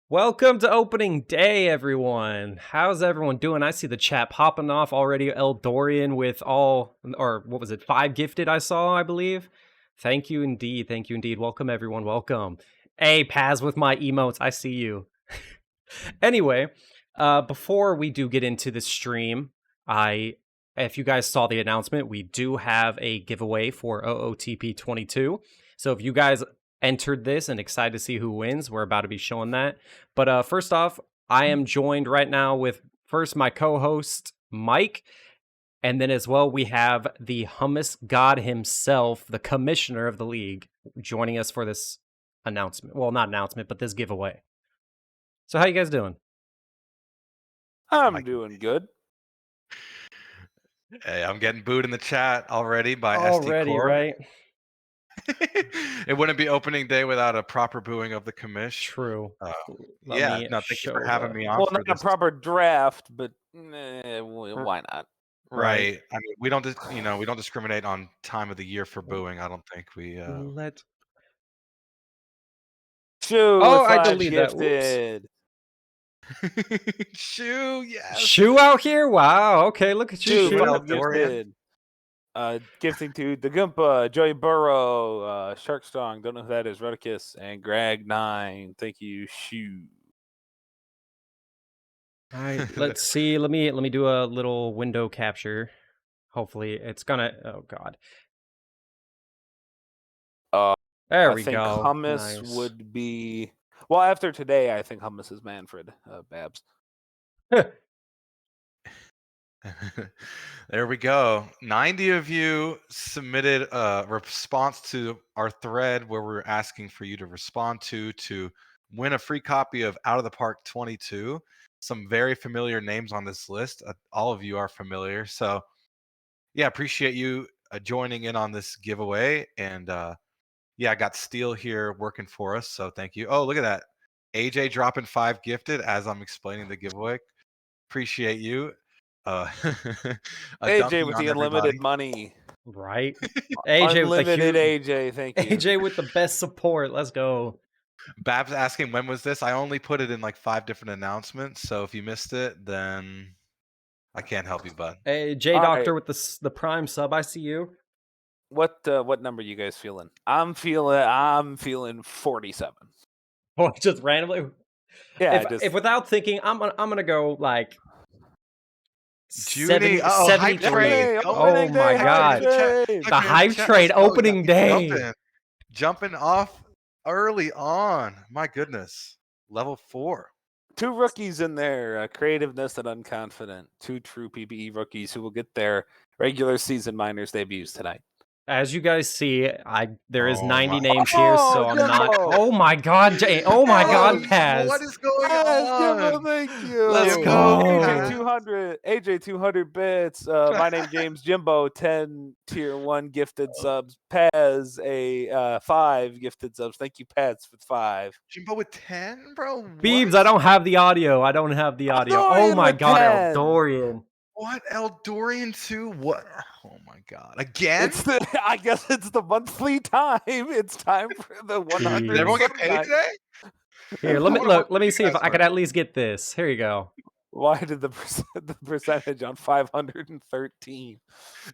Welcome to opening day, everyone. How's everyone doing? I see the chat popping off already. Eldorian with what was it, 5 gifted I saw, I believe. Thank you indeed. Thank you indeed. Welcome, everyone. Welcome. Hey, Paz with my emotes. I see you. Anyway, before we do get into the stream, if you guys saw the announcement, we do have a giveaway for OOTP 22. So if you guys entered this and excited to see who wins, we're about to be showing that. But first off, I am joined right now with first my co-host Mike, and then as well we have the hummus god himself, the commissioner of the league, joining us for this announcement. Well, not announcement, but this giveaway. So how you guys doing? I'm doing good. Hey, I'm getting booed in the chat already by SD Core. Right? It wouldn't be opening day without a proper booing of the commish. True. Thank you for having me on. Well, for not this. a proper draft, but why not? Right. I mean, we don't discriminate on time of the year for booing. I don't think we. Shoo! I deleted that. Shoo, yes. Shoo out here? Wow. Okay, look at you, Shoo. Gifted. Gifting to the Goompa, Joey Burrow, Sharkstrong, don't know who that is, Rodicus, and Greg9. Thank you, Shoo. All right, let's see. Let me do a little window capture. Hopefully, it's gonna. Oh God. There we go. I think Hummus would be. Well, after today, I think Hummus is Manfred Babs. There we go. 90 of you submitted a response to our thread where we're asking for you to respond to win a free copy of Out of the Park 22. Some very familiar names on this list. All of you are familiar. So, yeah, appreciate you joining in on this giveaway. And, I got Steel here working for us. So thank you. Oh, look at that. AJ dropping 5 gifted as I'm explaining the giveaway. Appreciate you. AJ with the unlimited money. Right. AJ unlimited AJ, thank you. AJ with the best support. Let's go. Babs asking when was this? I only put it in like 5 different announcements. So if you missed it, then I can't help you, bud. Hey, J-Doctor with the Prime sub. I see you. What number you guys feeling? I'm feeling 47. Oh, just randomly. Yeah. If without thinking, I'm gonna go like Judy, 73. Oh my God! The hype trade opening day. Jumping off early on. My goodness, level 4. 2 rookies in there, creativeness and unconfident. 2 true PBE rookies who will get their regular season minors debuts tonight. As you guys see, there is 90 names here, so I'm not. Oh my God, Jay! Oh my God, Paz! What is going on? Thank you. Let's go. AJ 200 bits. My name James Jimbo 10 tier 1 gifted subs. Paz 5 gifted subs. Thank you, Paz, for 5. Jimbo with 10, bro. Beebs, I don't have the audio. Oh my God, Eldorian. What? Eldorian 2? What? Oh my God. Again? I guess it's the monthly time. It's time for the 100. Did everyone get paid today? Here, let me see if I could at least get this. Here you go. Why did the percentage on 513?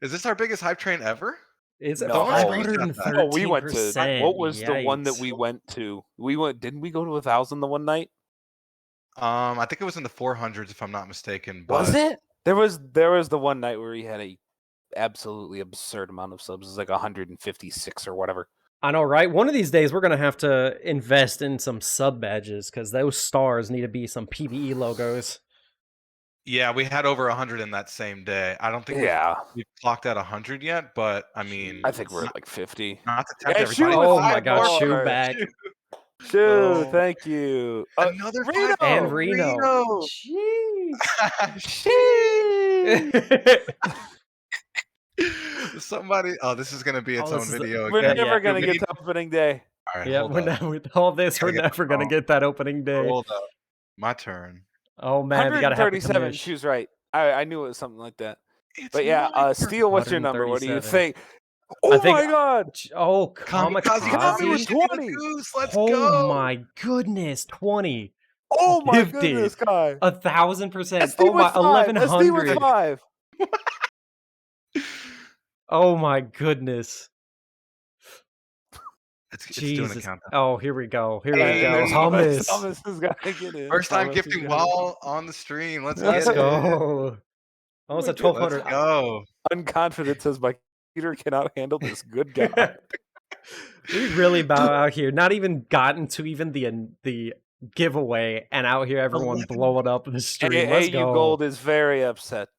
Is this our biggest hype train ever? It's no, 513%. Oh, we went to. What was the one that we went to? Didn't we go to 1,000 the one night? I think it was in the 400s if I'm not mistaken. But... Was it? There was the one night where he had a absolutely absurd amount of subs. It was like 156 or whatever. I know, right? One of these days we're gonna have to invest in some sub badges because those stars need to be some PBE logos. Yeah, we had over 100 in that same day. I don't think we've clocked at 100 yet, but I mean, I think we're at like 50. Not to tempt everybody. Oh my God, Shoo back. Shoo, thank you. Another Reno. And Reno. Jeez. Somebody, this is going to be its own video. We're never going to get to opening day. All right, yeah, with all this, we're never going to get that opening day. Hold up. My turn. Oh, man. 137. She was right. I knew it was something like that. But yeah, Steel, what's your number? What do you think? Oh my God! Oh, Kamikaze was 20. Let's go! go! Oh my goodness, 20. Oh my Gifted. goodness, guy. 1,000%. SD Oh my, with 5. SD with 1,100. 5. Oh my goodness. It's doing a Jesus. countdown. Oh, here we go. Here Hey, we go. there's Hummus. Hummus has got to get in. First time Hummus has gifting gotta get in. while on the stream. Let's Let's get it. go. Almost at my goodness. 1,200. Let's go. Unconfident says my computer cannot handle this good guy. We really bow out here. Not even gotten to even the giveaway, and out here everyone blowing up the stream. Let's AU go. Gold is very upset.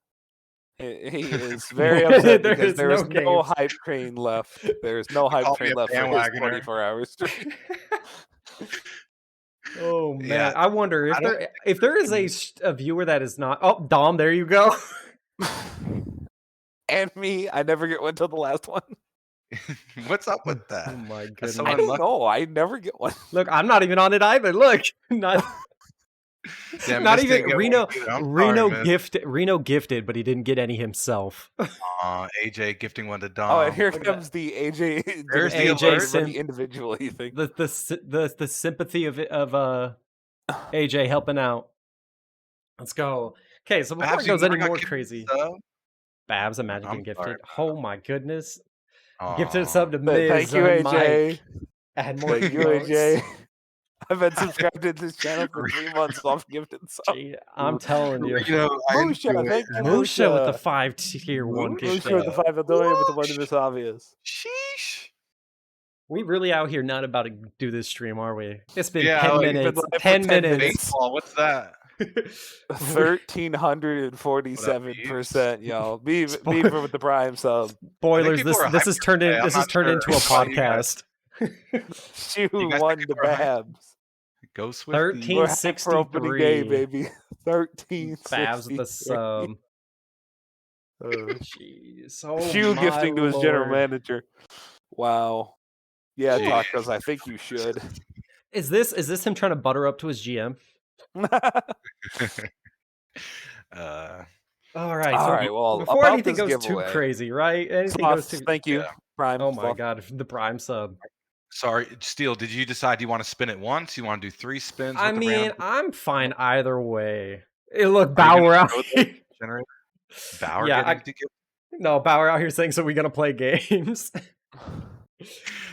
He is very upset There because is there no is no games. hype train left. There is no hype call me train a left for his bandwagoner. 24 hours stream. Oh man, Yeah, I wonder if I don't if there is a viewer that is not. Oh, Dom, there you go. And me, I never get one till the last one. What's up with Oh that? my That's goodness. so I don't unlucky. know. I never get one. Look, I'm not even on it either. Look, not Yeah, not Mist even didn't get Reno. one either. I'm Reno sorry, Mist. Reno gifted, but he didn't get any himself. AJ gifting one to Dom. Oh, and here look at comes the AJ. There's the AJ alert. everybody individually thing. The sympathy of AJ helping out. Let's go. Okay, so before Babs, it you goes never any got more gifted crazy, sub? Babs, imagine I'm getting sorry, gifted. Oh my goodness. Aw. Gifted a sub to But Miz thank you, and AJ. Mike. Add more Thank you, emotes. AJ. I've been subscribed to this channel for 3 months, so I'm gifted sub. Gee, I'm telling you. You know, I Musha, enjoy thank it. you, Musha with the Musha. 5 tier 1 Musha. gift. Musha with the 5 Eldorian with the one of this obvious. Sheesh. We really out here not about to do this stream, are we? It's been Yeah, 10 like, we've been minutes. live for 10 10 minutes. minutes. Baseball, what's that? 1,347%, y'all. Beaver with the prime sub. Spoilers, people are this is turned today. I'm this is not turned sure into a why you guys- podcast. Shoe You guys won think the people are hyped? Babs. Go Swifties. 13. We're hyped for opening day, 63. baby. 1363. Babs with the sub. Uh, Jeez. Oh Shoe my gifting to his general Lord. manager. Wow. Yeah, Jeez. Tacos, I think you should. Is this him trying to butter up to his GM? All right. All so right, well, before about anything this goes giveaway. too crazy, right? Anything goes Sloths, too. thank you, yeah. Prime. Oh my Sloth. god, the prime sub. Sorry, Steele, did you decide you want to spin it once? You want to do 3 spins? I with the mean, random I'm fine either way. Hey, look, Are you Bauer gonna out. go with the generator? Bauer Yeah, getting to give? No, Bauer out here saying, so we gonna play games.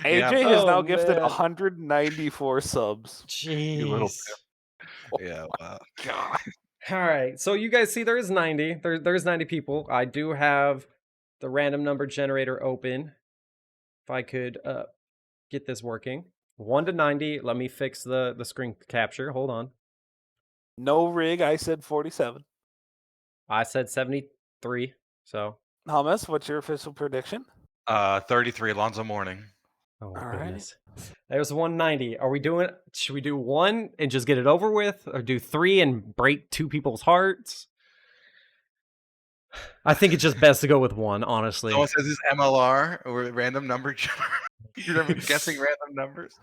AJ Yeah. has now Oh, gifted man. 194 subs. little Jeez. Yeah, wow. God. All right, so you guys see there's 90. There's 90 people. I do have the random number generator open. If I could get this working. 1 to 90. Let me fix the screen capture. Hold on. No rig, I said 47. I said 73. So, Hummus, what's your official prediction? 33, Alonzo Mourning. oh my All right. goodness. There's 190. Should we do 1 and just get it over with, or do 3 and break 2 people's hearts? I think it's just best to go with 1, honestly. Someone says this MLR or random number generator. You're guessing random numbers.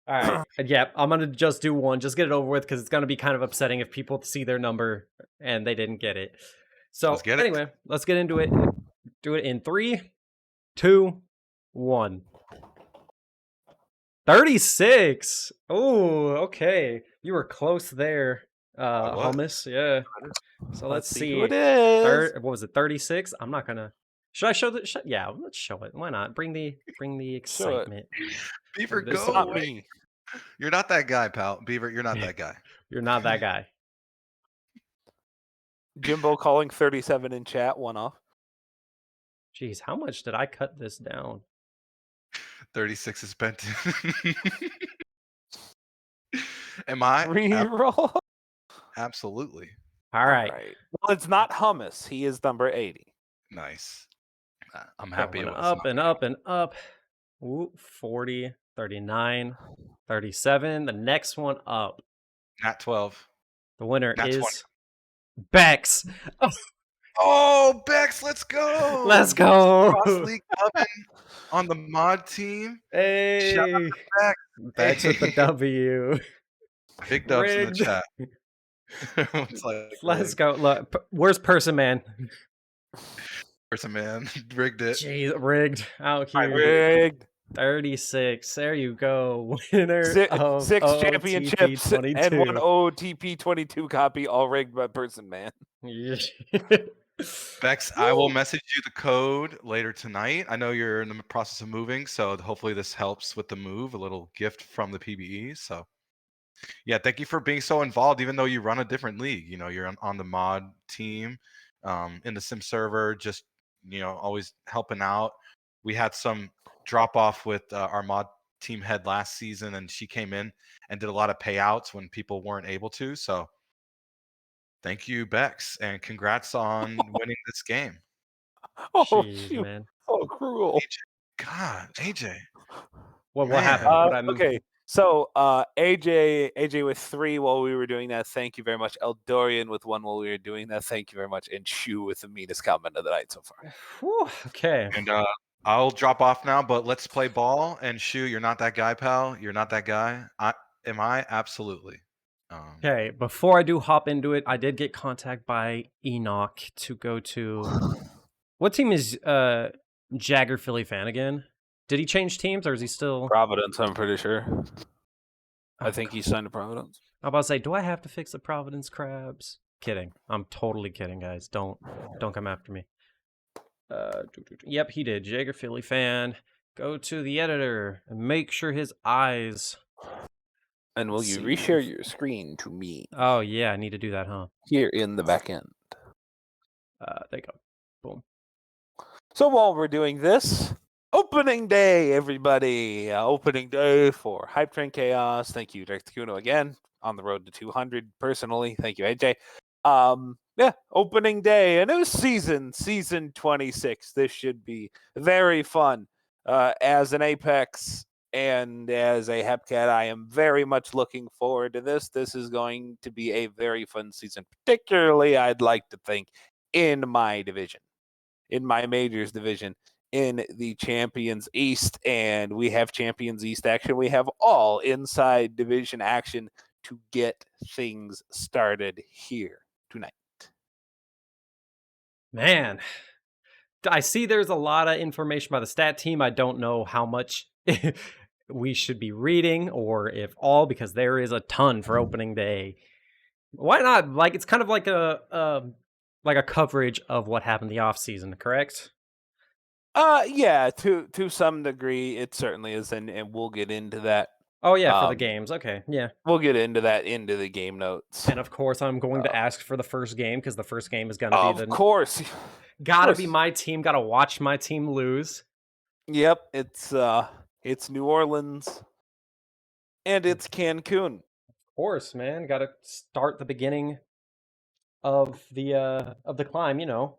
All right. Yeah, I'm going to just do 1. Just get it over with, because it's going to be kind of upsetting if people see their number and they didn't get it. So, Let's get it. anyway, let's get into it. Do it in 3, 2, 1. 36. Oh, okay. You were close there, I was. Hummus. Yeah. So let's see. who it is. What was it? 36. I'm not gonna. Should I show the? Yeah, let's show it. Why not? Bring the excitement. Beaver, This go is Not away. me. You're not that guy, pal. Beaver, you're not that guy. You're not that guy. Jimbo calling 37 in chat, one off. Jeez, how much did I cut this down? 36 is spent. Am I? Reroll. Absolutely. All right. Well, it's not Hummus. He is number 80. Nice. I'm happy. Going it was up not and me. up and up. Ooh, 40, 39, 37. The next one up. Nat 12. The winner Nat 20. is Bex. Oh, Bex, let's go. Let's go. Cross League Oven on the mod team. Hey. Shout out to Bex. Bex with the Hey. W. Big dubs in the Rigged. chat. It's like, Let's go. Look, where's Person Man? Person man rigged it. Jeez, rigged out I here. Rigged. 36. There you go. Winner Six of OTP championships and 1 22. OTP 22 copy, all rigged by Person Man. Bex, I will message you the code later tonight. I know you're in the process of moving, so hopefully this helps with the move. A little gift from the PBE. So, yeah, thank you for being so involved, even though you run a different league. You know, you're on the mod team, in the sim server, just, always helping out. We had some drop off with our mod team head last season, and she came in and did a lot of payouts when people weren't able to. So, thank you, Bex, and congrats on winning this game. Oh, Jeez, shoot. man. So cruel. God, AJ. What Man. happened? Okay. So AJ with 3 while we were doing that. Thank you very much. Eldorian with 1 while we were doing that. Thank you very much. And Shu with the meanest comment of the night so far. Whew, okay. And I'll drop off now, but let's play ball. And Shu, you're not that guy, pal. You're not that guy. Am I? Absolutely. Okay, before I do hop into it, I did get contact by Enoch to go to what team is Jagger Philly fan again? Did he change teams or is he still Providence, I'm pretty sure. I Oh, think he signed to Providence. I'm about to say, do I have to fix the Providence crabs? Kidding. I'm totally kidding, guys. Don't come after me. Yep, he did. Jagger Philly fan. Go to the editor and make sure his eyes. And will Let's you see. reshare your screen to me Oh yeah, I need to do that, huh? here in the back end? There you go. Boom. So while we're doing this, opening day, everybody. Opening day for Hype Train Chaos. Thank you, Dirk Kuno, again on the road to 200. Personally, thank you, AJ. Yeah, opening day, a new season 26. This should be very fun. As an Apex and as a Hepcat, I am very much looking forward to this. This is going to be a very fun season, particularly, I'd like to think, in my division, in my Majors division, in the Champions East. And we have Champions East action. We have all inside division action to get things started here tonight. Man, I see there's a lot of information by the stat team. I don't know how much we should be reading or if all, because there is a ton for opening day. Why not? Like, it's kind of like a coverage of what happened the off season, correct? Yeah, to some degree it certainly is, and we'll get into that. Oh yeah, for the games. Okay, yeah. We'll get into that into the game notes. And of course, I'm going to ask for the first game because the first game is gonna be Of course. Gotta be my team. Gotta watch my team lose. Yep, it's New Orleans and it's Cancun. Of course, man. Gotta start the beginning of the climb, you know.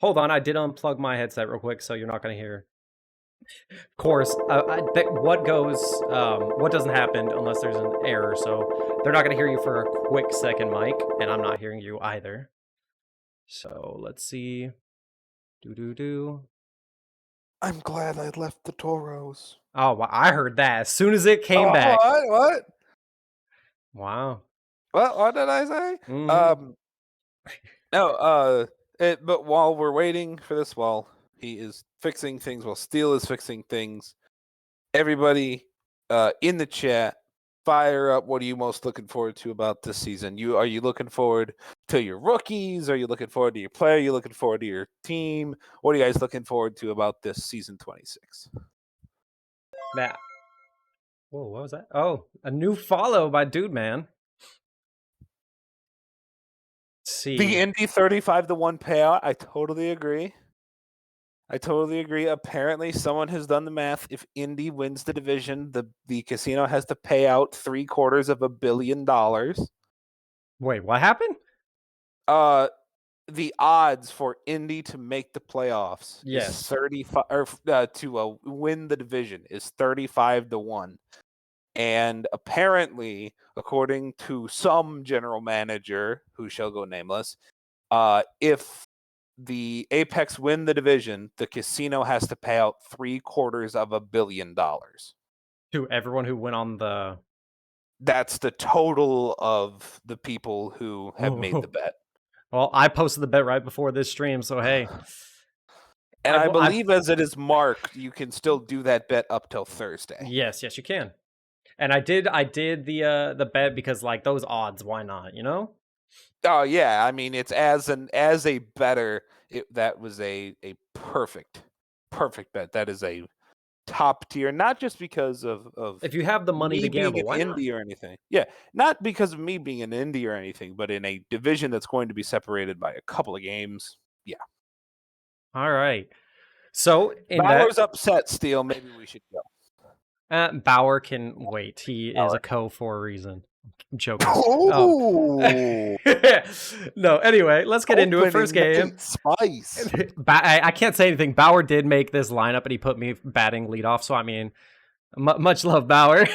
Hold on, I did unplug my headset real quick, so you're not gonna hear. Of course, what doesn't happen unless there's an error, so they're not gonna hear you for a quick second, Mike, and I'm not hearing you either. So let's see. I'm glad I left the Toros. Oh, well, I heard that as soon as it came back. What? Wow. What did I say? Mhm. No, but while we're waiting for this, while he is fixing things, while Steel is fixing things, everybody in the chat, fire up. What are you most looking forward to about this season? Are you looking forward to your rookies? Are you looking forward to your player? Are you looking forward to your team? What are you guys looking forward to about this season 26? That. Whoa, what was that? Oh, a new follow by Dude Man. Let's see. The Indy 35-1 payout. I totally agree. Apparently, someone has done the math. If Indy wins the division, the casino has to pay out $750 million. Wait, what happened? The odds for Indy to make the playoffs is 35, or to win the division is 35-1. And apparently, according to some general manager who shall go nameless, if the Apex win the division, the casino has to pay out $750 million to everyone who went on the. That's the total of the people who have made the bet. Well, I posted the bet right before this stream, so hey. And I believe as it is marked, you can still do that bet up till Thursday. Yes, you can. And I did the bet because like those odds, why not, you know? Oh yeah, I mean it's as a better, that was a perfect bet. That is a top tier, not just because of If you have the money me to gamble, being why an not? indie or anything. Yeah, not because of me being an indie or anything, but in a division that's going to be separated by a couple of games. Yeah. All right. So in Bauer's upset, Steele. Maybe we should go. that, Bauer can wait. He is Bauer. a co for a reason. I'm joking. Oh, No, anyway, let's get into it. First game. Spice. I can't say anything. Bauer did make this lineup, and he put me batting leadoff. So I mean, much love, Bauer.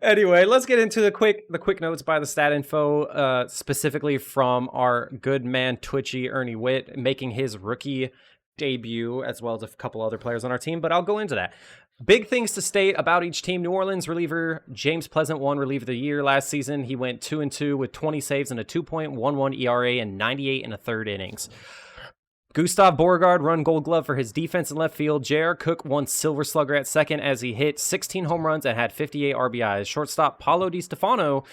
Anyway, let's get into the quick notes by the stat info, specifically from our good man Twitchy Ernie Witt making his rookie debut, as well as a couple other players on our team. But I'll go into that. Big things to state about each team. New Orleans reliever James Pleasant won reliever of the year last season. He went 2-2 with 20 saves and a 2.11 ERA and 98 1/3 innings. Gustav Borgard won Gold Glove for his defense in left field. J.R. Cook won Silver Slugger at second as he hit 16 home runs and had 58 RBIs. Shortstop Paulo DiStefano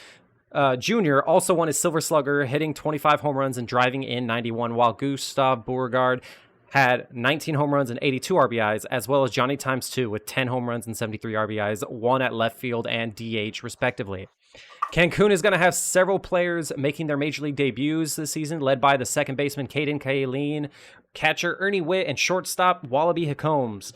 Jr. also won his Silver Slugger, hitting 25 home runs and driving in 91, while Gustav Borgard had 19 home runs and 82 RBIs, as well as Johnny Times 2 with 10 home runs and 73 RBIs, one at left field and DH, respectively. Cancun is going to have several players making their major league debuts this season, led by the second baseman Caden Kaleen, catcher Ernie Witt, and shortstop Wallaby Hickcombs.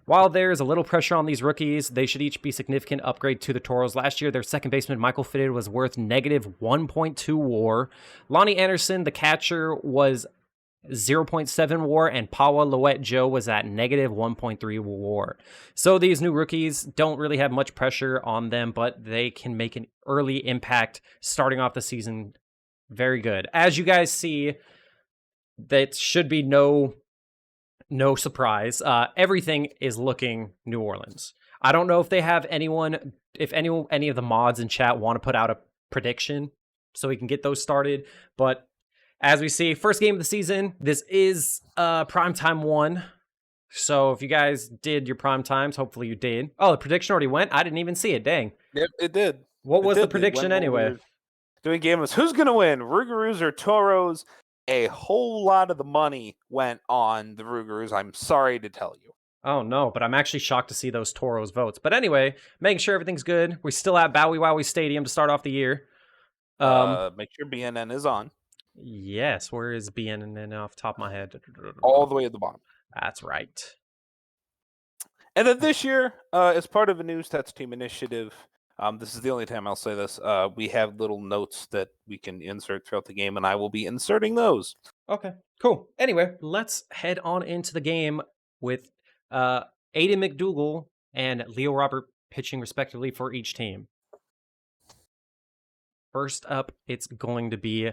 While there's a little pressure on these rookies, they should each be significant upgrade to the Toros. Last year, their second baseman Michael Fitted was worth negative 1.2 WAR. Lonnie Anderson, the catcher, was 0.7 WAR, and Pawa Loette Joe was at negative 1.3 WAR. So these new rookies don't really have much pressure on them, but they can make an early impact starting off the season. Very good. As you guys see, that should be no surprise. Everything is looking New Orleans. I don't know if they have any of the mods in chat want to put out a prediction so we can get those started, but as we see, first game of the season, this is primetime 1. So if you guys did your prime times, hopefully you did. Oh, the prediction already went? I didn't even see it. Dang. Yep, it did. What was the prediction anyway? Doing game was who's going to win, Rougarous or Toros? A whole lot of the money went on the Rougarous. I'm sorry to tell you. Oh, no, but I'm actually shocked to see those Toros votes. But anyway, making sure everything's good. We're still at Bowie Wowie Stadium to start off the year. Make sure BNN is on. Yes, where is BNN off the top of my head? All the way at the bottom. That's right. And then this year, as part of a new Stats Team initiative, this is the only time I'll say this, we have little notes that we can insert throughout the game, and I will be inserting those. Okay, cool. Anyway, let's head on into the game with Aiden McDougall and Leo Robert pitching respectively for each team. First up, it's going to be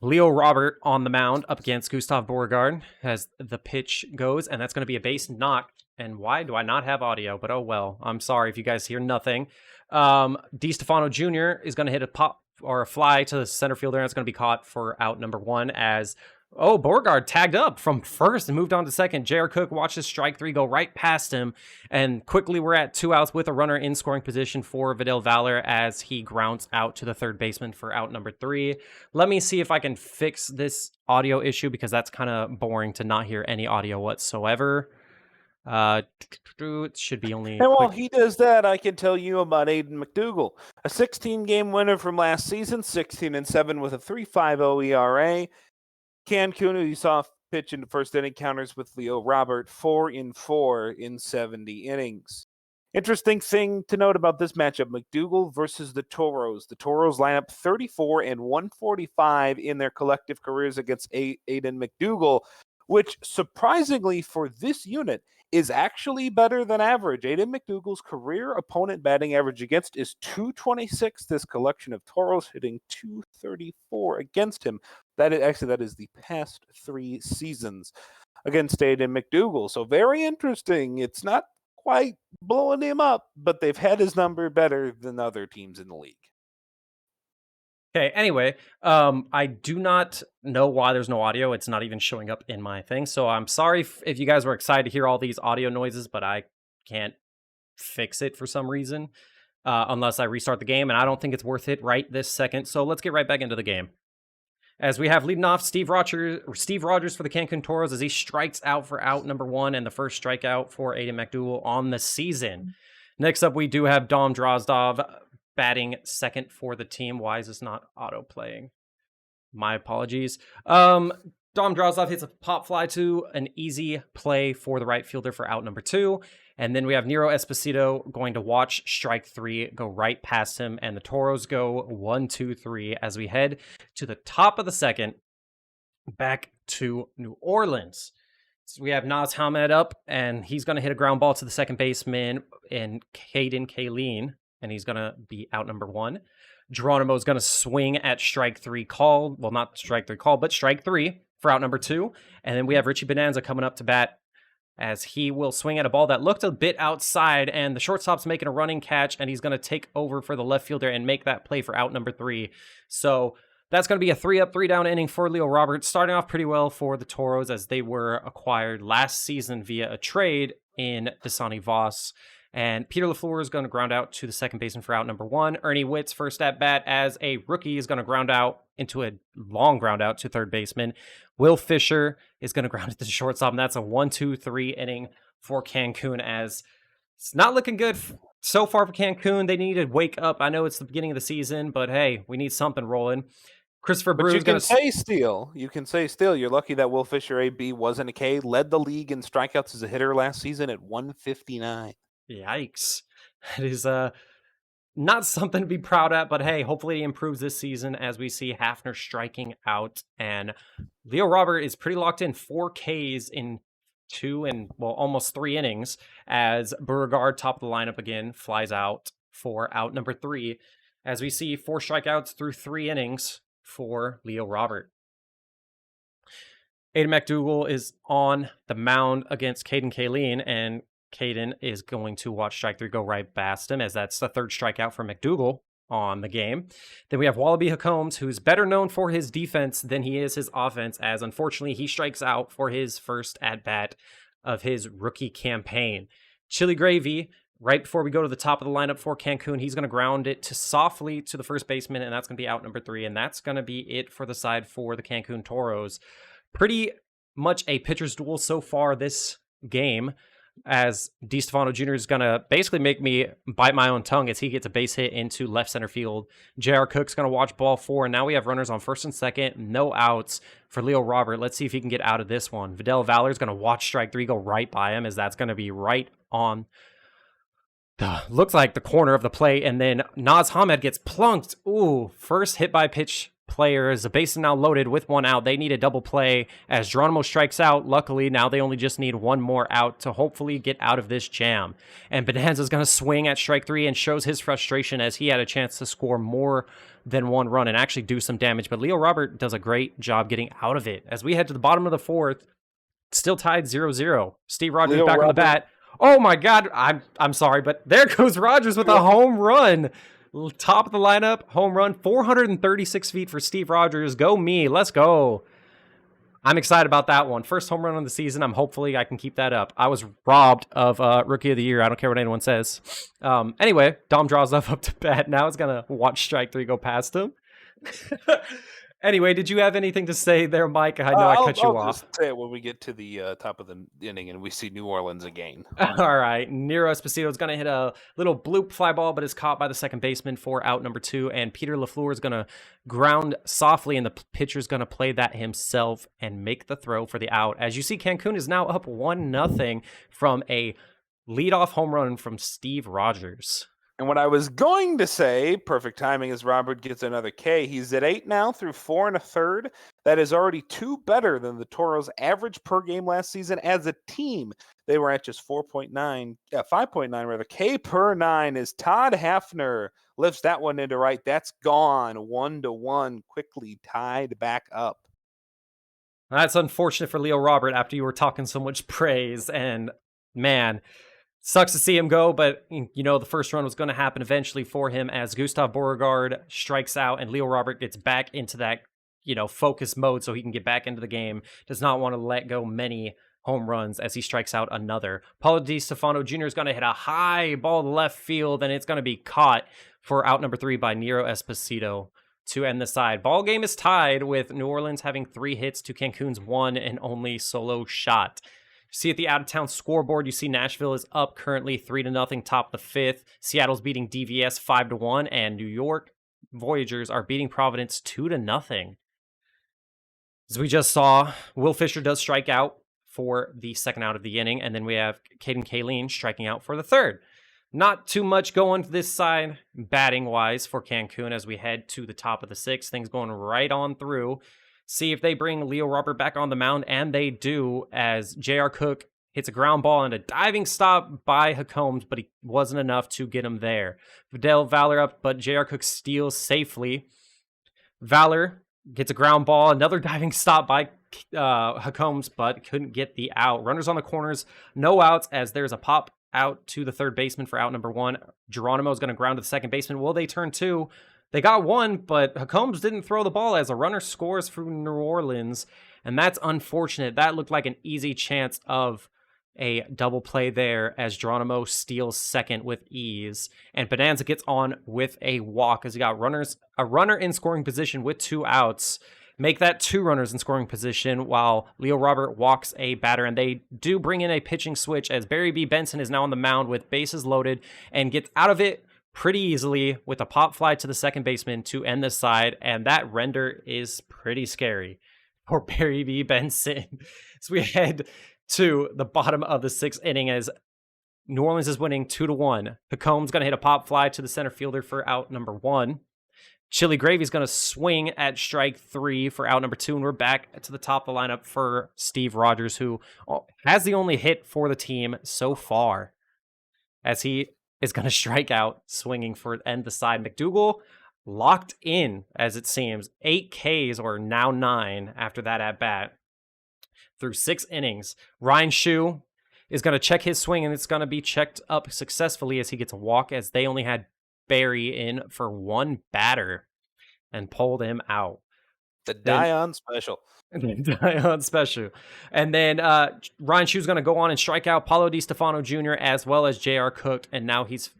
Leo Robert on the mound up against Gustav Borgard as the pitch goes, and that's going to be a base knock. And why do I not have audio? But oh well, I'm sorry if you guys hear nothing. DiStefano Jr. is going to hit a pop or a fly to the center fielder, and it's going to be caught for out number 1 as Borgard tagged up from first and moved on to second. J.R. Cook watches strike 3 go right past him, and quickly we're at 2 outs with a runner in scoring position for Vidal Valor as he grounds out to the third baseman for out number 3. Let me see if I can fix this audio issue because that's kind of boring to not hear any audio whatsoever. It should be only. And while he does that, I can tell you about Aiden McDougall, a 16-game winner from last season, 16-7 with a 3.50 ERA. Cancun, who you saw pitch in the first inning, counters with Leo Robert, 4-4 in 70 innings. Interesting thing to note about this matchup, McDougall versus the Toros. The Toros line up 34 and 145 in their collective careers against Aiden McDougall, which surprisingly for this unit is actually better than average. Aiden McDougall's career opponent batting average against is 226. This collection of Toros hitting 234 against him. That is the past 3 seasons against Aiden McDougall. So very interesting. It's not quite blowing him up, but they've had his number better than other teams in the league. Okay, anyway, I do not know why there's no audio. It's not even showing up in my thing. So I'm sorry if you guys were excited to hear all these audio noises, but I can't fix it for some reason unless I restart the game, and I don't think it's worth it right this second. So let's get right back into the game. As we have leading off Steve Rogers for the Cancun Toros as he strikes out for out number 1 and the first strikeout for Aiden McDougall on the season. Next up, we do have Dom Drozdov batting second for the team. Why is this not auto playing? My apologies. Dom Drozdov hits a pop fly to an easy play for the right fielder for out number 2. And then we have Nero Esposito going to watch strike 3 go right past him. And the Toros go 1-2-3 as we head to the top of the second, back to New Orleans. So we have Naz Hamed up, and he's going to hit a ground ball to the second baseman in Caden Kayleen, and he's going to be out number 1. Geronimo is going to swing at strike 3 called. Well, not strike 3 called, but strike 3 for out number 2. And then we have Richie Bonanza coming up to bat as he will swing at a ball that looked a bit outside, and the shortstop's making a running catch, and he's going to take over for the left fielder and make that play for out number 3. So that's going to be a 3-up, 3-down inning for Leo Roberts, starting off pretty well for the Toros as they were acquired last season via a trade in Dasani Voss. And Peter LaFleur is going to ground out to the second baseman for out number 1. Ernie Witt's first at bat as a rookie is going to ground out into a long ground out to third baseman. Will Fisher is going to ground it to the shortstop, and that's a 1-2-3 inning for Cancun as it's not looking good so far for Cancun. They need to wake up. I know it's the beginning of the season, but hey, we need something rolling. Christopher But Brew you is going can say still. You can say still. You're lucky that Will Fisher AB wasn't a K. Led the league in strikeouts as a hitter last season at 159. Yikes. It is not something to be proud at, but hey, hopefully he improves this season as we see Hafner striking out. And Leo Robert is pretty locked in, 4 Ks in 2 and, well, almost 3 innings as Beauregard, top of the lineup again, flies out for out number 3 as we see 4 strikeouts through 3 innings for Leo Robert. Aiden McDougall is on the mound against Caden Kayleen, and Caden is going to watch strike 3 go right past him as that's the 3rd strikeout for McDougall on the game. Then we have Wallaby Hacombs, who's better known for his defense than he is his offense, as unfortunately he strikes out for his first at-bat of his rookie campaign. Chili Gravy, right before we go to the top of the lineup for Cancun, he's going to ground it softly to the first baseman, and that's going to be out number 3, and that's going to be it for the side for the Cancun Toros. Pretty much a pitcher's duel so far this game, as DiStefano Jr. is going to basically make me bite my own tongue as he gets a base hit into left center field. J.R. Cook's going to watch ball 4, and now we have runners on first and second, no outs for Leo Robert. Let's see if he can get out of this one. Vidal Valor is going to watch strike 3 go right by him, as that's going to be right on looks like the corner of the plate, and then Naz Hamed gets plunked. Ooh, first hit by pitch player as the base is now loaded with 1 out. They need a double play as Geronimo strikes out. Luckily, now they only just need 1 more out to hopefully get out of this jam. And Bonanza's going to swing at strike 3 and shows his frustration as he had a chance to score more than 1 run and actually do some damage. But Leo Robert does a great job getting out of it. As we head to the bottom of the 4th, still tied 0-0. Steve Rogers Leo back on the Robert. bat. Oh my God, I'm sorry, but there goes Rogers with a home run. Top of the lineup, home run, 436 feet for Steve Rogers. Go me, let's go. I'm excited about that one. First home run of the season. Hopefully I can keep that up. I was robbed of Rookie of the Year. I don't care what anyone says. Anyway, Dom draws up to bat. Now it's going to watch strike 3 go past him. Anyway, did you have anything to say there, Mike? I know I cut you I'll off. just say it when we get to the top of the inning and we see New Orleans again. All right. Nero Esposito is going to hit a little bloop fly ball, but is caught by the second baseman for out number 2. And Peter LaFleur is going to ground softly, and the pitcher is going to play that himself and make the throw for the out. As you see, Cancun is now up 1-0 from a leadoff home run from Steve Rogers. And what I was going to say, perfect timing, as Robert gets another K. He's at 8 now through 4 1/3. That is already 2 better than the Toros' average per game last season as a team. They were at just 5.9 rather. K per 9 as Todd Hafner lifts that one into right. That's gone 1-1, quickly tied back up. That's unfortunate for Leo Robert after you were talking so much praise. And man, Sucks to see him go, but the first run was going to happen eventually for him as Gustav Beauregard strikes out and Leo Robert gets back into that, focus mode so he can get back into the game. Does not want to let go many home runs as he strikes out another. Paulo DiStefano Jr. is going to hit a high ball to left field, and it's going to be caught for out number 3 by Nero Esposito to end the side. Ball game is tied with New Orleans having 3 hits to Cancun's 1 and only solo shot. See at the out-of-town scoreboard, you see Nashville is up currently 3-0, top of the 5th. Seattle's beating DVS 5-1, and New York Voyagers are beating Providence 2-0. As we just saw, Will Fisher does strike out for the second out of the inning, and then we have Caden Kayleen striking out for the third. Not too much going this side, batting-wise, for Cancun as we head to the top of the 6th. Things going right on through. See if they bring Leo Robert back on the mound, and they do, as J.R. Cook hits a ground ball and a diving stop by Hacombs, but he wasn't enough to get him there. Vidal Valor up, but J.R. Cook steals safely. Valor gets a ground ball, another diving stop by Hacombs, but couldn't get the out. Runners on the corners, no outs, as there's a pop out to the third baseman for out number 1. Geronimo is going to ground to the second baseman. Will they turn 2? They got 1, but Hacombs didn't throw the ball as a runner scores for New Orleans, and that's unfortunate. That looked like an easy chance of a double play there as Geronimo steals second with ease, and Bonanza gets on with a walk as he got a runner in scoring position with 2 outs. Make that 2 runners in scoring position while Leo Robert walks a batter, and they do bring in a pitching switch as Barry B. Benson is now on the mound with bases loaded and gets out of it pretty easily with a pop fly to the second baseman to end the side, and that render is pretty scary for Barry B. Benson. So we head to the bottom of the 6th inning as New Orleans is winning 2-1. Hacombs going to hit a pop fly to the center fielder for out number 1. Chili Gravy's going to swing at strike 3 for out number 2, and we're back to the top of the lineup for Steve Rogers, who has the only hit for the team so far, as he is going to strike out swinging for end the side. McDougal locked in, as it seems. 8 Ks, or now 9, after that at-bat through 6 innings. Ryan Shue is going to check his swing, and it's going to be checked up successfully as he gets a walk, as they only had Barry in for 1 batter and pulled him out. The Dion special. Dion special. And then Ryan Shue's going to go on and strike out Paulo DiStefano Jr. as well as J.R. Cook, and now he's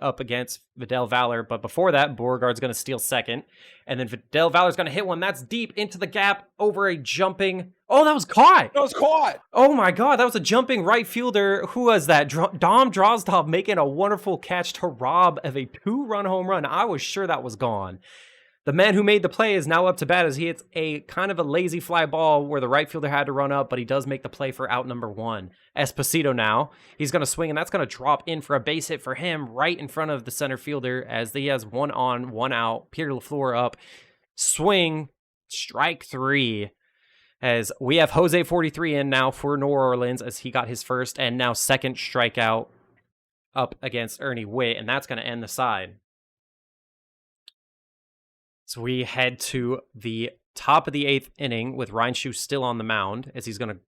up against Vidal Valor. But before that, Beauregard's going to steal second, and then Vidal Valor's going to hit one that's deep into the gap over a jumping... Oh, that was caught! That was caught! Oh my God, that was a jumping right fielder. Who was that? Dom Drozdov making a wonderful catch to rob of a 2-run home run. I was sure that was gone. The man who made the play is now up to bat as he hits a kind of a lazy fly ball where the right fielder had to run up, but he does make the play for out number 1. Esposito now. He's going to swing, and that's going to drop in for a base hit for him right in front of the center fielder as he has 1 on, 1 out. Peter LaFleur up. Swing. Strike 3. As we have Jose 43 in now for New Orleans as he got his first and now second strikeout up against Ernie Witt, and that's going to end the side. So we head to the top of the 8th inning with Ryan Shue still on the mound as he's going to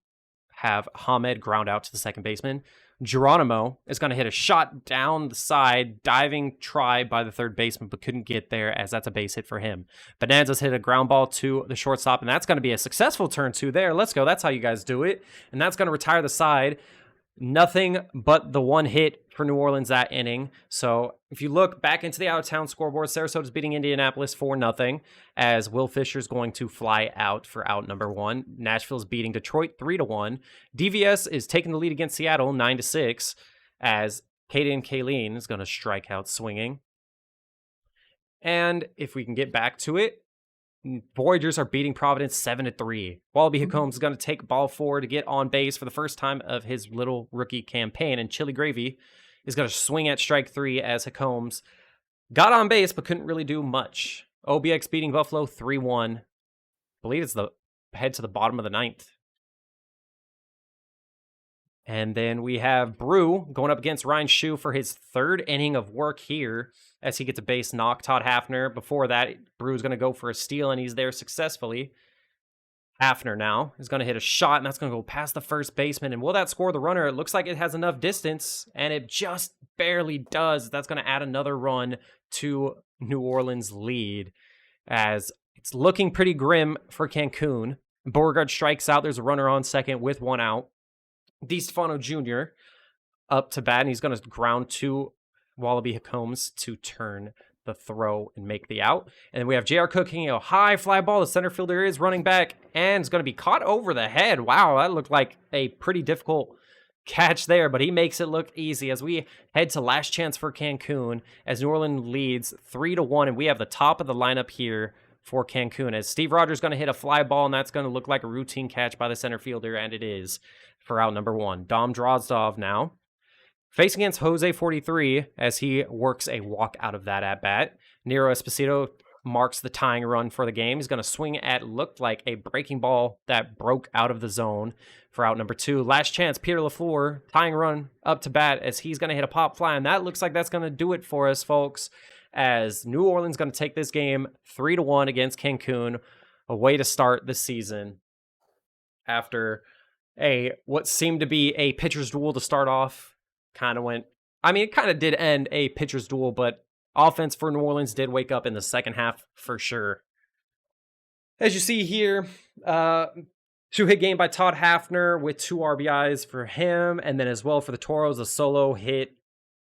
have Hamed ground out to the second baseman. Geronimo is going to hit a shot down the side, diving try by the third baseman, but couldn't get there as that's a base hit for him. Bonanza's hit a ground ball to the shortstop, and that's going to be a successful turn 2 there. Let's go. That's how you guys do it. And that's going to retire the side. Nothing but the 1 hit for New Orleans that inning. So if you look back into the out-of-town scoreboard, Sarasota's beating Indianapolis 4-0 as Will Fisher's going to fly out for out number 1. Nashville's beating Detroit 3-1. DVS is taking the lead against Seattle 9-6 as Caden Kayleen is going to strike out swinging. And if we can get back to it, Voyagers are beating Providence 7-3. Wallaby Hacombs is going to take ball 4 to get on base for the first time of his little rookie campaign, and Chili Gravy is going to swing at strike 3 as Hacombs got on base but couldn't really do much. OBX beating Buffalo 3-1. I believe it's the head to the bottom of the 9th. And then we have Brew going up against Ryan Shue for his 3rd inning of work here as he gets a base knock. Todd Hafner. Before that, Brew's going to go for a steal, and he's there successfully. Hafner now is going to hit a shot, and that's going to go past the first baseman. And will that score the runner? It looks like it has enough distance, and it just barely does. That's going to add another run to New Orleans' lead, as it's looking pretty grim for Cancun. Beauregard strikes out. There's a runner on second with one out. DiStefano Jr. up to bat, and he's going to ground to Wallaby Combs to turn the throw and make the out. And then we have J.R. Cook hitting a high fly ball. The center fielder is running back and is going to be caught over the head. Wow, that looked like a pretty difficult catch there, but he makes it look easy as we head to last chance for Cancun as New Orleans leads 3-1, and we have the top of the lineup here for Cancun as Steve Rogers going to hit a fly ball, and that's going to look like a routine catch by the center fielder, and it is for out number one. Dom Drozdov now facing against Jose 43 as he works a walk out of that at bat. Nero Esposito marks the tying run for the game. He's going to swing at looked like a breaking ball that broke out of the zone for out number two. Last chance, Peter LaFleur, tying run up to bat as he's going to hit a pop fly, and that looks like that's going to do it for us, folks, as New Orleans going to take this game 3-1 against Cancun, a way to start the season after what seemed to be a pitcher's duel to start off. It kind of did end a pitcher's duel, but offense for New Orleans did wake up in the second half for sure. As you see here, two-hit game by Todd Hafner with 2 RBIs for him, and then as well for the Toros, the solo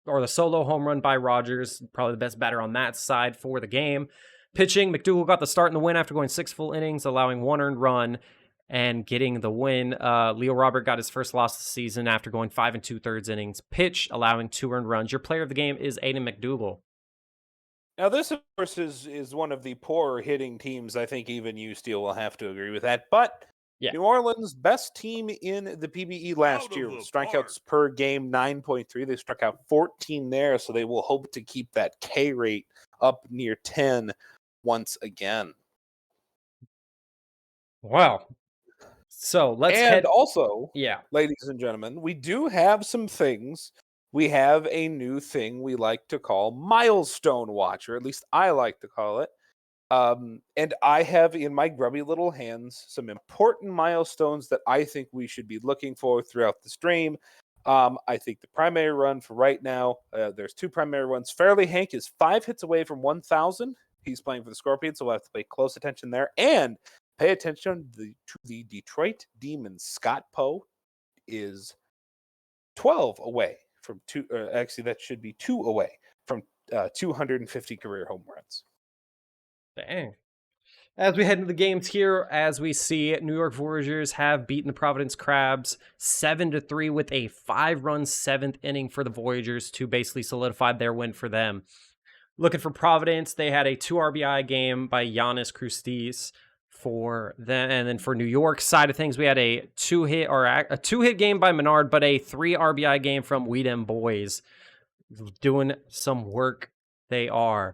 home run by Rogers, probably the best batter on that side for the game. Pitching, McDougal got the start in the win after going 6 full innings, allowing 1 earned run and getting the win. Leo Robert got his first loss of the season after going 5 2/3 innings. Pitch, allowing 2 earned runs. Your player of the game is Aiden McDougal. Now, this, of course, is one of the poorer hitting teams. I think even you, Steele, will have to agree with that. But yeah, New Orleans, best team in the PBE last year. Strikeouts per game, 9.3. They struck out 14 there, so they will hope to keep that K rate up near 10 once again. Wow. So let's head. Also, yeah, ladies and gentlemen, we do have some things. We have a new thing we like to call Milestone Watch, or at least I like to call it. And I have in my grubby little hands some important milestones that I think we should be looking for throughout the stream. I think the primary run for right now, there's 2 primary runs. Fairleigh Hank is 5 hits away from 1,000. He's playing for the Scorpions, so we'll have to pay close attention there. And pay attention to the Detroit Demons. Scott Poe is 12 away from 2. Actually, that should be 2 away from 250 career home runs. Dang. As we head into the games here, as we see, New York Voyagers have beaten the Providence Crabs 7-3 with a 5-run 7th inning for the Voyagers to basically solidify their win for them. Looking for Providence, they had a 2 RBI game by Giannis Crustis for them, and then for New York side of things, we had a 2-hit game by Menard, but a 3 RBI game from Weedham Boys. Doing some work, they are.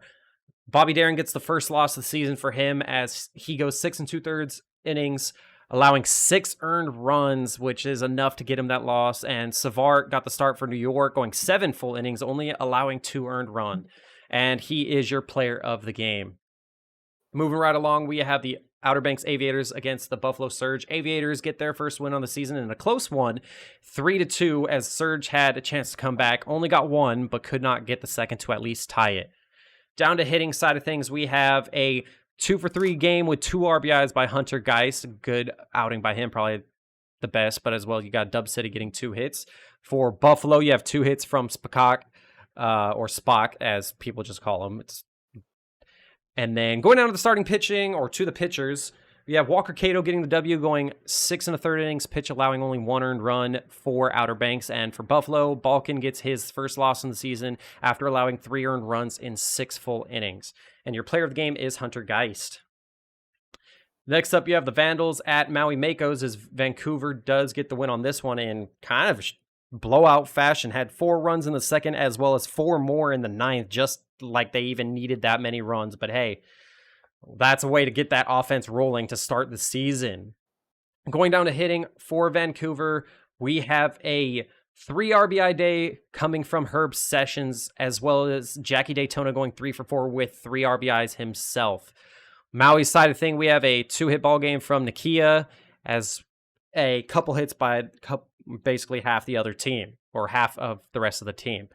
Bobby Darin gets the first loss of the season for him as he goes 6 2/3 innings, allowing 6 earned runs, which is enough to get him that loss. And Savart got the start for New York, going 7 full innings, only allowing 2 earned run. And he is your player of the game. Moving right along, we have the Outer Banks Aviators against the Buffalo Surge. Aviators get their first win on the season in a close one, 3-2, as Surge had a chance to come back. Only got 1, but could not get the second to at least tie it. Down to hitting side of things, we have a 2-for-3 game with 2 RBIs by Hunter Geist. Good outing by him, probably the best, but as well, you got Dub City getting 2 hits. For Buffalo, you have 2 hits from Spock, or Spock, as people just call him. And then going down to the starting pitching, or to the pitchers, we have Walker Cato getting the W, going 6 1/3 innings, pitch allowing only 1 earned run for Outer Banks. And for Buffalo, Balkin gets his first loss in the season after allowing 3 earned runs in 6 full innings. And your player of the game is Hunter Geist. Next up, you have the Vandals at Maui Makos, as Vancouver does get the win on this one in kind of blowout fashion. Had 4 runs in the second, as well as 4 more in the ninth, just like they even needed that many runs. But hey, that's a way to get that offense rolling to start the season. Going down to hitting for Vancouver, we have a 3 RBI day coming from Herb Sessions, as well as Jackie Daytona going 3 for 4 with 3 RBIs himself. Maui's side of thing, we have a 2-hit ball game from Nakia as a couple hits by basically half the other team, or half of the rest of the team.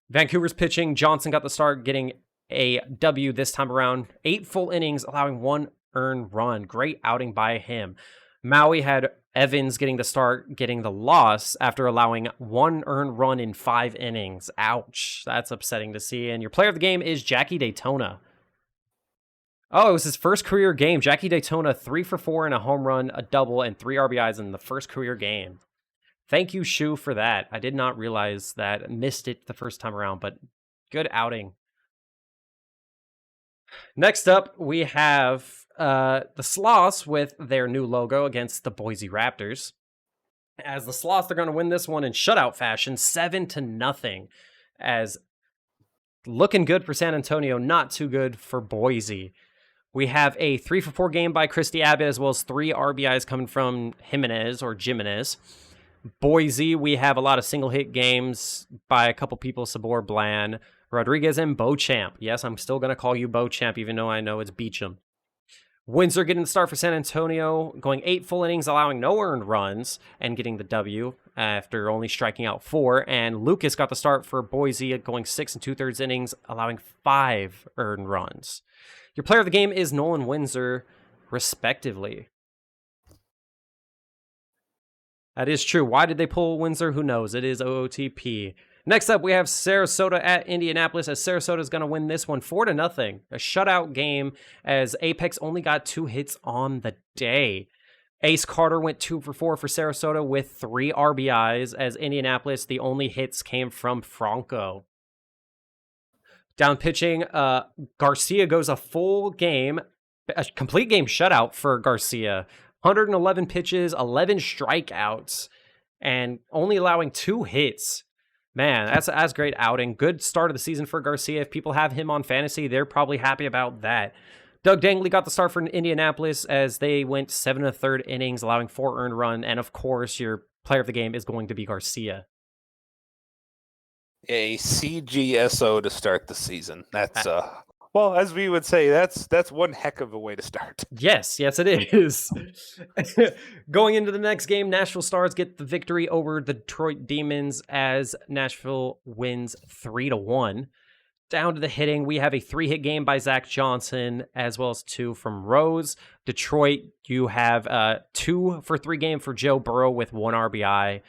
Vancouver's pitching, Johnson got the start, getting a W this time around. 8 full innings, allowing 1 earned run. Great outing by him. Maui had Evans getting the start, getting the loss after allowing 1 earned run in 5 innings. Ouch. That's upsetting to see. And your player of the game is Jackie Daytona. Oh, it was his first career game. Jackie Daytona, 3 for 4 and a home run, a double, and 3 RBIs in the first career game. Thank you, Shu, for that. I did not realize that. Missed it the first time around, but good outing. Next up, we have the Sloths with their new logo against the Boise Raptors. As the Sloths are going to win this one in shutout fashion, 7-0. As looking good for San Antonio, not too good for Boise. We have a 3 for 4 game by Christy Abbott, as well as 3 RBIs coming from Jimenez. Boise, we have a lot of single hit games by a couple people, Sabor, Bland, Rodriguez, and Beauchamp. Yes, I'm still going to call you Beauchamp, even though I know it's Beecham. Windsor getting the start for San Antonio, going 8 full innings, allowing no earned runs, and getting the W after only striking out 4. And Lucas got the start for Boise, going 6 2/3 innings, allowing 5 earned runs. Your player of the game is Nolan Windsor, respectively. That is true. Why did they pull Windsor? Who knows? It is OOTP. Next up, we have Sarasota at Indianapolis, as Sarasota is going to win this one 4-0. A shutout game, as Apex only got 2 hits on the day. Ace Carter went 2 for 4 for Sarasota with 3 RBIs, as Indianapolis, the only hits came from Franco. Down pitching, Garcia goes a full game, a complete game shutout for Garcia. 111 pitches, 11 strikeouts, and only allowing 2 hits. Man, that's a great outing. Good start of the season for Garcia. If people have him on fantasy, they're probably happy about that. Doug Dangley got the start for Indianapolis as they went 7 1/3 innings, allowing 4 earned run. And of course, your player of the game is going to be Garcia. A CGSO to start the season. That's well, as we would say, that's one heck of a way to start. Yes, it is. Going into the next game, Nashville Stars get the victory over the Detroit Demons as Nashville wins 3-1. Down to the hitting, we have a 3-hit game by Zach Johnson, as well as 2 from Rose. Detroit, you have 2 for 3 game for Joe Burrow with 1 RBI.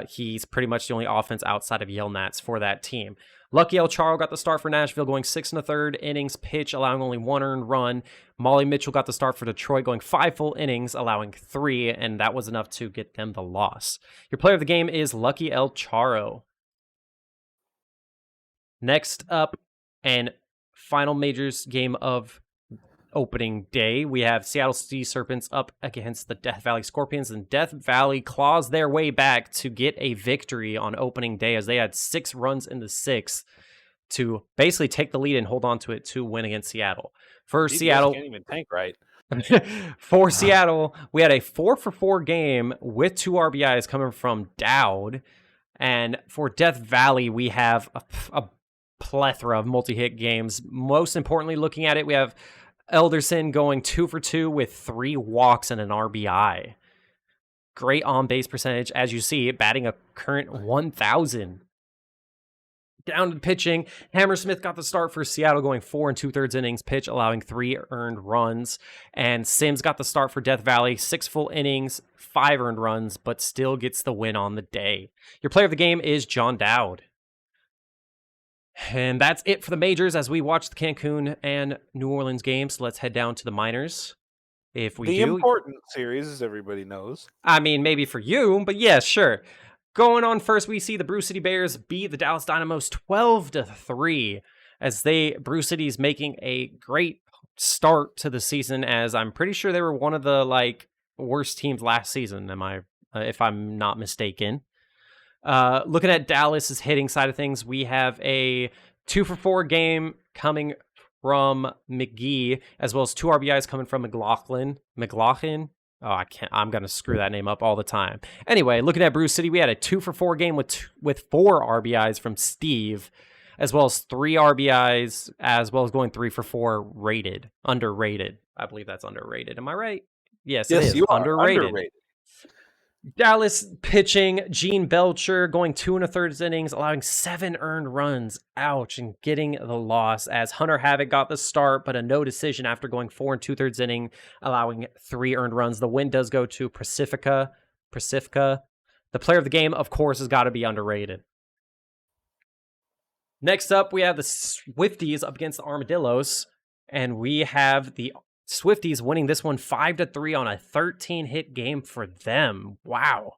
He's pretty much the only offense outside of Yelnats for that team. Lucky El Charo got the start for Nashville, going 6 1/3 innings pitch, allowing only 1 earned run. Molly Mitchell got the start for Detroit, going 5 full innings, allowing 3, and that was enough to get them the loss. Your player of the game is Lucky El Charo. Next up, and final majors game of opening day, we have Seattle Sea Serpents up against the Death Valley Scorpions, and Death Valley claws their way back to get a victory on opening day, as they had 6 runs in the 6th to basically take the lead and hold on to it to win against Seattle. For Seattle, can't even tank right. For Seattle, we had a 4 for 4 game with 2 RBIs coming from Dowd, and for Death Valley, we have a plethora of multi-hit games. Most importantly, looking at it, we have Elderson going 2 for 2 with 3 walks and an RBI. Great on-base percentage, as you see, batting a current 1,000. Down to pitching, Hammersmith got the start for Seattle, going 4 2/3 innings pitch, allowing 3 earned runs. And Sims got the start for Death Valley, 6 full innings, 5 earned runs, but still gets the win on the day. Your player of the game is John Dowd. And that's it for the majors as we watch the Cancun and New Orleans games. Let's head down to the minors. If we the important series, as everybody knows. I mean, maybe for you, but yeah, sure. Going on first, we see the Brew City Bears beat the Dallas Dynamos 12-3 as Brew City's making a great start to the season, as I'm pretty sure they were one of the worst teams last season. If I'm not mistaken. Looking at Dallas's hitting side of things, we have a 2 for 4 game coming from McGee, as well as 2 RBIs coming from McLaughlin. Oh, I'm going to screw that name up all the time. Anyway, looking at Brew City, we had a 2 for 4 game with 4 RBIs from Steve. as well as 3 RBIs, as well as going 3 for 4 rated, underrated. I believe that's underrated. Am I right? Yes, it is. you are Underrated. underrated. Dallas pitching, Gene Belcher going 2 1/3 innings, allowing 7 earned runs. Ouch, and getting the loss as Hunter Havoc got the start, but a no decision after going 4 2/3 inning, allowing 3 earned runs. The win does go to Pacifica. The player of the game, of course, has got to be underrated. Next up, we have the Swifties up against the Armadillos, and we have the Swifties winning this one 5-3 on a 13-hit game for them. Wow.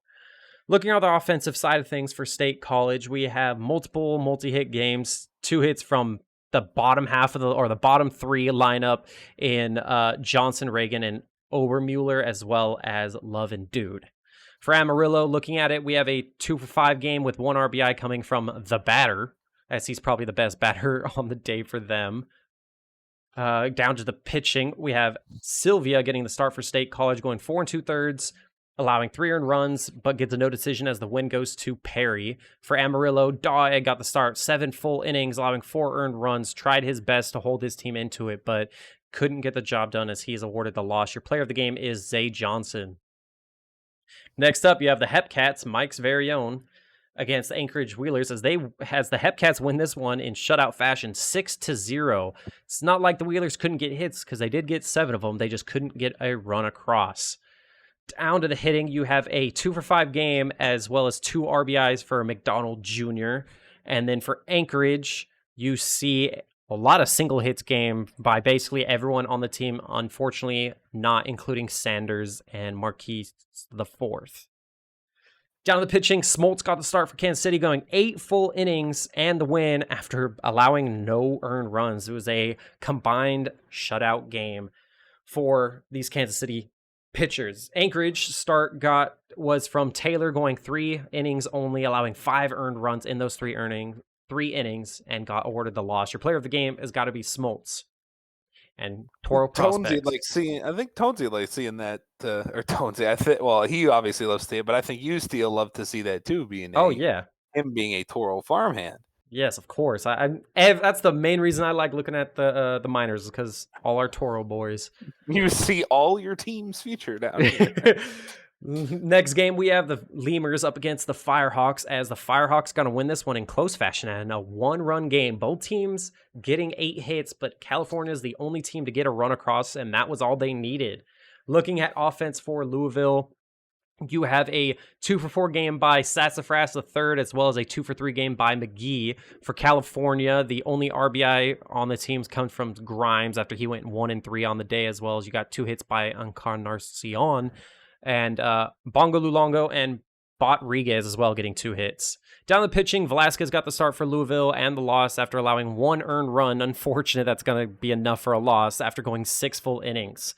Looking at the offensive side of things for State College, we have multiple multi-hit games, 2 hits from the bottom half of the bottom 3 lineup in Johnson, Reagan, and Obermueller, as well as Love and Dude. For Amarillo, looking at it, we have a 2 for 5 game with 1 RBI coming from the batter, as he's probably the best batter on the day for them. Down to the pitching, we have Sylvia getting the start for State College, going 4 2/3, allowing 3 earned runs, but gets a no decision as the win goes to Perry. For Amarillo, Dawe got the start, 7 full innings, allowing 4 earned runs, tried his best to hold his team into it, but couldn't get the job done as he is awarded the loss. Your player of the game is Zay Johnson. Next up, you have the Hepcats, Mike's very own, against the Anchorage Wheelers as the Hepcats win this one in shutout fashion 6-0. It's not like the Wheelers couldn't get hits because they did get 7 of them. They just couldn't get a run across. Down to the hitting, you have a 2 for 5 game as well as 2 RBIs for McDonald Jr. And then for Anchorage, you see a lot of single hits game by basically everyone on the team, unfortunately not including Sanders and Marquise the fourth. Down to the pitching, Smoltz got the start for Kansas City, going 8 full innings and the win after allowing no earned runs. It was a combined shutout game for these Kansas City pitchers. Anchorage start was from Taylor, going 3 innings only, allowing 5 earned runs in those 3 innings, and got awarded the loss. Your player of the game has got to be Smoltz. And Toro prospects. I think Tonesy likes seeing that, or Tonesy. Well, he obviously loves to see it, but I think you still love to see that too. Him being a Toro farmhand. Yes, of course. That's the main reason I like looking at the minors, because all our Toro boys. You see all your teams featured out here. Next game, we have the Lemurs up against the Firehawks, as the Firehawks going to win this one in close fashion and a 1-run game. Both teams getting 8 hits, but California is the only team to get a run across, and that was all they needed. Looking at offense for Louisville, you have a 2 for 4 game by Sassafras III, as well as a 2 for 3 game by McGee. For California, the only RBI on the teams comes from Grimes after he went 1 3 on the day, as well as you got 2 hits by Encarnacion. And Bongo Lulongo and Rodriguez as well getting 2 hits. Down the pitching, Velasquez got the start for Louisville and the loss after allowing 1 earned run. Unfortunate that's going to be enough for a loss after going 6 full innings.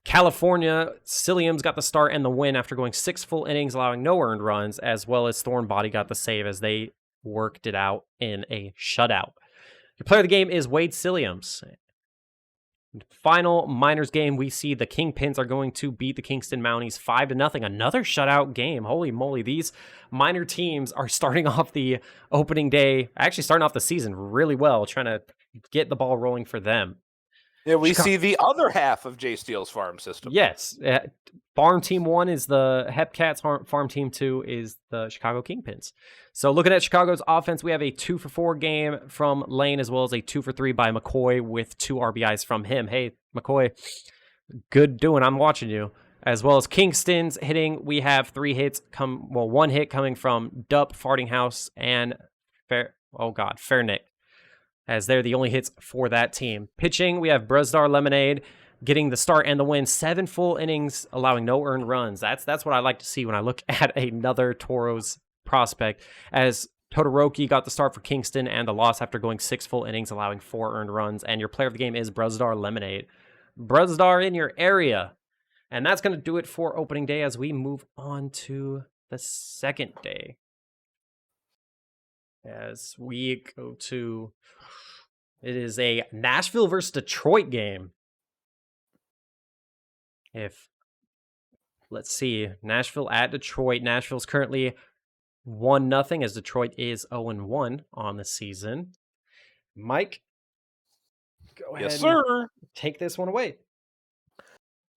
California, Silliams got the start and the win after going 6 full innings, allowing no earned runs, as well as Thornbody got the save as they worked it out in a shutout. Your player of the game is Wade Silliams. Final minors game, we see the Kingpins are going to beat the Kingston Mounties 5-0. Another shutout game. Holy moly, these minor teams are starting off the opening day, actually starting off the season really well, trying to get the ball rolling for them. Yeah, we see the other half of Jay Steele's farm system. Yes. Farm Team 1 is the Hepcats. Farm Team 2 is the Chicago Kingpins. So looking at Chicago's offense, we have a 2 for 4 game from Lane, as well as a 2 for 3 by McCoy with 2 RBIs from him. Hey, McCoy, good doing. I'm watching you. As well as Kingston's hitting, we have 3 hits 1 hit coming from Dupp, Fartinghouse, and Fairnick, as they're the only hits for that team. Pitching, we have Brusdar Lemonade getting the start and the win, 7 full innings, allowing no earned runs. That's what I like to see when I look at another Toros prospect, as Todoroki got the start for Kingston and the loss after going 6 full innings, allowing 4 earned runs. And your player of the game is Brusdar Lemonade. Brusdar in your area. And that's going to do it for opening day as we move on to the second day. As we go to, it is a Nashville versus Detroit game. Let's see, Nashville at Detroit. Nashville's currently 1-0 as Detroit is 0-1 on the season. Mike, go ahead Yes, and sir. take this one away.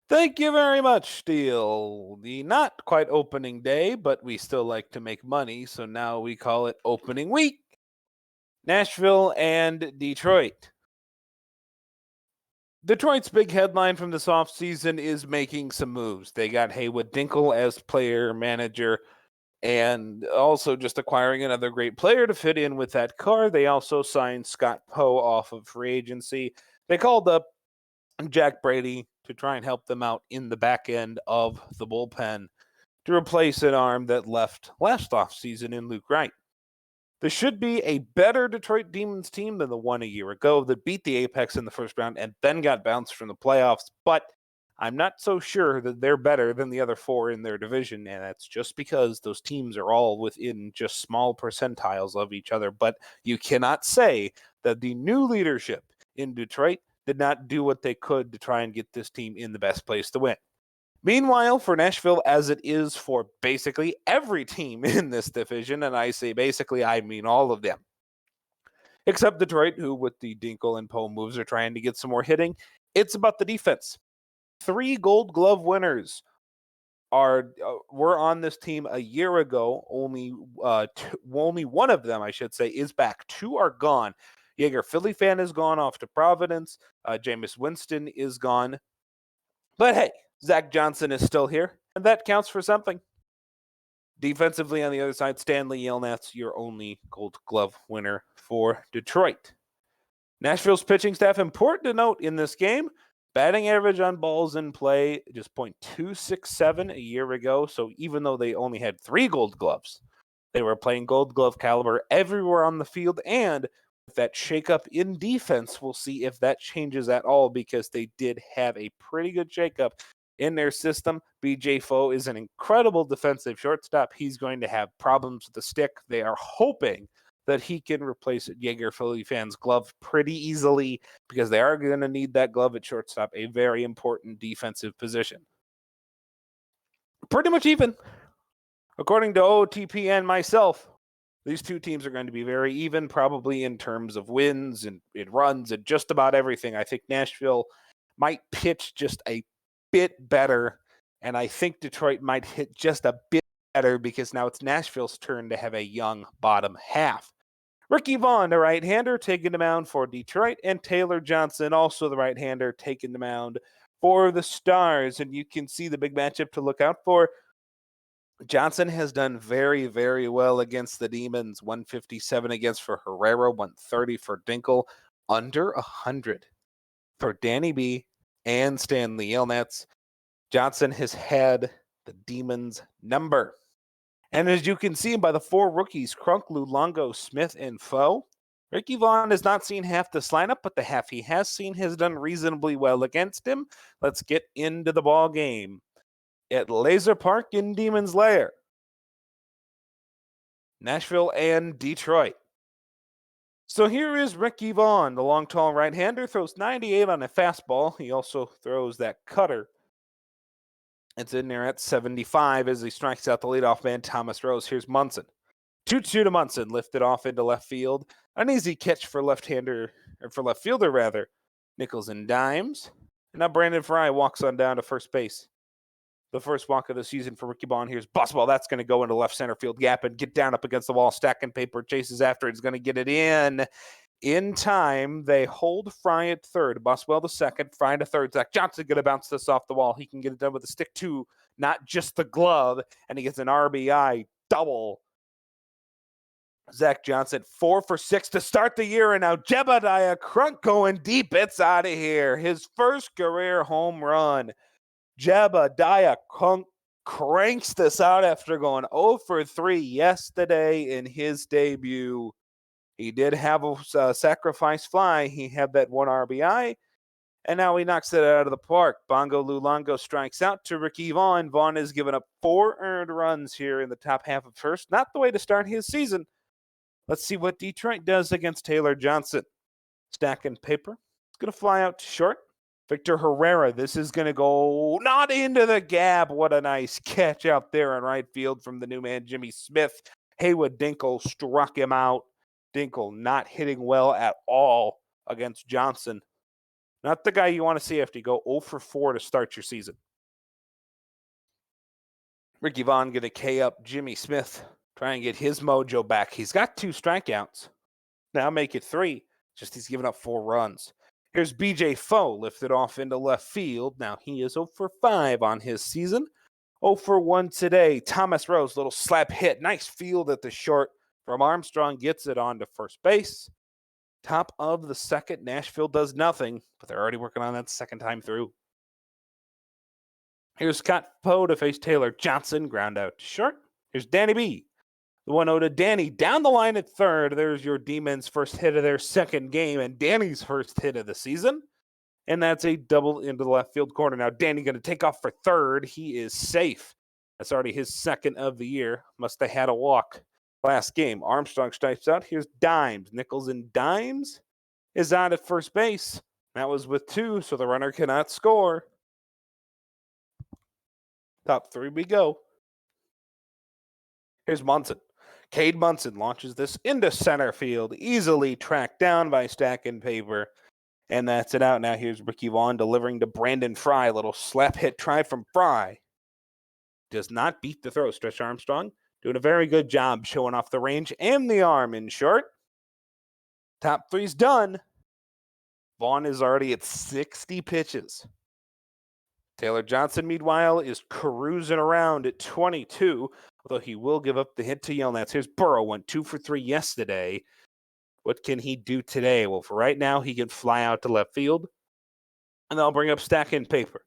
Thank you very much, Steele. The not quite opening day, but we still like to make money, so now we call it opening week. Nashville and Detroit. Detroit's big headline from this offseason is making some moves. They got Haywood Dinkle as player manager and also just acquiring another great player to fit in with that car. They also signed Scott Poe off of free agency. They called up Jack Brady to try and help them out in the back end of the bullpen to replace an arm that left last offseason in Luke Wright. This should be a better Detroit Demons team than the one a year ago that beat the Apex in the first round and then got bounced from the playoffs, but I'm not so sure that they're better than the other four in their division, and that's just because those teams are all within just small percentiles of each other. But you cannot say that the new leadership in Detroit did not do what they could to try and get this team in the best place to win. Meanwhile, for Nashville, as it is for basically every team in this division, and I say basically, I mean all of them, except Detroit, who with the Dinkle and Poe moves are trying to get some more hitting, it's about the defense. 3 Gold Glove winners were on this team a year ago. Only one of them, I should say, is back. 2 are gone. Jaeger Philly fan is gone off to Providence. Jameis Winston is gone. But hey, Zach Johnson is still here, and that counts for something. Defensively on the other side, Stanley Yelnats, your only Gold Glove winner for Detroit. Nashville's pitching staff, important to note in this game, batting average on balls in play, just .267 a year ago. So even though they only had 3 Gold Gloves, they were playing Gold Glove caliber everywhere on the field. And with that shakeup in defense, we'll see if that changes at all, because they did have a pretty good shakeup in their system. BJ Foe is an incredible defensive shortstop. He's going to have problems with the stick. They are hoping that he can replace Jaeger Philly fans' glove pretty easily, because they are going to need that glove at shortstop, a very important defensive position. Pretty much even. According to OTP and myself, these two teams are going to be very even, probably in terms of wins and runs and just about everything. I think Nashville might pitch just a bit better, and I think Detroit might hit just a bit better, because now it's Nashville's turn to have a young bottom half. Ricky Vaughn, the right-hander, taking the mound for Detroit, and Taylor Johnson, also the right-hander, taking the mound for the Stars. And you can see the big matchup to look out for. Johnson has done very, very well against the Demons. 157 against for Herrera, 130 for Dinkle, under 100 for Danny B and Stanley Yelnats. Johnson has had the Demons' number. And as you can see by the 4 rookies, Crunk, Luongo, Smith, and Foe, Ricky Vaughn has not seen half this lineup, but the half he has seen has done reasonably well against him. Let's get into the ball game at Laser Park in Demon's Lair. Nashville and Detroit. So here is Ricky Vaughn, the long, tall right-hander, throws 98 on a fastball. He also throws that cutter. It's in there at 75 as he strikes out the leadoff man, Thomas Rose. Here's Munson. 2-2 to Munson, lifted off into left field. An easy catch for left-hander, or for left fielder rather. Nichols and dimes. And now Brandon Fry walks on down to first base. The first walk of the season for Ricky Vaughn. Here's Buswell. That's going to go into left center field gap and get down up against the wall. Stacking paper, chases after it. He's going to get it in. In time, they hold Fry at third. Buswell to second, Fry to third. Zach Johnson going to bounce this off the wall. He can get it done with a stick too, not just the glove. And he gets an RBI double. Zach Johnson, 4 for 6 to start the year. And now Jebediah Crunk going deep. It's out of here. His first career home run. Jebediah Crunk cranks this out after going 0 for 3 yesterday in his debut. He did have a sacrifice fly. He had that 1 RBI, and now he knocks it out of the park. Bongo Luongo strikes out to Ricky Vaughn. Vaughn has given up 4 earned runs here in the top half of first. Not the way to start his season. Let's see what Detroit does against Taylor Johnson. Stacking paper. It's going to fly out to short. Victor Herrera, this is going to go not into the gap. What a nice catch out there in right field from the new man, Jimmy Smith. Haywood Dinkle struck him out. Dinkle not hitting well at all against Johnson. Not the guy you want to see after you go 0 for 4 to start your season. Ricky Vaughn going to K up Jimmy Smith, try and get his mojo back. He's got 2 strikeouts. Now make it 3. Just he's given up 4 runs. Here's BJ Foe lifted off into left field. Now he is 0 for 5 on his season. 0 for 1 today. Thomas Rose, little slap hit. Nice field at the short from Armstrong. Gets it on to first base. Top of the second. Nashville does nothing, but they're already working on that second time through. Here's Scott Poe to face Taylor Johnson. Ground out to short. Here's Danny B. The 1-0 to Danny. Down the line at third. There's your Demons' first hit of their second game and Danny's first hit of the season. And that's a double into the left field corner. Now Danny going to take off for third. He is safe. That's already his second of the year. Must have had a walk last game. Armstrong strikes out. Here's Dimes. Nichols and Dimes is on at first base. That was with 2, so the runner cannot score. Top 3 we go. Here's Munson. Cade Munson launches this into center field, easily tracked down by Stack and Paper. And that's it out. Now here's Ricky Vaughn delivering to Brandon Fry. Little slap hit try from Fry. Does not beat the throw. Stretch Armstrong doing a very good job showing off the range and the arm in short. Top 3's done. Vaughn is already at 60 pitches. Taylor Johnson, meanwhile, is cruising around at 22, although he will give up the hit to Yelnats. Here's Burrow, went 2 for 3 yesterday. What can he do today? Well, for right now, he can fly out to left field, and they'll bring up Stack and Paper.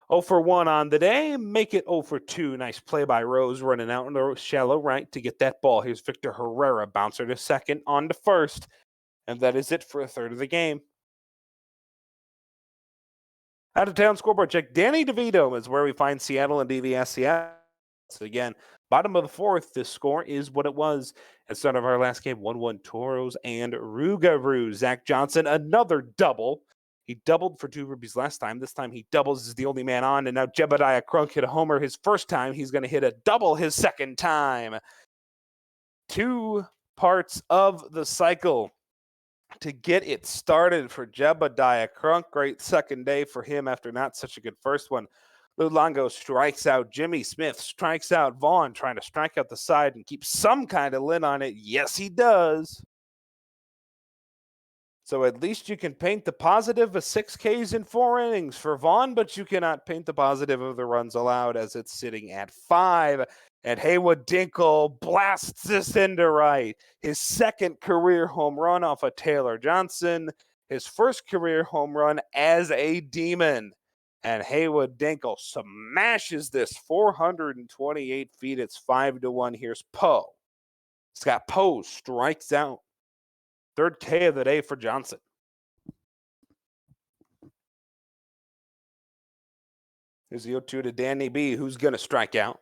0 for 1 on the day, make it 0 for 2. Nice play by Rose, running out in the shallow right to get that ball. Here's Victor Herrera, bouncer to second, on to first, and that is it for a third of the game. Out of town scoreboard check. Danny DeVito is where we find Seattle and DVS Seattle. So again, bottom of the 4th, this score is what it was at the start of our last game. 1-1 Toros and Rougarou. Zach Johnson, another double. He doubled for 2 rupees last time. This time he doubles as the only man on. And now Jebediah Crunk hit a homer his first time. He's going to hit a double his second time. 2 parts of the cycle to get it started for Jebediah Crunk. Great second day for him after not such a good first one. Lulango strikes out Jimmy Smith, strikes out Vaughn, trying to strike out the side and keep some kind of lid on it. Yes, he does. So at least you can paint the positive of 6 Ks in 4 innings for Vaughn, but you cannot paint the positive of the runs allowed as it's sitting at 5. And Haywood Dinkle blasts this into right. His second career home run off of Taylor Johnson. His first career home run as a Demon. And Haywood Dinkle smashes this 428 feet. It's 5-1. Here's Poe. Scott Poe strikes out. 3rd K of the day for Johnson. Here's the 0-2 to Danny B, who's going to strike out.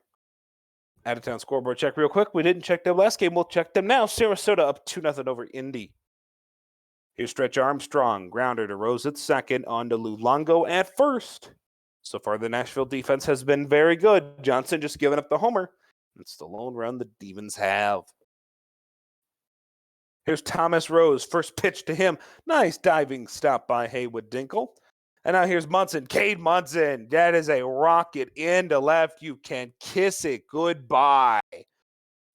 Out of town scoreboard check real quick. We didn't check them last game. We'll check them now. Sarasota up 2-0 over Indy. Here's Stretch Armstrong. Grounder to Rose at second. On to Lulango at first. So far, the Nashville defense has been very good. Johnson just giving up the homer. It's the lone run the Demons have. Here's Thomas Rose. First pitch to him. Nice diving stop by Haywood Dinkle. And now here's Munson. Cade Munson. That is a rocket into left. You can kiss it goodbye.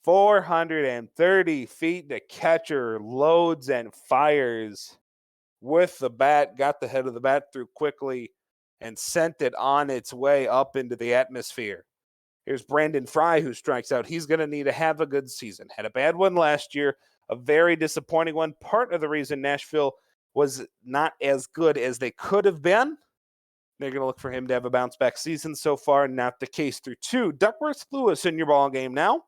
430 feet. The catcher loads and fires with the bat. Got the head of the bat through quickly and sent it on its way up into the atmosphere. Here's Brandon Fry, who strikes out. He's going to need to have a good season. Had a bad one last year. A very disappointing one. Part of the reason Nashville was not as good as they could have been. They're going to look for him to have a bounce-back season. So far, not the case through 2. Duckworth Lewis in your ball game now.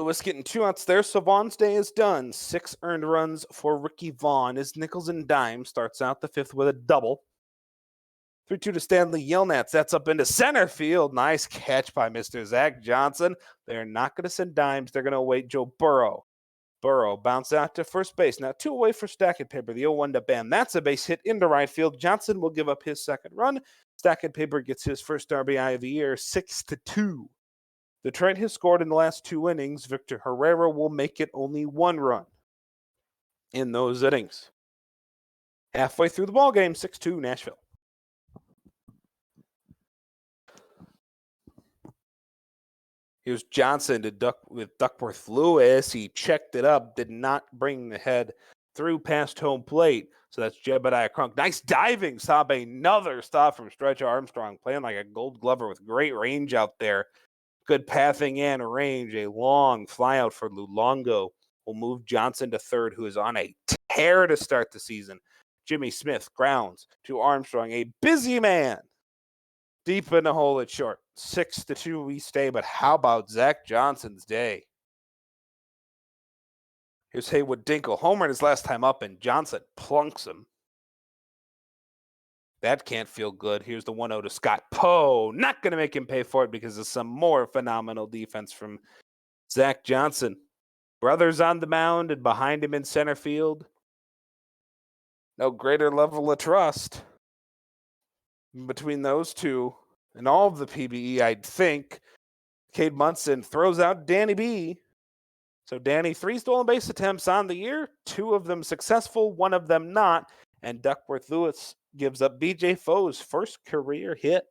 Lewis getting 2 outs there, so Vaughn's day is done. 6 earned runs for Ricky Vaughn as Nichols and Dime starts out the 5th with a double. 3-2 to Stanley Yelnats. That's up into center field. Nice catch by Mr. Zach Johnson. They're not going to send Dimes. They're going to await Joe Burrow. Burrow bounced out to first base. Now 2 away for Stack and Paper. The 0-1 to Bam. That's a base hit into right field. Johnson will give up his second run. Stack and Paper gets his first RBI of the year, 6-2. Detroit has scored in the last 2 innings. Victor Herrera will make it only 1 run in those innings. Halfway through the ballgame, 6-2 Nashville. Here's Johnson with Duckworth Lewis. He checked it up, did not bring the head through past home plate. So that's Jebediah Crunk. Nice diving stop. Another stop from Stretch Armstrong, playing like a Gold Glover with great range out there. Good pathing and range. A long flyout for Luongo will move Johnson to third, who is on a tear to start the season. Jimmy Smith grounds to Armstrong, a busy man. Deep in the hole at short. 6-2 we stay, but how about Zach Johnson's day? Here's Haywood Dinkle. Homered his last time up, and Johnson plunks him. That can't feel good. Here's the 1-0 to Scott Poe. Not going to make him pay for it because of some more phenomenal defense from Zach Johnson. Brothers on the mound and behind him in center field. No greater level of trust between those two and all of the PBE, I'd think. Cade Munson throws out Danny B. So Danny, 3 stolen base attempts on the year, 2 of them successful, 1 of them not. And Duckworth Lewis gives up BJ Foe's first career hit.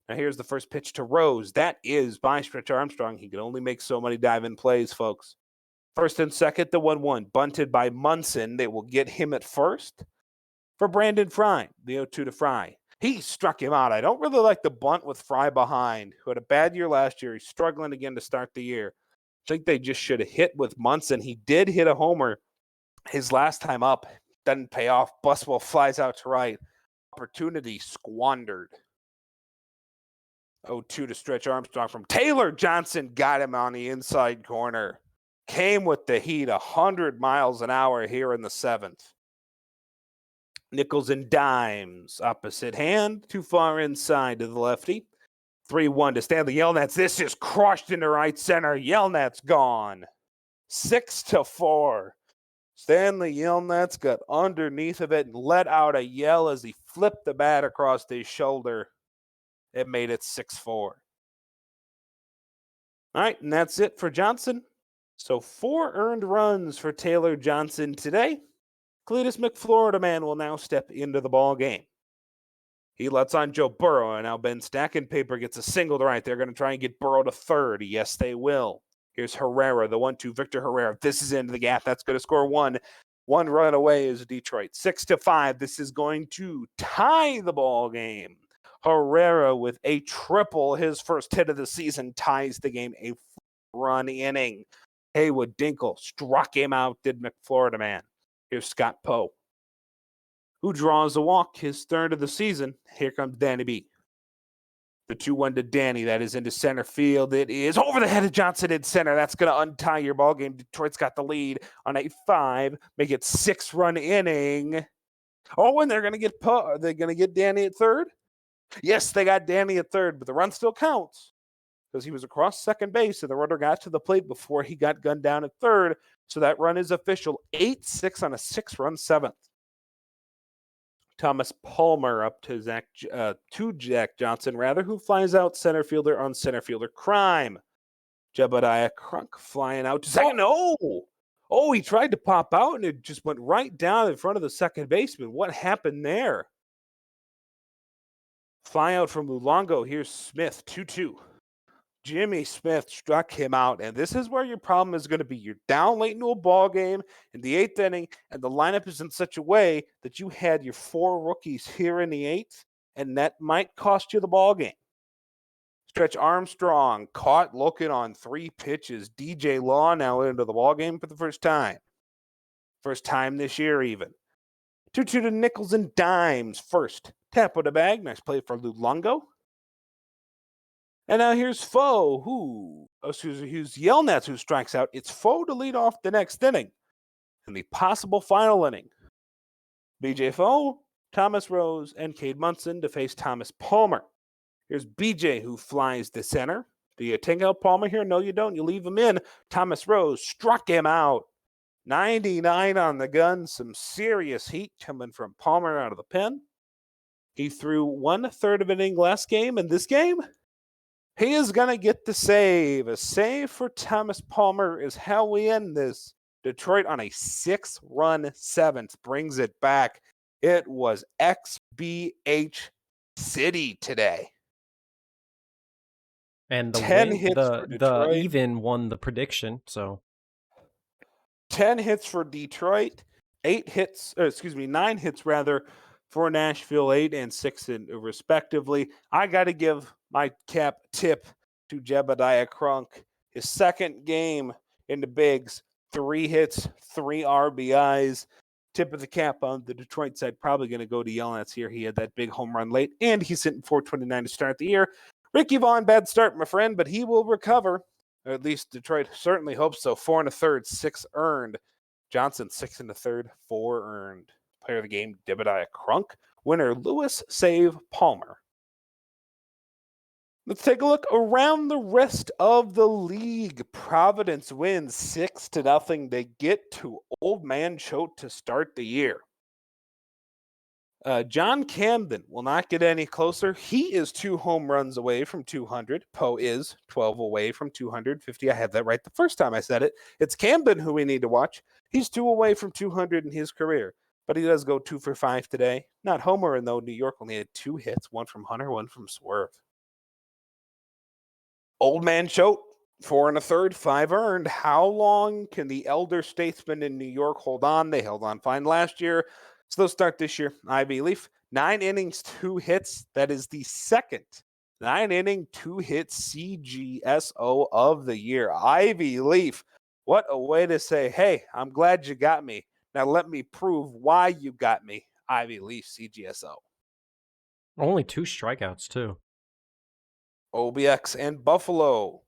Now here's the first pitch to Rose. That is by Stretch Armstrong. He can only make so many dive-in plays, folks. First and second, the 1-1. Bunted by Munson. They will get him at first. For Brandon Fry, the 0-2 to Fry. He struck him out. I don't really like the bunt with Fry behind, who had a bad year last year. He's struggling again to start the year. I think they just should have hit with Munson. He did hit a homer his last time up. Doesn't pay off. Buswell flies out to right. Opportunity squandered. 0-2 to Stretch Armstrong from Taylor. Johnson got him on the inside corner. Came with the heat, 100 miles an hour here in the 7th. Nickels and dimes, opposite hand, too far inside to the lefty. 3-1 to Stanley Yelnats. This is crushed into right center. Yelnats gone. 6-4. Stanley Yelnats got underneath of it and let out a yell as he flipped the bat across his shoulder. It made it 6-4. All right, and that's it for Johnson. So 4 earned runs for Taylor Johnson today. Cletus McFlorida Man will now step into the ball game. He lets on Joe Burrow, and now Ben Stackenpaper gets a single to right. They're going to try and get Burrow to third. Yes, they will. Here's Herrera, the 1-2, Victor Herrera. This is into the gap. That's going to score 1. 1 run away is Detroit. 6-5. This is going to tie the ball game. Herrera with a triple, his first hit of the season, ties the game. A run inning. Haywood Dinkle struck him out, did McFlorida Man. Here's Scott Poe, who draws a walk, his third of the season. Here comes Danny B. The 2-1 to Danny. That is into center field. It is over the head of Johnson in center. That's going to untie your ball game. Detroit's got the lead on a 5. Make it 6-run inning. Oh, and they're going to get Are they going to get Danny at third? Yes, they got Danny at third, but the run still counts because he was across second base and the runner got to the plate before he got gunned down at third. So that run is official. 8-6 on a 6-run 7th. Thomas Palmer up to Jack Johnson, who flies out center fielder on center fielder crime. Jebediah Crunk flying out to second. Oh, he tried to pop out and it just went right down in front of the second baseman. What happened there? Fly out from Luongo. Here's Smith, 2-2. Jimmy Smith struck him out, and this is where your problem is going to be. You're down late into a ball game in the 8th inning, and the lineup is in such a way that you had your 4 rookies here in the 8th, and that might cost you the ball game. Stretch Armstrong caught looking on 3 pitches. DJ Law now into the ball game for the first time. First time this year even. 2-2 to Nickels and dimes. First, tap of the bag. Nice play for Luongo. And now here's Foe, who's Yelnats, who strikes out. It's Foe to lead off the next inning and the possible final inning. BJ Foe, Thomas Rose, and Cade Munson to face Thomas Palmer. Here's BJ, who flies to center. Do you take out Palmer here? No, you don't. You leave him in. Thomas Rose struck him out. 99 on the gun. Some serious heat coming from Palmer out of the pen. He threw 1/3 of an inning last game, and this game, He is going to get the save. A save for Thomas Palmer is how we end this. Detroit on a 6-run seventh brings it back. It was XBH City today. And the 10 win, hits for the Detroit. even won the prediction. So 10 hits for Detroit, 9 hits rather for Nashville, 8 and 6 respectively. I got to give my cap tip to Jebediah Crunk. His second game in the bigs, 3 hits, 3 RBIs. Tip of the cap on the Detroit side, probably going to go to Yelnats here. He had that big home run late, and he's hitting 429 to start the year. Ricky Vaughn, bad start, my friend, but he will recover. Or at least Detroit certainly hopes so. 4 1/3, 6 earned. Johnson, 6 1/3, 4 earned. Player of the game, Jebediah Crunk. Winner, Lewis Save Palmer. Let's take a look around the rest of the league. Providence wins 6-0. They get to Old Man Choate to start the year. John Camden will not get any closer. He is 2 home runs away from 200. Poe is 12 away from 250. I had that right the first time I said it. It's Camden who we need to watch. He's 2 away from 200 in his career, but he does go 2 for 5 today. Not homering, though. New York only had 2 hits, 1 from Hunter, 1 from Swerve. Old Man Choate, 4 1/3, 5 earned. How long can the elder statesmen in New York hold on? They held on fine last year. So they'll start this year. Ivy Leaf, 9 innings, 2 hits. That is the second 9-inning, 2-hit CGSO of the year. Ivy Leaf, what a way to say, hey, I'm glad you got me. Now let me prove why you got me. Ivy Leaf CGSO. only 2 strikeouts too. OBX and Buffalo.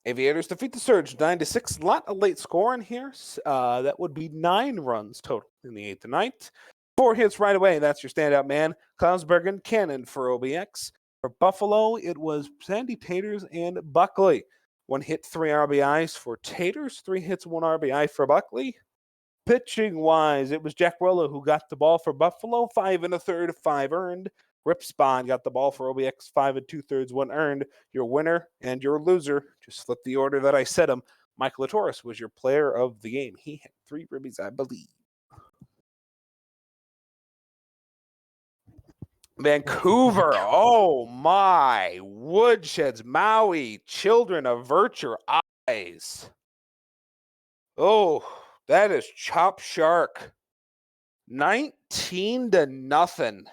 Aviators defeat the Surge 9-6. A lot of late scoring here. That would be 9 runs total in the 8th and 9th. 4 hits right away. That's your standout man. Klausberg and Cannon for OBX. For Buffalo, it was Sandy Taters and Buckley. 1 hit, 3 RBIs for Taters. 3 hits, 1 RBI for Buckley. Pitching wise, it was Jack Rolo who got the ball for Buffalo. 5 1/3, 5 earned. Rip Spawn got the ball for OBX, 5 2/3, 1 earned. Your winner and your loser, just flip the order that I said them. Michael Latoris was your player of the game. He had 3 ribbies, I believe. Vancouver, oh my. Woodsheds, Maui, children avert your eyes. Oh, that is Chop Shark. 19-0.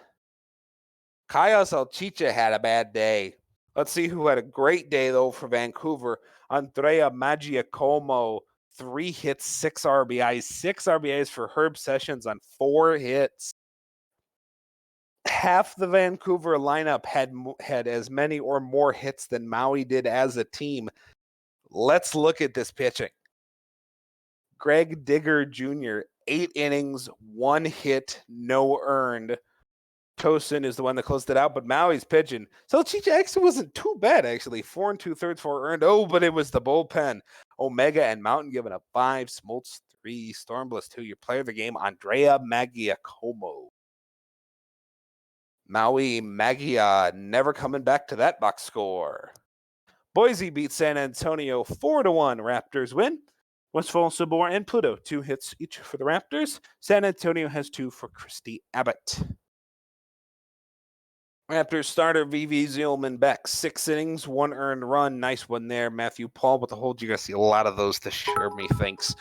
Kaios Alchicha had a bad day. Let's see who had a great day, though, for Vancouver. Andrea Maggiacomo, 3 hits, 6 RBIs. 6 RBIs for Herb Sessions on 4 hits. Half the Vancouver lineup had as many or more hits than Maui did as a team. Let's look at this pitching. Greg Digger Jr., 8 innings, 1 hit, no earned. Tosin is the one that closed it out, but Maui's pitching. So Chicha actually wasn't too bad, actually. 4 2/3, 4 earned. Oh, but it was the bullpen. Omega and Mountain giving up 5, Smoltz 3, Stormbliss 2. Your player of the game, Andrea Maggiacomo. Maui Maggia never coming back to that box score. Boise beats San Antonio 4-1. Raptors win. Westfall, Sabor, and Pluto, 2 hits each for the Raptors. San Antonio has 2 for Christy Abbott. Raptors starter VV Zielman back, 6 innings, 1 earned run. Nice one there. Matthew Paul with the hold. You're going to see a lot of those this year, methinks.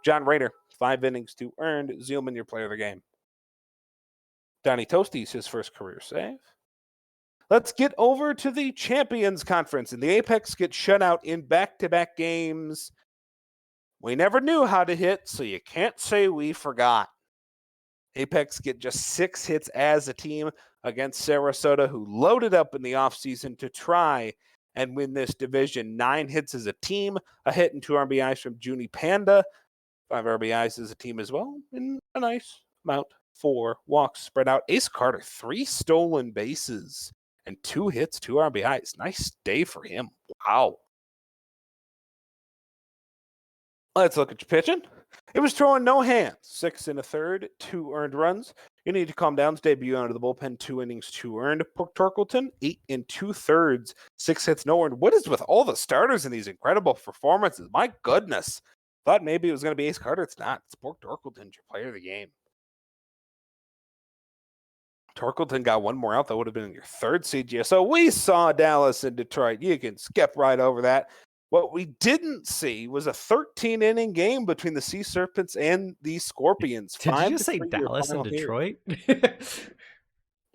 John Rader, 5 innings, 2 earned. Zielman, your player of the game. Donnie Toasties, his first career save. Let's get over to the Champions Conference. And the Apex get shut out in back-to-back games. We never knew how to hit, so you can't say we forgot. Apex get just 6 hits as a team against Sarasota, who loaded up in the offseason to try and win this division. 9 hits as a team, a hit and 2 RBIs from Junie Panda, 5 RBIs as a team as well, and a nice amount. 4 walks spread out. Ace Carter, 3 stolen bases and 2 hits, 2 RBIs. Nice day for him. Wow. Let's look at your pitching. It was throwing no hands. 6 1/3, 2 earned runs. You need to calm down. Debut out of the bullpen, 2 innings, 2 earned. Torkelton, 8 2/3, 6 hits, no earned. What is with all the starters in these incredible performances? My goodness. Thought maybe it was going to be Ace Carter. It's not. It's Torkelton, your player of the game. Torkelton got one more out. That would have been your third CGS. So we saw Dallas and Detroit. You can skip right over that. What we didn't see was a 13-inning game between the Sea Serpents and the Scorpions. Did you just say 5-3 your Dallas and final here. Detroit?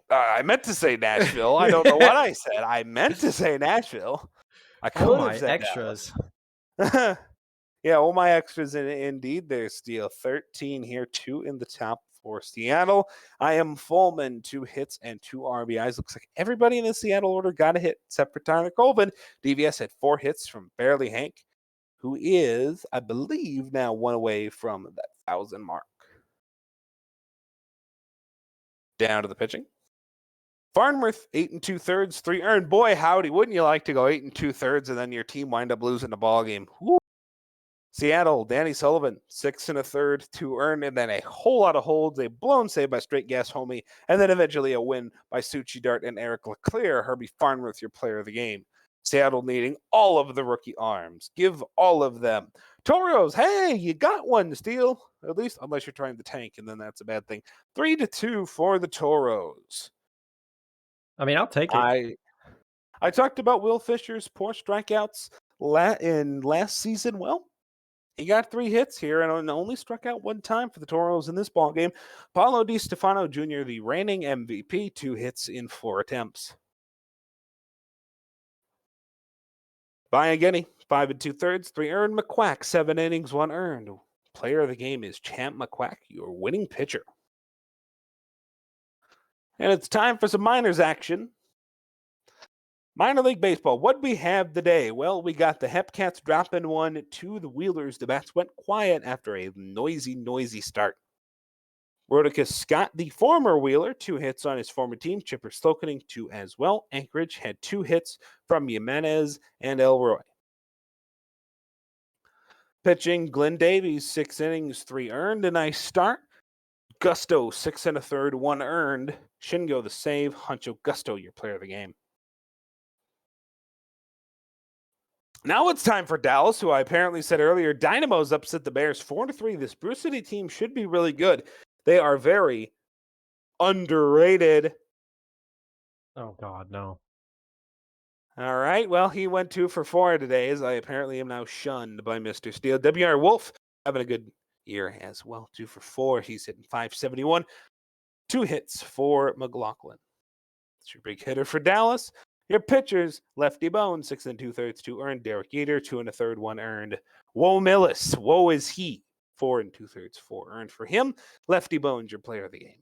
I meant to say Nashville. I don't know what I said. I meant to say Nashville. I could Oh have my said extras. Dallas. Yeah, all my extras indeed. There's Steele 13 here, 2 in the top for Seattle. I am Fullman, 2 hits and 2 RBIs. Looks like everybody in the Seattle order got a hit except for Tyler Colvin. DVS had 4 hits from Barely Hank, who is, I believe, now 1 away from that 1,000 mark. Down to the pitching. Farnworth, 8 2/3, 3 earned. Boy, howdy, wouldn't you like to go 8 2/3 and then your team wind up losing the ball game? Woo. Seattle, Danny Sullivan, 6 1/3, 2 earned, and then a whole lot of holds, a blown save by Straight Gas Homie, and then eventually a win by Suchi Dart and Eric Leclerc. Herbie Farnworth, your player of the game. Seattle needing all of the rookie arms. Give all of them. Toros, hey, you got one to steal. At least, unless you're trying to tank, and then that's a bad thing. 3-2 for the Toros. I mean, I'll take it. I talked about Will Fisher's poor strikeouts in last season. Well, he got 3 hits here and only struck out 1 time for the Toros in this ballgame. Paulo Di Stefano Jr., the reigning MVP, 2 hits in 4 attempts. Bayageni, 5 2/3, 3 earned. McQuack, 7 innings, 1 earned. Player of the game is Champ McQuack, your winning pitcher. And it's time for some minors action. Minor League Baseball, what we have today? Well, we got the Hepcats dropping 1 to the Wheelers. The bats went quiet after a noisy start. Rodica Scott, the former Wheeler, 2 hits on his former team. Chipper Slokening, 2 as well. Anchorage had 2 hits from Jimenez and Elroy. Pitching, Glenn Davies, 6 innings, 3 earned. A nice start. Gusto, 6 1/3, 1 earned. Shingo, the save. Huncho Gusto, your player of the game. Now it's time for Dallas, who I apparently said earlier, Dynamo's upset the Bears 4-3. This Brew City team should be really good. They are very underrated. Oh, God, no. All right. Well, he went 2 for 4 today, as I apparently am now shunned by Mr. Steele. W.R. Wolf having a good year as well. 2 for 4. He's hitting .571. 2 hits for McLaughlin. That's your big hitter for Dallas. Your pitchers, Lefty Bone, 6 2/3, 2 earned. Derek Jeter, 2 1/3, 1 earned. Woe Millis, woe is he, 4 2/3, 4 earned for him. Lefty Bone's your player of the game.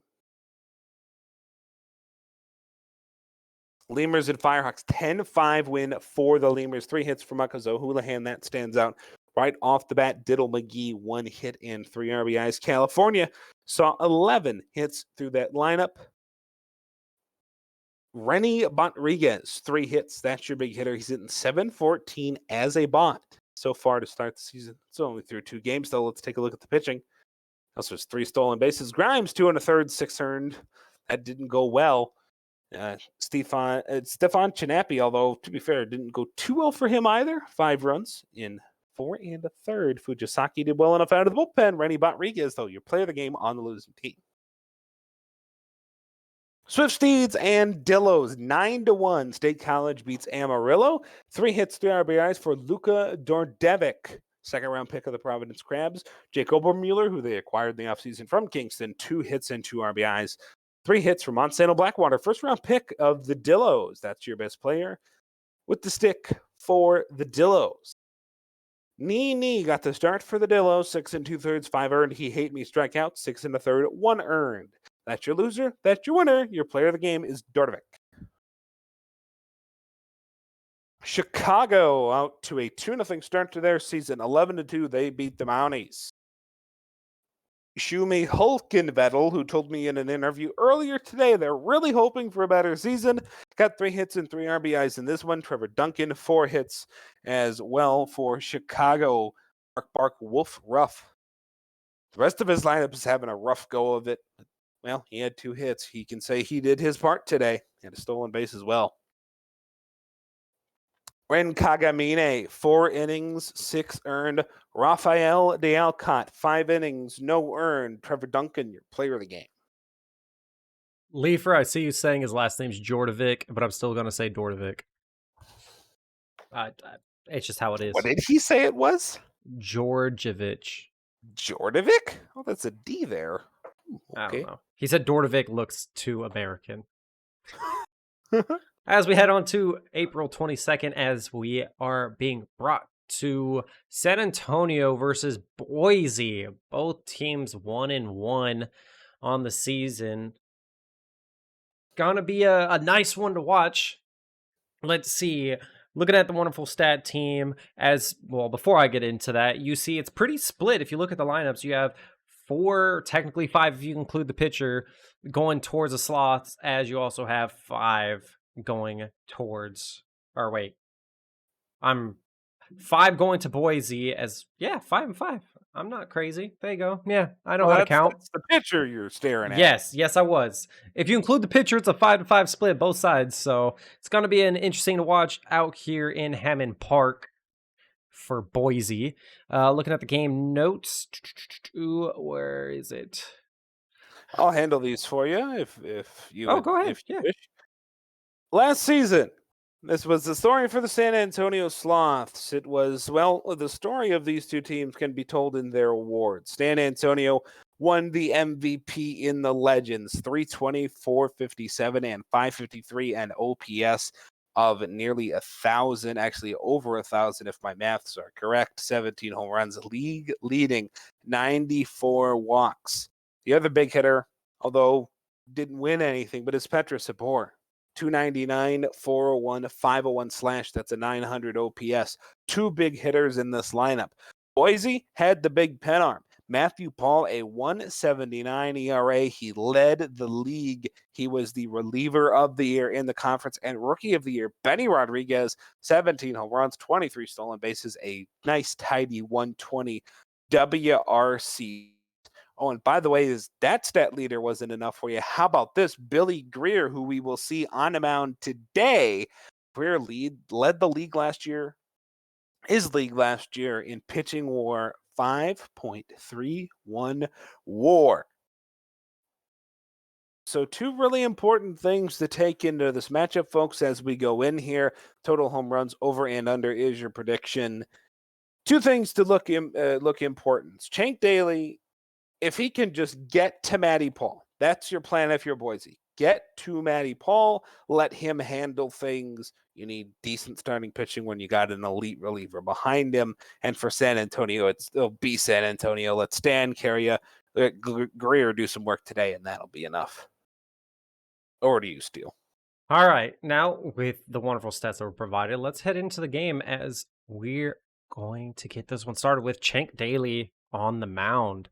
Lemurs and Firehawks, 10-5 win for the Lemurs. 3 hits for Makazo Houlihan. That stands out right off the bat. Diddle McGee, 1 hit and 3 RBIs. California saw 11 hits through that lineup. Renny Rodriguez, 3 hits. That's your big hitter. He's hitting .714 as a bot so far to start the season. It's only through 2 games, though. Let's take a look at the pitching. Also, has 3 stolen bases. Grimes, 2 1/3, 6 earned. That didn't go well. Stefan Chinapi, although, to be fair, didn't go too well for him either. 5 runs in 4 1/3. Fujisaki did well enough out of the bullpen. Renny Rodriguez, though, your player of the game on the losing team. Swift Steeds and Dillos, 9-1. State College beats Amarillo. 3 hits, 3 RBIs for Luka Dordevic, 2nd-round pick of the Providence Crabs. Jake Obermueller, who they acquired in the offseason from Kingston, 2 hits and 2 RBIs. 3 hits for Monsanto Blackwater, 1st-round pick of the Dillos. That's your best player with the stick for the Dillos. Nee got the start for the Dillos, 6 2/3, 5 earned. He hate me strikeout, 6 1/3, 1 earned. That's your loser. That's your winner. Your player of the game is Dordevic. Chicago out to a 2-0 start to their season. 11-2, they beat the Mounties. Shumi Hulkenvettel, who told me in an interview earlier today they're really hoping for a better season, got 3 hits and 3 RBIs in this one. Trevor Duncan, 4 hits as well for Chicago. Bark, Wolf, Ruff. The rest of his lineup is having a rough go of it. Well, he had 2 hits. He can say he did his part today. And a stolen base as well. Ren Kagamine, 4 innings, 6 earned. Rafael de Alcott, 5 innings, no earned. Trevor Duncan, your player of the game. Leifer, I see you saying his last name's Jordovic, but I'm still going to say Dordovic. It's just how it is. What did he say it was? Georgievich. Jordovic? Oh, that's a D there. I Okay. don't know. He said Dordovic looks too American. As we head on to April 22nd, as we are being brought to San Antonio versus Boise. Both teams 1-1 on the season. Gonna be a nice one to watch. Let's see. Looking at the wonderful stat team, as well, before I get into that, you see it's pretty split. If you look at the lineups, you have 4, technically 5 if you include the pitcher, going towards the slots, as you also have 5 going towards, or wait, I'm 5 going to Boise as, 5-5. I'm not crazy. There you go. Yeah, I know how to count. That's the pitcher you're staring at. Yes, I was. If you include the pitcher, it's a 5-5 split, both sides. So it's going to be an interesting to watch out here in Hammond Park for Boise. Looking at the game notes, where is it? I'll handle these for you if you. Oh, go ahead. If you wish. Last season, this was the story for the San Antonio Sloths. It was, well, the story of these 2 teams can be told in their awards. San Antonio won the MVP in the Legends, 320, 457, and 553, and OPS of nearly 1,000, actually over 1,000 if my maths are correct. 17 home runs, league leading 94 walks. The other big hitter, although didn't win anything, but is Petra Sabor. 299, 401, 501 slash. That's a 900 OPS. 2 big hitters in this lineup. Boise had the big pen arm. Matthew Paul, a 179 ERA. He led the league. He was the reliever of the year in the conference and rookie of the year. Benny Rodriguez, 17 home runs, 23 stolen bases, a nice tidy 120 WRC. Oh, and by the way, that stat leader wasn't enough for you. How about this? Billy Greer, who we will see on the mound today. Greer led the league last year, his league last year in pitching WAR, 5.31 WAR. So 2 really important things to take into this matchup, folks, as we go in here. Total home runs over and under is your prediction. 2 things to look important. Chank Daly, if he can just get to Matty Paul, that's your plan if you're Boise. Get to Matty Paul, let him handle things. You need decent starting pitching when you got an elite reliever behind him. And for San Antonio, it'll be San Antonio. Let Stan carry you. Let Greer do some work today, and that'll be enough. Over to you, Steele. All right, now with the wonderful stats that were provided, let's head into the game as we're going to get this one started with Chank Daly on the mound.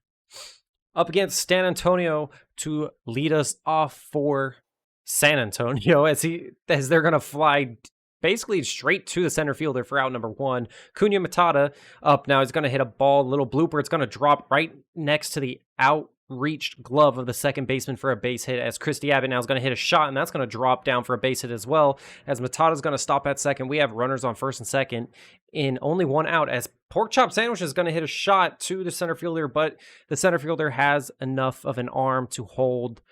Up against San Antonio to lead us off for San Antonio as they're going to fly basically straight to the center fielder for out number 1. Cunha Matata up now. He's going to hit a ball, little blooper. It's going to drop right next to the outreached glove of the second baseman for a base hit as Christy Abbott now is going to hit a shot, and that's going to drop down for a base hit as well as Matata's going to stop at second. We have runners on first and second in only 1 out as Pork Chop Sandwich is going to hit a shot to the center fielder, but the center fielder has enough of an arm to hold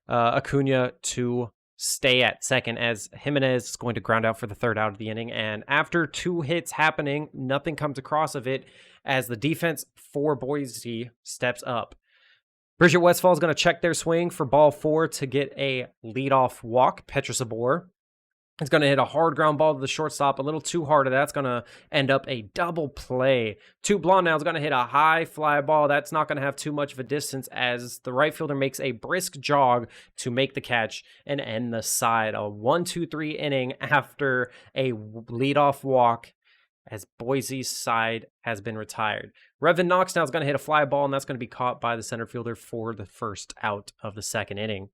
Acuna to stay at second as Jimenez is going to ground out for the 3rd out of the inning. And after 2 hits happening, nothing comes across of it as the defense for Boise steps up. Bridget Westfall is going to check their swing for ball 4 to get a leadoff walk. Petra Sabor is going to hit a hard ground ball to the shortstop, a little too hard. That's going to end up a double play. Two Blonde now is going to hit a high fly ball. That's not going to have too much of a distance as the right fielder makes a brisk jog to make the catch and end the side. A 1-2-3 inning after a leadoff walk as Boise's side has been retired. Revin Knox now is going to hit a fly ball, and that's going to be caught by the center fielder for the 1st out of the 2nd inning.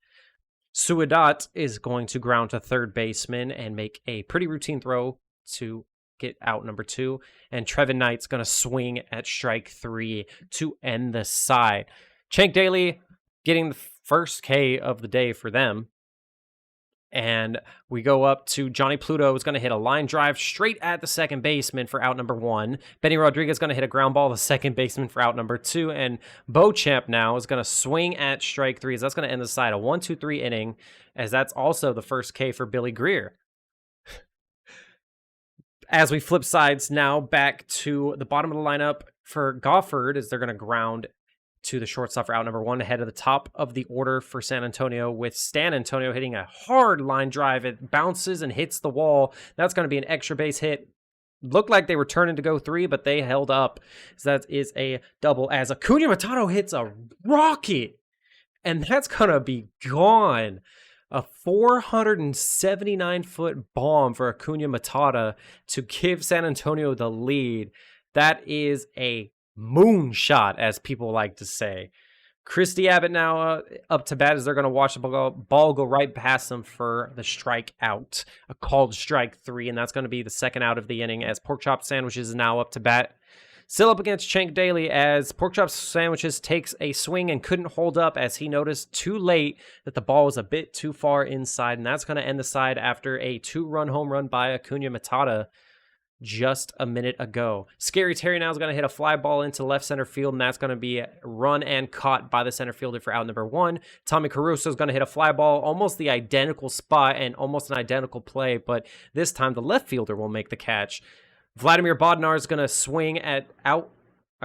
Suadat is going to ground to third baseman and make a pretty routine throw to get out number 2. And Trevin Knight's going to swing at strike 3 to end the side. Chank Daly getting the first K of the day for them. And we go up to Johnny Pluto is going to hit a line drive straight at the second baseman for out number 1. Benny Rodriguez is going to hit a ground ball to second baseman for out number 2. And Beauchamp now is going to swing at strike 3. So that's going to end the side, a 1-2-3 inning, as that's also the first K for Billy Greer. As we flip sides now back to the bottom of the lineup for Gofford, as they're going to ground to the shortstop for out number 1, ahead of the top of the order for San Antonio, with Stan Antonio hitting a hard line drive. It bounces and hits the wall. That's going to be an extra base hit. Looked like they were turning to go 3, but they held up. So that is a double, as Acuna Matata hits a rocket, and that's going to be gone. A 479-foot bomb for Acuna Matata to give San Antonio the lead. That is a moonshot, as people like to say. Christy Abbott now up to bat, as they're going to watch the ball go right past them for the strikeout, a called strike 3, and that's going to be the second out of the inning, as Pork Chop Sandwiches is now up to bat. Still up against Chank Daly, as Pork Chop Sandwiches takes a swing and couldn't hold up, as he noticed too late that the ball was a bit too far inside, and that's going to end the side after a 2-run home run by Acuna Matata just a minute ago. Scary Terry now is going to hit a fly ball into left center field, and that's going to be run and caught by the center fielder for out number 1. Tommy Caruso is going to hit a fly ball, almost the identical spot and almost an identical play, but this time the left fielder will make the catch. Vladimir Bodnar is going to swing at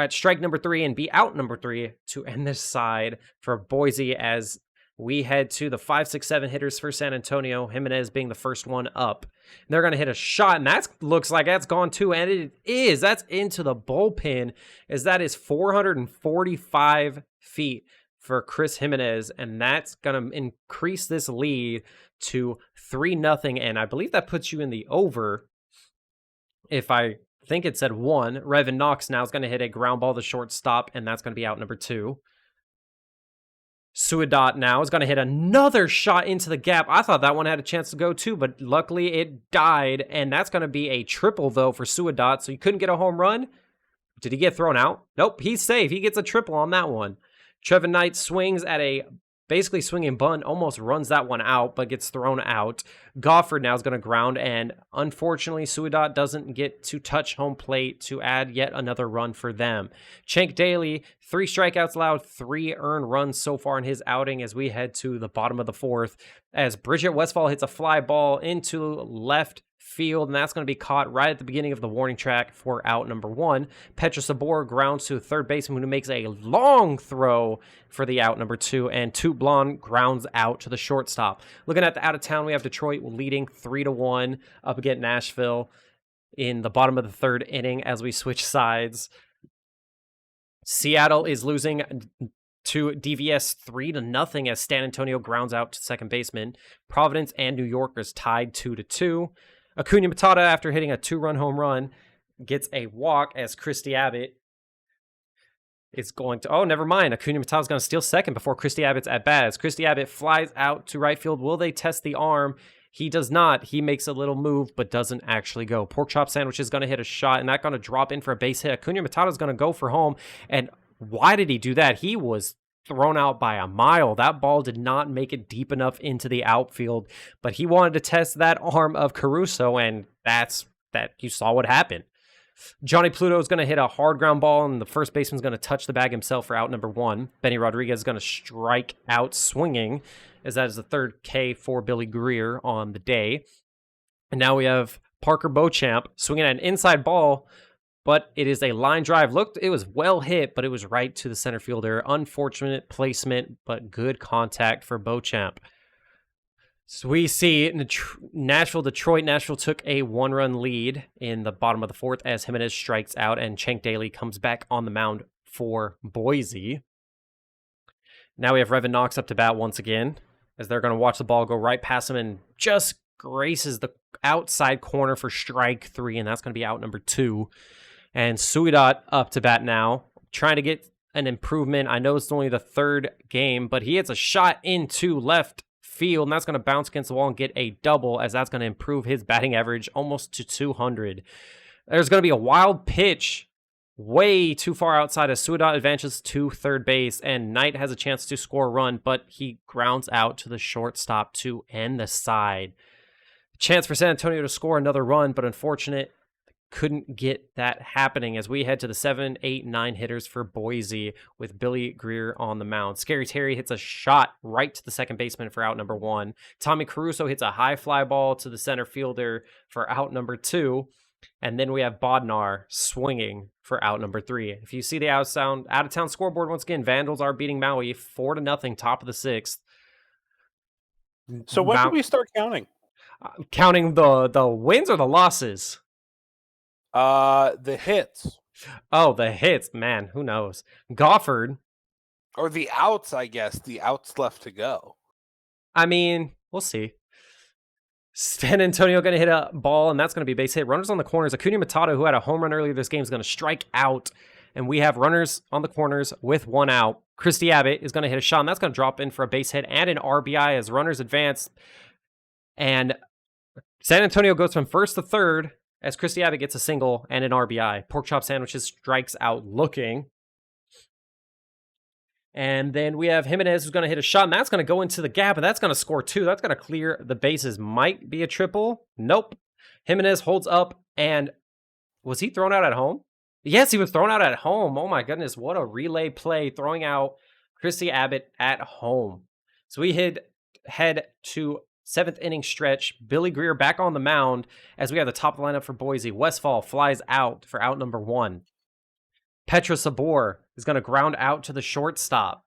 strike number 3 and be out number 3 to end this side for Boise, as we head to the 5, 6, 7 hitters for San Antonio, Jimenez being the first one up. They're going to hit a shot, and that looks like that's gone too, and it is. That's into the bullpen, as that is 445 feet for Chris Jimenez, and that's going to increase this lead to 3-0, and I believe that puts you in the over. If I think it said 1, Revin Knox now is going to hit a ground ball to shortstop, and that's going to be out number 2. Suadat now is going to hit another shot into the gap. I thought that one had a chance to go too, but luckily it died, and that's going to be a triple, though, for Suadat, so he couldn't get a home run. Did he get thrown out? Nope, he's safe. He gets a triple on that one. Trevin Knight swings at a basically swinging bunt, almost runs that one out, but gets thrown out. Gofford now is going to ground, and unfortunately, Suadat doesn't get to touch home plate to add yet another run for them. Chank Daly, 3 strikeouts allowed, 3 earned runs so far in his outing, as we head to the bottom of the 4th, as Bridget Westfall hits a fly ball into left field, and that's going to be caught right at the beginning of the warning track for out number 1. Petra Sabor grounds to third baseman, who makes a long throw for the out number 2, and Toot Blonde grounds out to the shortstop. Looking at the out of town, we have Detroit leading 3-1 up against Nashville in the bottom of the 3rd inning as we switch sides. Seattle is losing to DVS 3-0 as San Antonio grounds out to second baseman. Providence and New York is tied 2-2. Acuna Matata, after hitting a 2-run home run, gets a walk, as Christy Abbott is going to... Oh, never mind. Acuna Matata is going to steal second before Christy Abbott's at bat. As Christy Abbott flies out to right field, will they test the arm? He does not. He makes a little move, but doesn't actually go. Pork Chop Sandwich is going to hit a shot, and that's going to drop in for a base hit. Acuna Matata is going to go for home, and why did he do that? He was thrown out by a mile. That ball did not make it deep enough into the outfield, but he wanted to test that arm of Caruso, and that's that. You saw what happened. Johnny Pluto is going to hit a hard ground ball, and the first baseman's going to touch the bag himself for out number 1. Benny Rodriguez is going to strike out swinging, as that is the 3rd K for Billy Greer on the day. And now we have Parker Beauchamp swinging at an inside ball, but it is a line drive. Looked, it was well hit, but it was right to the center fielder. Unfortunate placement, but good contact for Beauchamp. So we see Nashville, Detroit. Nashville took a 1-run lead in the bottom of the 4th as Jimenez strikes out, and Chank Daly comes back on the mound for Boise. Now we have Revin Knox up to bat once again, as they're going to watch the ball go right past him and just graces the outside corner for strike 3, and that's going to be out number 2. And Suadat up to bat now, trying to get an improvement. I know it's only the 3rd game, but he hits a shot into left field, and that's going to bounce against the wall and get a double, as that's going to improve his batting average almost to 200. There's going to be a wild pitch way too far outside as Suidot advances to third base, and Knight has a chance to score a run, but he grounds out to the shortstop to end the side. Chance for San Antonio to score another run, but unfortunate, couldn't get that happening as we head to the 7, 8, 9 hitters for Boise with Billy Greer on the mound. Scary Terry hits a shot right to the second baseman for out number 1. Tommy Caruso hits a high fly ball to the center fielder for out number 2. And then we have Bodnar swinging for out number 3. If you see the out-of-town scoreboard once again, Vandals are beating Maui 4-0, top of the 6th. So when do we start counting? Counting the wins or the losses? The hits. Oh, the hits, man. Who knows? Goffard. Or the outs, I guess. The outs left to go. I mean, we'll see. San Antonio going to hit a ball, and that's going to be a base hit. Runners on the corners. Acuna Matata, who had a home run earlier this game, is going to strike out. And we have runners on the corners with 1 out. Christy Abbott is going to hit a shot, and that's going to drop in for a base hit and an RBI as runners advance. And San Antonio goes from first to third as Christy Abbott gets a single and an RBI. Pork Chop Sandwiches strikes out looking. And then we have Jimenez who's going to hit a shot, and that's going to go into the gap, and that's going to score 2. That's going to clear the bases. Might be a triple. Nope. Jimenez holds up, and was he thrown out at home? Yes, he was thrown out at home. Oh my goodness, what a relay play, throwing out Christy Abbott at home. So we head to 7th inning stretch. Billy Greer back on the mound as we have the top of the lineup for Boise. Westfall flies out for out number 1. Petra Sabor is going to ground out to the shortstop.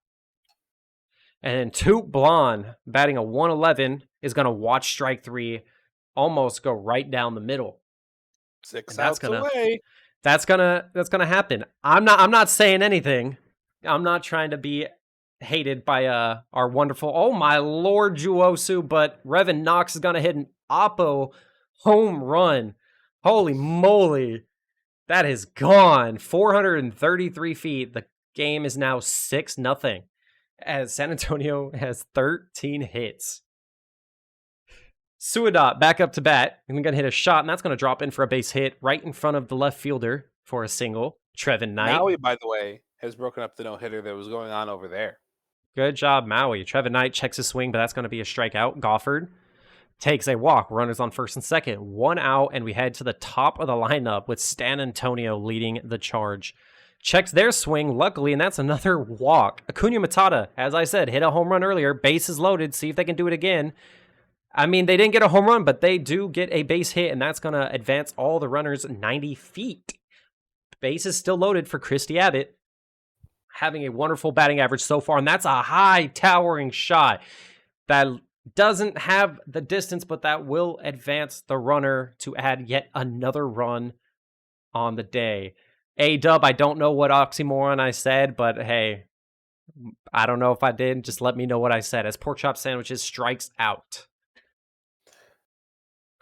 And Toot Blonde, batting a 111, is going to watch strike 3 almost go right down the middle. 6 outs away. That's gonna happen. I'm not saying anything. I'm not trying to be hated by our wonderful, oh my lord, Juosu, but Revin Knox is gonna hit an Oppo home run. Holy moly. That is gone. 433 feet. The game is now 6-0 as San Antonio has 13 hits. Suidot back up to bat, and we're going to hit a shot, and that's going to drop in for a base hit right in front of the left fielder for a single. Trevin Knight. Maui, by the way, has broken up the no-hitter that was going on over there. Good job, Maui. Trevin Knight checks his swing, but that's going to be a strikeout. Goffard takes a walk. Runners on first and second. 1 out, and we head to the top of the lineup with San Antonio leading the charge. Checks their swing, luckily, and that's another walk. Acuna Matata, as I said, hit a home run earlier. Bases loaded. See if they can do it again. I mean, they didn't get a home run, but they do get a base hit, and that's going to advance all the runners 90 feet. Base is still loaded for Christy Abbott, having a wonderful batting average so far, and that's a high towering shot that doesn't have the distance, but that will advance the runner to add yet another run on the day. A-dub, I don't know what oxymoron I said, but hey, I don't know if I did. Just let me know what I said as Pork Chop Sandwiches strikes out.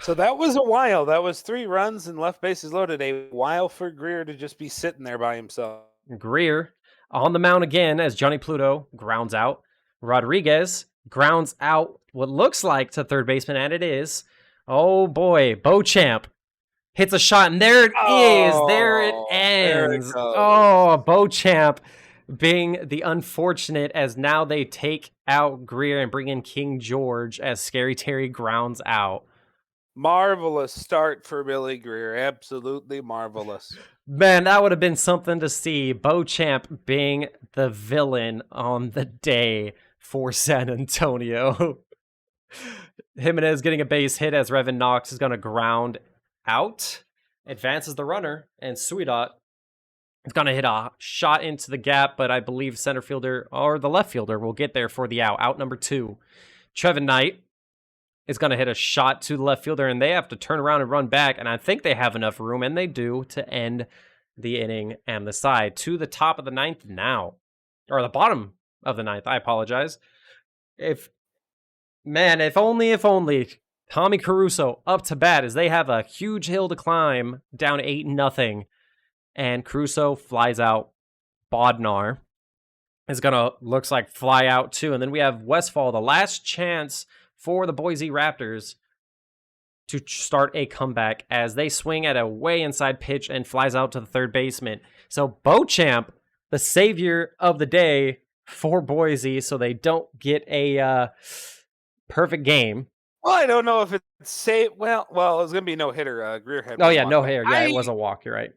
So that was a while. That was 3 runs and left bases loaded. A while for Greer to just be sitting there by himself. Greer on the mound again as Johnny Pluto grounds out. Rodriguez grounds out what looks like to third baseman, and it is. Oh boy, Beauchamp hits a shot, and there it is. There it ends. Beauchamp being the unfortunate as now they take out Greer and bring in King George as Scary Terry grounds out. Marvelous start for Billy Greer. Absolutely marvelous. Man, that would have been something to see. Beauchamp being the villain on the day for San Antonio. Jimenez getting a base hit as Revin Knox is going to ground out. Advances the runner, and Suidot is going to hit a shot into the gap, but I believe center fielder or the left fielder will get there for the out. Out number 2. Trevin Knight is going to hit a shot to the left fielder, and they have to turn around and run back, and I think they have enough room, and they do, to end the inning and the side. To the top of the 9th now. Or the bottom of the 9th, I apologize. If only Tommy Caruso up to bat as they have a huge hill to climb, down 8-0, and Caruso flies out. Bodnar is going to, looks like, fly out too, and then we have Westfall, the last chance for the Boise Raptors to start a comeback as they swing at a way inside pitch and flies out to the third baseman. So Beauchamp, the savior of the day for Boise, so they don't get a perfect game. Well, I don't know if it's safe. Well, it was going to be no hitter. Greer had. Oh yeah, no hitter. Yeah, it was a walk. You're right.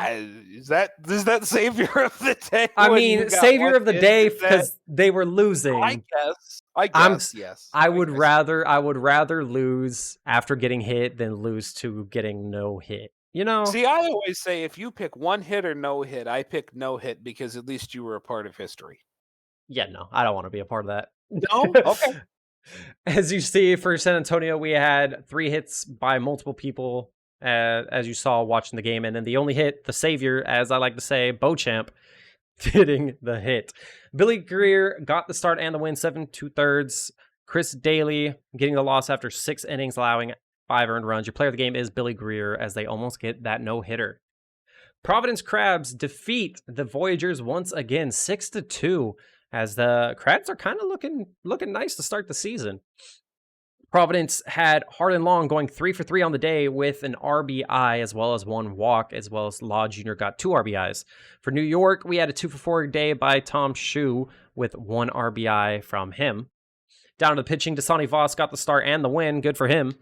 Is that savior of the day? I mean, savior of the day because they were losing. I guess. Yes. I would rather lose after getting hit than lose to getting no hit. You know. See, I always say if you pick one hit or no hit, I pick no hit because at least you were a part of history. Yeah, no, I don't want to be a part of that. No? Okay. As you see, for San Antonio, we had 3 hits by multiple people, as you saw watching the game. And then the only hit, the savior, as I like to say, Beauchamp, getting the hit. Billy Greer got the start and the win, 7 2/3. Chris Daly getting the loss after 6 innings, allowing 5 earned runs. Your player of the game is Billy Greer, as they almost get that no-hitter. Providence Crabs defeat the Voyagers once again, 6-2. As the Crabs are kind of looking nice to start the season. Providence had Harlan Long going 3 for 3 on the day with an RBI as well as 1 walk, as well as Law Jr. got 2 RBIs. For New York, we had a 2 for 4 day by Tom Shue with 1 RBI from him. Down to the pitching, Dasani Voss got the start and the win. Good for him.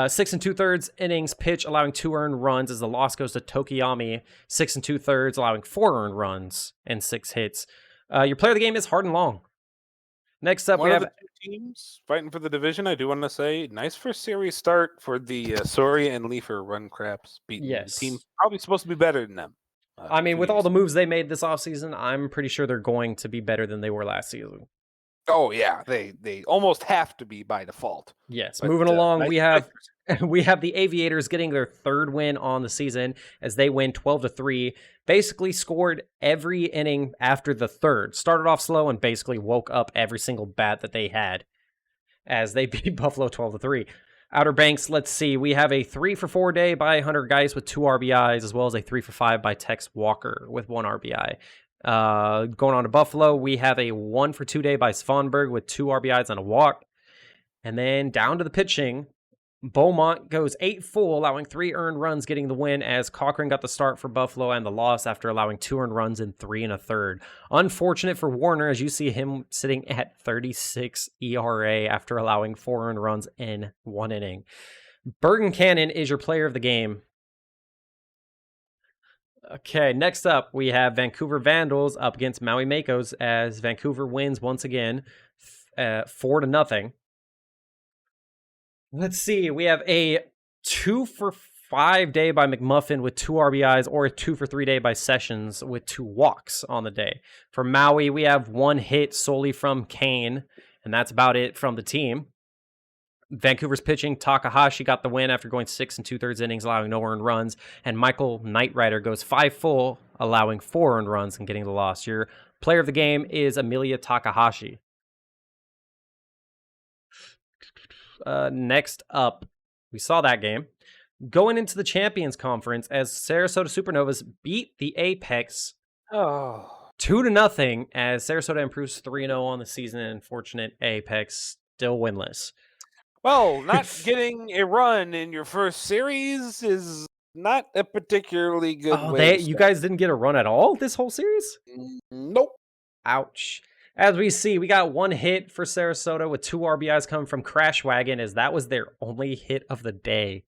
6 2/3 innings pitch, allowing 2 earned runs, as the loss goes to Tokiyami. 6 2/3, allowing 4 earned runs and 6 hits. Your player of the game is Harlan Long. Next up, we have the 2 teams fighting for the division. I do want to say, nice first series start for the Soria and Leifer Run Crabs. Yes. The team probably supposed to be better than them. I mean, with all the moves they made this offseason, I'm pretty sure they're going to be better than they were last season. Oh yeah, they almost have to be by default. Yes. But, moving along, we have the Aviators getting their 3rd win on the season as they win 12-3. Basically scored every inning after the 3rd. Started off slow and basically woke up every single bat that they had as they beat Buffalo 12-3. Outer Banks, let's see. We have a 3 for 4 day by Hunter Geis with 2 RBIs, as well as a 3 for 5 by Tex Walker with 1 RBI. Going on to Buffalo, we have a 1 for 2 day by Svanberg with 2 RBIs and a walk. And then down to the pitching, Beaumont goes 8 full, allowing 3 earned runs, getting the win, as Cochran got the start for Buffalo and the loss after allowing 2 earned runs in 3 1/3. Unfortunate for Warner, as you see him sitting at 36 ERA after allowing 4 earned runs in 1 inning. Bergen Cannon is your player of the game. Okay, next up, we have Vancouver Vandals up against Maui Makos as Vancouver wins once again 4-0. Let's see. We have a 2 for 5 day by McMuffin with 2 RBIs, or a 2 for 3 day by Sessions with 2 walks on the day. For Maui, we have 1 hit solely from Kane, and that's about it from the team. Vancouver's pitching, Takahashi got the win after going 6 2/3 innings, allowing no earned runs, and Michael Knightrider goes 5 full, allowing 4 earned runs and getting the loss. Your player of the game is Amelia Takahashi. Next up, we saw that game. Going into the Champions Conference as Sarasota Supernovas beat the Apex 2-0 as Sarasota improves 3-0 on the season, and unfortunate Apex still winless. Well, not getting a run in your first series is not a particularly good way. You guys didn't get a run at all this whole series? Nope. Ouch. As we see, we got 1 hit for Sarasota with 2 RBIs coming from Crash Wagon, as that was their only hit of the day.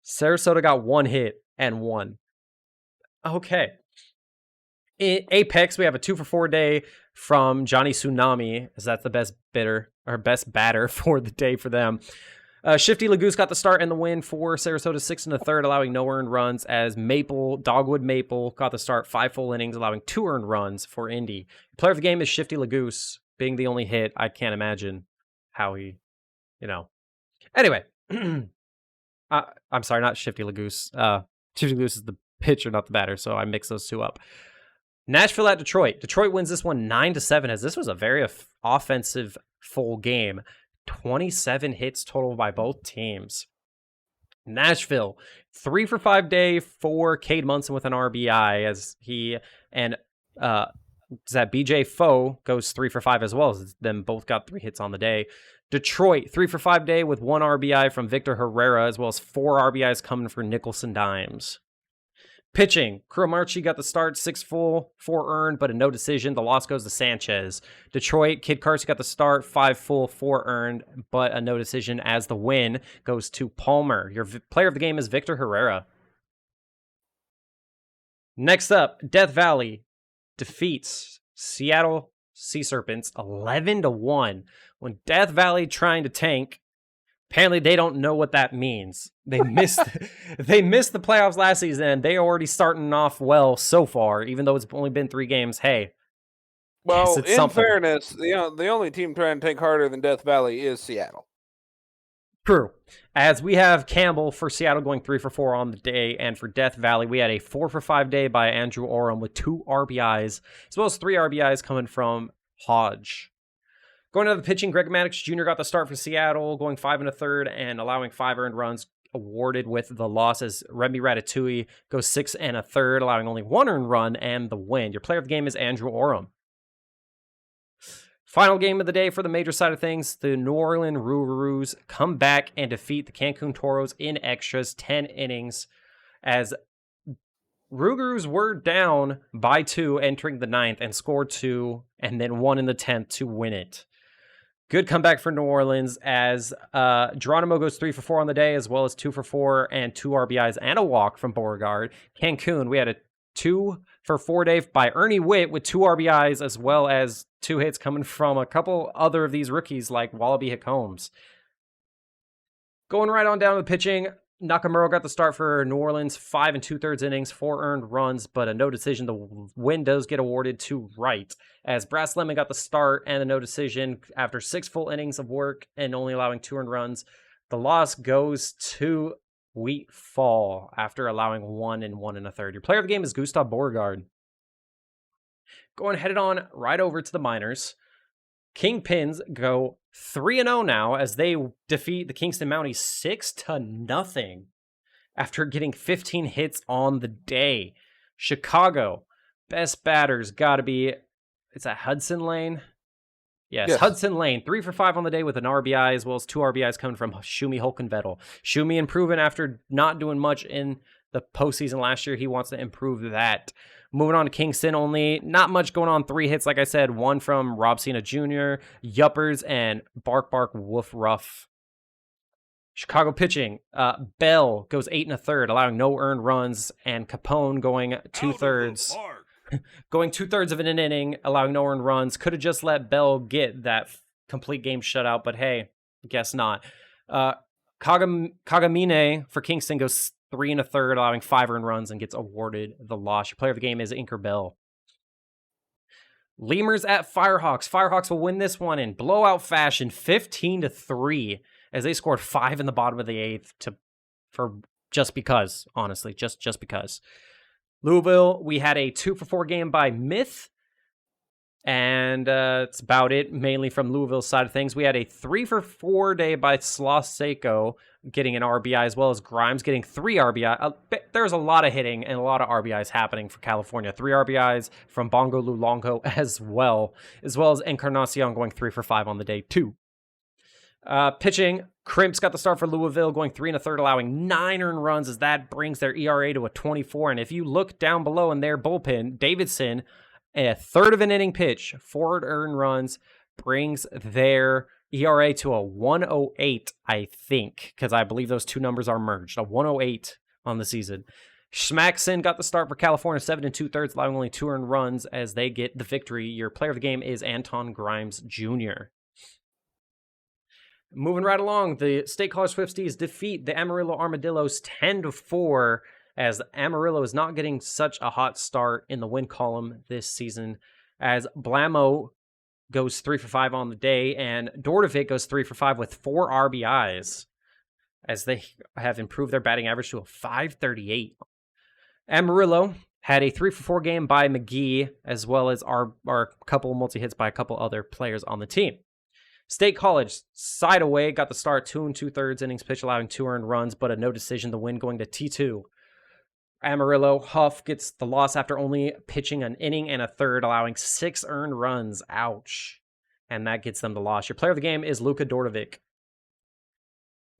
Sarasota got 1 hit and 1. Okay. In Apex, we have a 2 for 4 day from Johnny Tsunami, as that's the best batter for the day for them. Shifty Lagoose got the start and the win for Sarasota, 6 1/3, allowing no earned runs, as Dogwood Maple got the start, 5 full innings, allowing 2 earned runs for Indy. Player of the game is Shifty Lagoose, being the only hit. I can't imagine how he, Anyway, I'm sorry, not Shifty Lagoose. Shifty Lagoose is the pitcher, not the batter, so I mix those 2 up. Nashville at Detroit. Detroit wins this one 9-7, as this was a very offensive full game. 27 hits total by both teams. Nashville, 3 for 5 day for Cade Munson with an RBI, as he and BJ Foe goes 3 for 5 as well, as them both got 3 hits on the day. Detroit, 3 for 5 day with 1 RBI from Victor Herrera, as well as 4 RBIs coming for Nicholson Dimes. Pitching, Cromartie got the start, 6 full, 4 earned, but a no decision. The loss goes to Sanchez. Detroit, Kid Carson got the start, 5 full, 4 earned, but a no decision as the win goes to Palmer. Your player of the game is Victor Herrera. Next up, Death Valley defeats Seattle Sea Serpents 11-1. When Death Valley trying to tank, apparently they don't know what that means. They missed the playoffs last season, and they are already starting off well so far, even though it's only been 3 games. Hey, Well, it's in something. fairness, the only team trying to tank harder than Death Valley is Seattle. True. As we have Campbell for Seattle going 3 for 4 on the day, and for Death Valley, we had a 4 for 5 day by Andrew Oram with 2 RBIs, as well as 3 RBIs coming from Hodge. Going to the pitching, Greg Maddox Jr. got the start for Seattle, going 5 1/3 and allowing 5 earned runs, awarded with the loss as Remy Ratatouille goes 6 1/3, allowing only 1 earned run and the win. Your player of the game is Andrew Oram. Final game of the day for the major side of things, the New Orleans Rougarous come back and defeat the Cancun Toros in extras, 10 innings, as Rougarous were down by 2 entering the 9th and scored 2 and then 1 in the 10th to win it. Good comeback for New Orleans as Geronimo goes 3 for 4 on the day, as well as 2 for 4 and 2 RBIs and a walk from Beauregard. Cancun, we had a 2 for 4 day by Ernie Witt with 2 RBIs, as well as 2 hits coming from a couple other of these rookies like Wallaby Hickholmes. Going right on down to the pitching, Nakamura got the start for New Orleans, 5 2/3 innings, 4 earned runs, but a no decision. The win does get awarded to Wright, as Brass Lemon got the start and a no decision after 6 full innings of work and only allowing 2 earned runs. The loss goes to Wheat Fall after allowing 1 and 1 1/3. Your player of the game is Gustav Beauregard. Going headed on right over to the minors. Kingpins go 3-0 now as they defeat the Kingston Mounties 6-0 after getting 15 hits on the day. Chicago, best batters got to be, is that Hudson Lane? Yes, Hudson Lane, 3 for 5 on the day with an RBI, as well as 2 RBIs coming from Shumi Holkenvettel. Shumi improving after not doing much in the postseason last year. He wants to improve that. Moving on to Kingston, only not much going on. 3 hits, like I said, 1 from Rob Cena Jr., Yuppers, and Bark Bark Woof Ruff. Chicago pitching, Bell goes 8 1/3, allowing no earned runs, and Capone going 2/3. Going 2/3 of an inning, allowing no earned runs. Could have just let Bell get that complete game shutout, but hey, guess not. Kagamine for Kingston goes 3 1/3, allowing 5 earned runs and gets awarded the loss. Your player of the game is Inker Bell. Lemurs at Firehawks. Firehawks will win this one in blowout fashion, 15-3, as they scored 5 in the bottom of the 8th for just because, honestly, just because. Louisville, we had a 2 for 4 game by Myth, and it's about it, mainly from Louisville's side of things. We had a 3 for 4 day by Sloss Seiko, getting an RBI, as well as Grimes getting 3 RBI. There's a lot of hitting and a lot of RBIs happening for California. 3 RBIs from Bongo Lulongo as well as Encarnacion going 3 for 5 on the day too. Pitching, Crimps got the start for Louisville, going 3 1/3, allowing 9 earned runs, as that brings their ERA to a 24. And if you look down below in their bullpen, Davidson, a third of an inning pitch, 4 earned runs, brings their ERA to a 108, I think, because I believe those two numbers are merged. A 108 on the season. Schmackson got the start for California, 7 2/3, allowing only 2 earned runs as they get the victory. Your player of the game is Anton Grimes Jr. Moving right along, the State College Swifties defeat the Amarillo Armadillos 10-4, as Amarillo is not getting such a hot start in the win column this season, as Blamo goes 3 for 5 on the day, and Dordovic goes 3 for 5 with 4 RBIs, as they have improved their batting average to a 538. Amarillo had a 3 for 4 game by McGee, as well as our couple multi-hits by a couple other players on the team. State College, side away, got the start, 2 2/3 innings pitch, allowing 2 earned runs, but a no decision, the win going to T2. Amarillo, Huff gets the loss after only pitching an inning and a third, allowing 6 earned runs. Ouch. and that gets them the loss. Your player of the game is Luka Dordovic.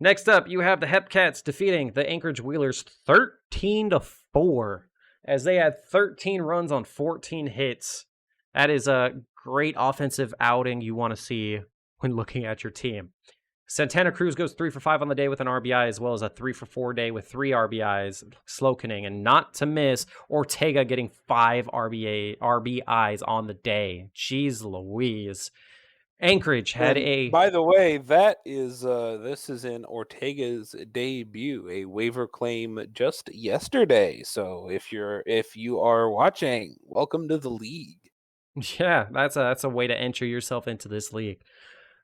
Next up, you have the Hepcats defeating the Anchorage Wheelers 13-4, as they had 13 runs on 14 hits. That is a great offensive outing you want to see when looking at your team. Santana Cruz goes 3 for 5 on the day with an RBI, as well as a 3 for 4 day with 3 RBIs. Slokening, and not to miss, Ortega getting 5 RBIs on the day. Jeez Louise. Anchorage had By the way, that is this is in Ortega's debut, a waiver claim just yesterday. So if you are watching, welcome to the league. Yeah, that's a way to enter yourself into this league.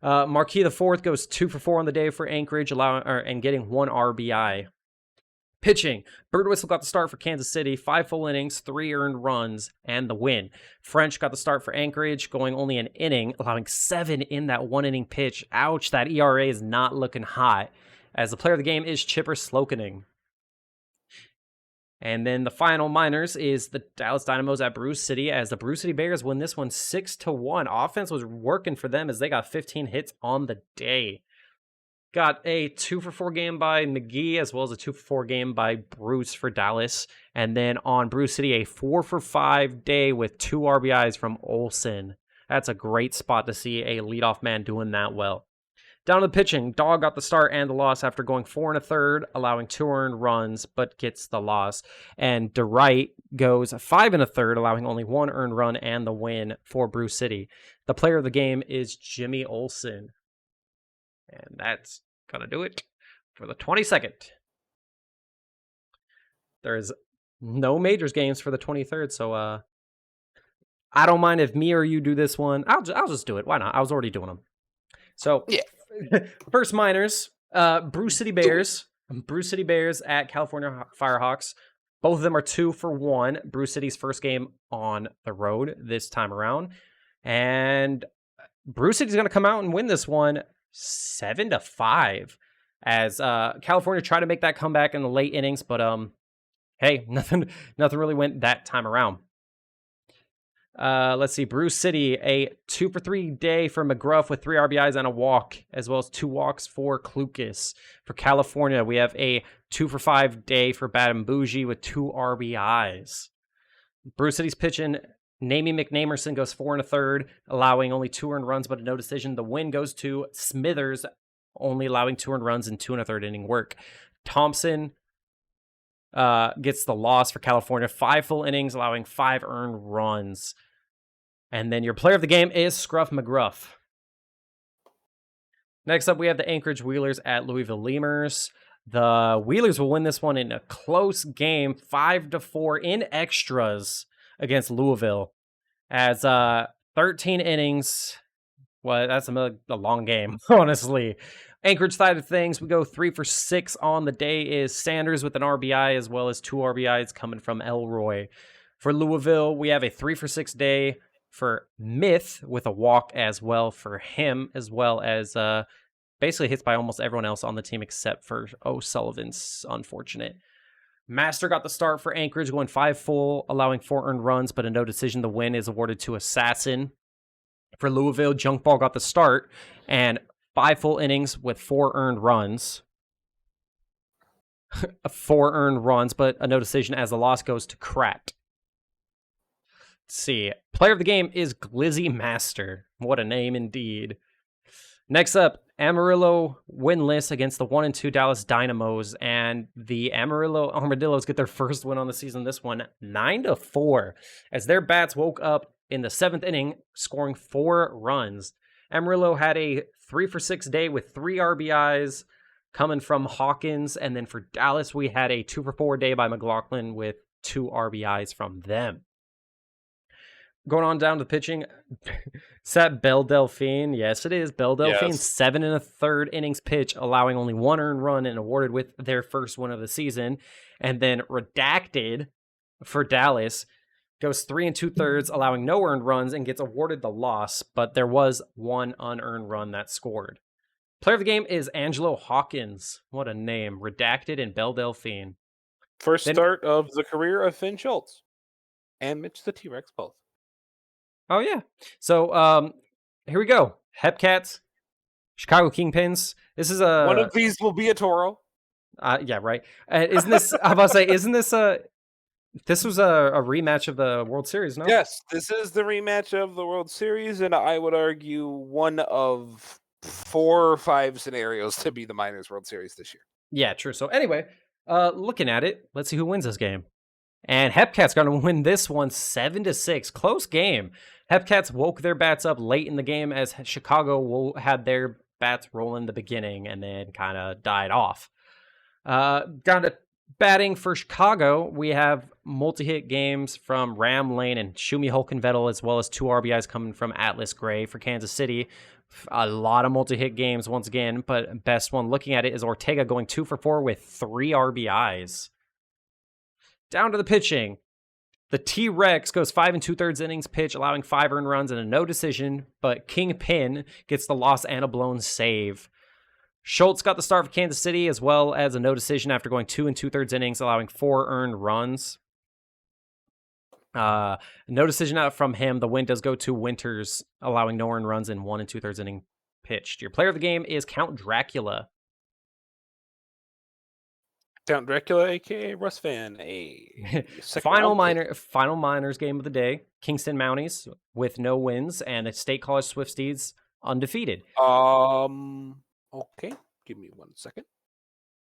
Marquis the Fourth goes 2 for 4 on the day for Anchorage, and getting 1 RBI. Pitching, Bird Whistle got the start for Kansas City, 5 full innings, 3 earned runs, and the win. French got the start for Anchorage, going only an inning, allowing 7 in that 1-inning pitch. Ouch, that ERA is not looking hot, as the player of the game is Chipper Slokening. And then the final minors is the Dallas Dynamos at Brew City, as the Brew City Bears win this one 6-1. Offense was working for them as they got 15 hits on the day. Got a 2 for 4 game by McGee, as well as a 2 for 4 game by Bruce for Dallas. And then on Brew City, a 4 for 5 day with 2 RBIs from Olsen. That's a great spot to see a leadoff man doing that well. Down to the pitching, Dog got the start and the loss after going 4 1/3, allowing 2 earned runs, but gets the loss. And DeWright goes 5 1/3, allowing only 1 earned run and the win for Brew City. The player of the game is Jimmy Olsen. And that's going to do it for the 22nd. There's no majors games for the 23rd, so I don't mind if me or you do this one. I'll just do it. Why not? I was already doing them. So, yeah. First minors, Brew City Bears. Brew City Bears at California Firehawks. Both of them are 2 for 1. Brew City's first game on the road this time around. And Brew City's going to come out and win this one 7-5, as California tried to make that comeback in the late innings, but hey, nothing really went that time around. Let's see, Brew City, a 2 for 3 day for McGruff with 3 RBIs and a walk, as well as 2 walks for Klukas. For California, we have a 2 for 5 day for Badambuji with 2 RBIs. Brew City's pitching, Namey McNamerson goes 4 1/3, allowing only 2 earned runs, but a no decision. The win goes to Smithers, only allowing 2 earned runs and 2 1/3 inning work. Thompson gets the loss for California, 5 full innings, allowing 5 earned runs. And then your player of the game is Scruff McGruff. Next up, we have the Anchorage Wheelers at Louisville Lemurs. The Wheelers will win this one in a close game, 5-4 in extras against Louisville, as 13 innings. Well, that's a long game, honestly. Anchorage side of things, we go 3 for 6 on the day is Sanders with an RBI, as well as 2 RBIs coming from Elroy. For Louisville, we have a 3 for 6 day for Myth with a walk as well for him, as well as basically hits by almost everyone else on the team except for O'Sullivan's unfortunate. Master got the start for Anchorage, going 5 full, allowing 4 earned runs, but a no decision. The win is awarded to Assassin. For Louisville, Junkball got the start, and 5 full innings with 4 earned runs. 4 earned runs, but a no decision as the loss goes to Krat. Let's see. Player of the game is Glizzy Master. What a name indeed. Next up, Amarillo winless against the 1-2 Dallas Dynamos, and the Amarillo Armadillos get their first win on the season. This one 9-4, as their bats woke up in the 7th inning, scoring 4 runs. Amarillo had a 3 for 6 day with 3 RBIs coming from Hawkins, and then for Dallas, we had a 2 for 4 day by McLaughlin with 2 RBIs from them. Going on down to pitching, is that Belle Delphine? Yes, it is. Belle Delphine, yes. 7 1/3 innings pitch, allowing only 1 earned run and awarded with their first win of the season. And then Redacted for Dallas goes 3 2/3, allowing no earned runs and gets awarded the loss, but there was 1 unearned run that scored. Player of the game is Angelo Hawkins. What a name. Redacted and Belle Delphine. First start of the career of Finn Schultz and Mitch the T-Rex both. Oh, yeah. So here we go. Hepcats, Chicago Kingpins. This is One a of these will be a Toro. yeah, right. Isn't this? I'm about to say, isn't this a? This was a rematch of the World Series, no? Yes, this is the rematch of the World Series, and I would argue one of 4 or 5 scenarios to be the Miners World Series this year. Yeah, true. So anyway, looking at it, let's see who wins this game. And Hepcats going to win this one 7-6. Close game. Hepcats woke their bats up late in the game as Chicago had their bats roll in the beginning and then kind of died off. Down to batting for Chicago, we have multi-hit games from Ram Lane and Shumi Hulkenvettel, as well as 2 RBIs coming from Atlas Gray for Kansas City. A lot of multi-hit games once again, but best one looking at it is Ortega going 2 for 4 with 3 RBIs. Down to the pitching. The T-Rex goes 5 2/3 innings pitch, allowing 5 earned runs and a no decision, but Kingpin gets the loss and a blown save. Schultz got the start for Kansas City, as well as a no decision after going 2 2/3 innings, allowing 4 earned runs. No decision out from him. The win does go to Winters, allowing no earned runs in 1 2/3 inning pitched. Your player of the game is Count Dracula. Count Dracula, aka Russ Fan, Final minors game of the day. Kingston Mounties with no wins, and the State College Swifties undefeated. Okay, give me 1 second.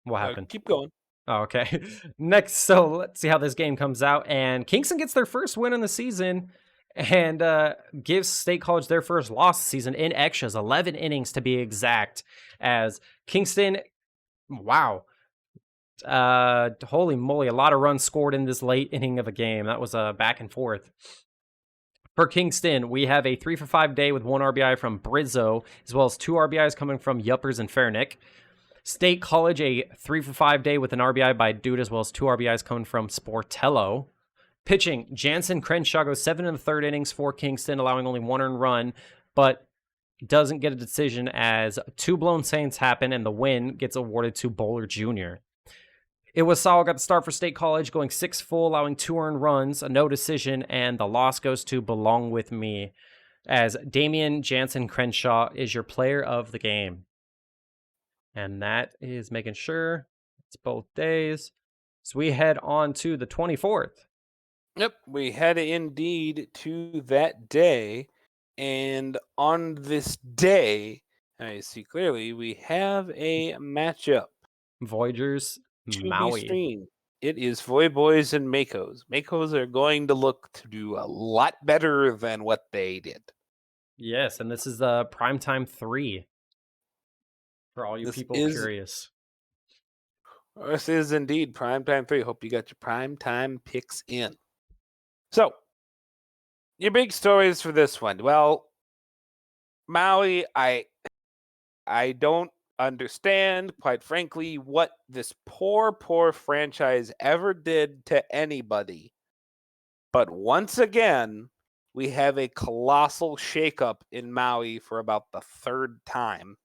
What happened? Keep going. Oh, okay. Next, so let's see how this game comes out. And Kingston gets their first win in the season and gives State College their first loss this season in extras, 11 innings to be exact. As Kingston, wow. Holy moly, a lot of runs scored in this late inning of a game. That was a back and forth. For Kingston, we have a 3 for 5 day with 1 RBI from Brizzo, as well as 2 RBIs coming from Yuppers and Fairnick. State College, a 3 for 5 day with an RBI by Dude, as well as 2 RBIs coming from Sportello. Pitching, Jansen Crenshaw goes 7 1/3 innings for Kingston, allowing only 1 earned run, but doesn't get a decision as 2 blown saves happen, and the win gets awarded to Bowler Jr. Iwasawa got the start for State College, going 6 full, allowing 2 earned runs, a no decision, and the loss goes to Belong With Me, as Damian Jansen Crenshaw is your player of the game. And that is making sure it's both days. So we head on to the 24th. Yep, we head indeed to that day. And on this day, I see clearly, we have a matchup. Voyagers, To be Maui. seen. It is Voy Boys and Makos. Makos are going to look to do a lot better than what they did. Yes, and this is the Primetime 3. For all you This people is- curious. This is indeed Primetime 3. Hope you got your Primetime picks in. So, your big stories for this one. Well, Maui, I don't understand, quite frankly, what this poor franchise ever did to anybody. But once again, we have a colossal shakeup in Maui for about the 3rd time.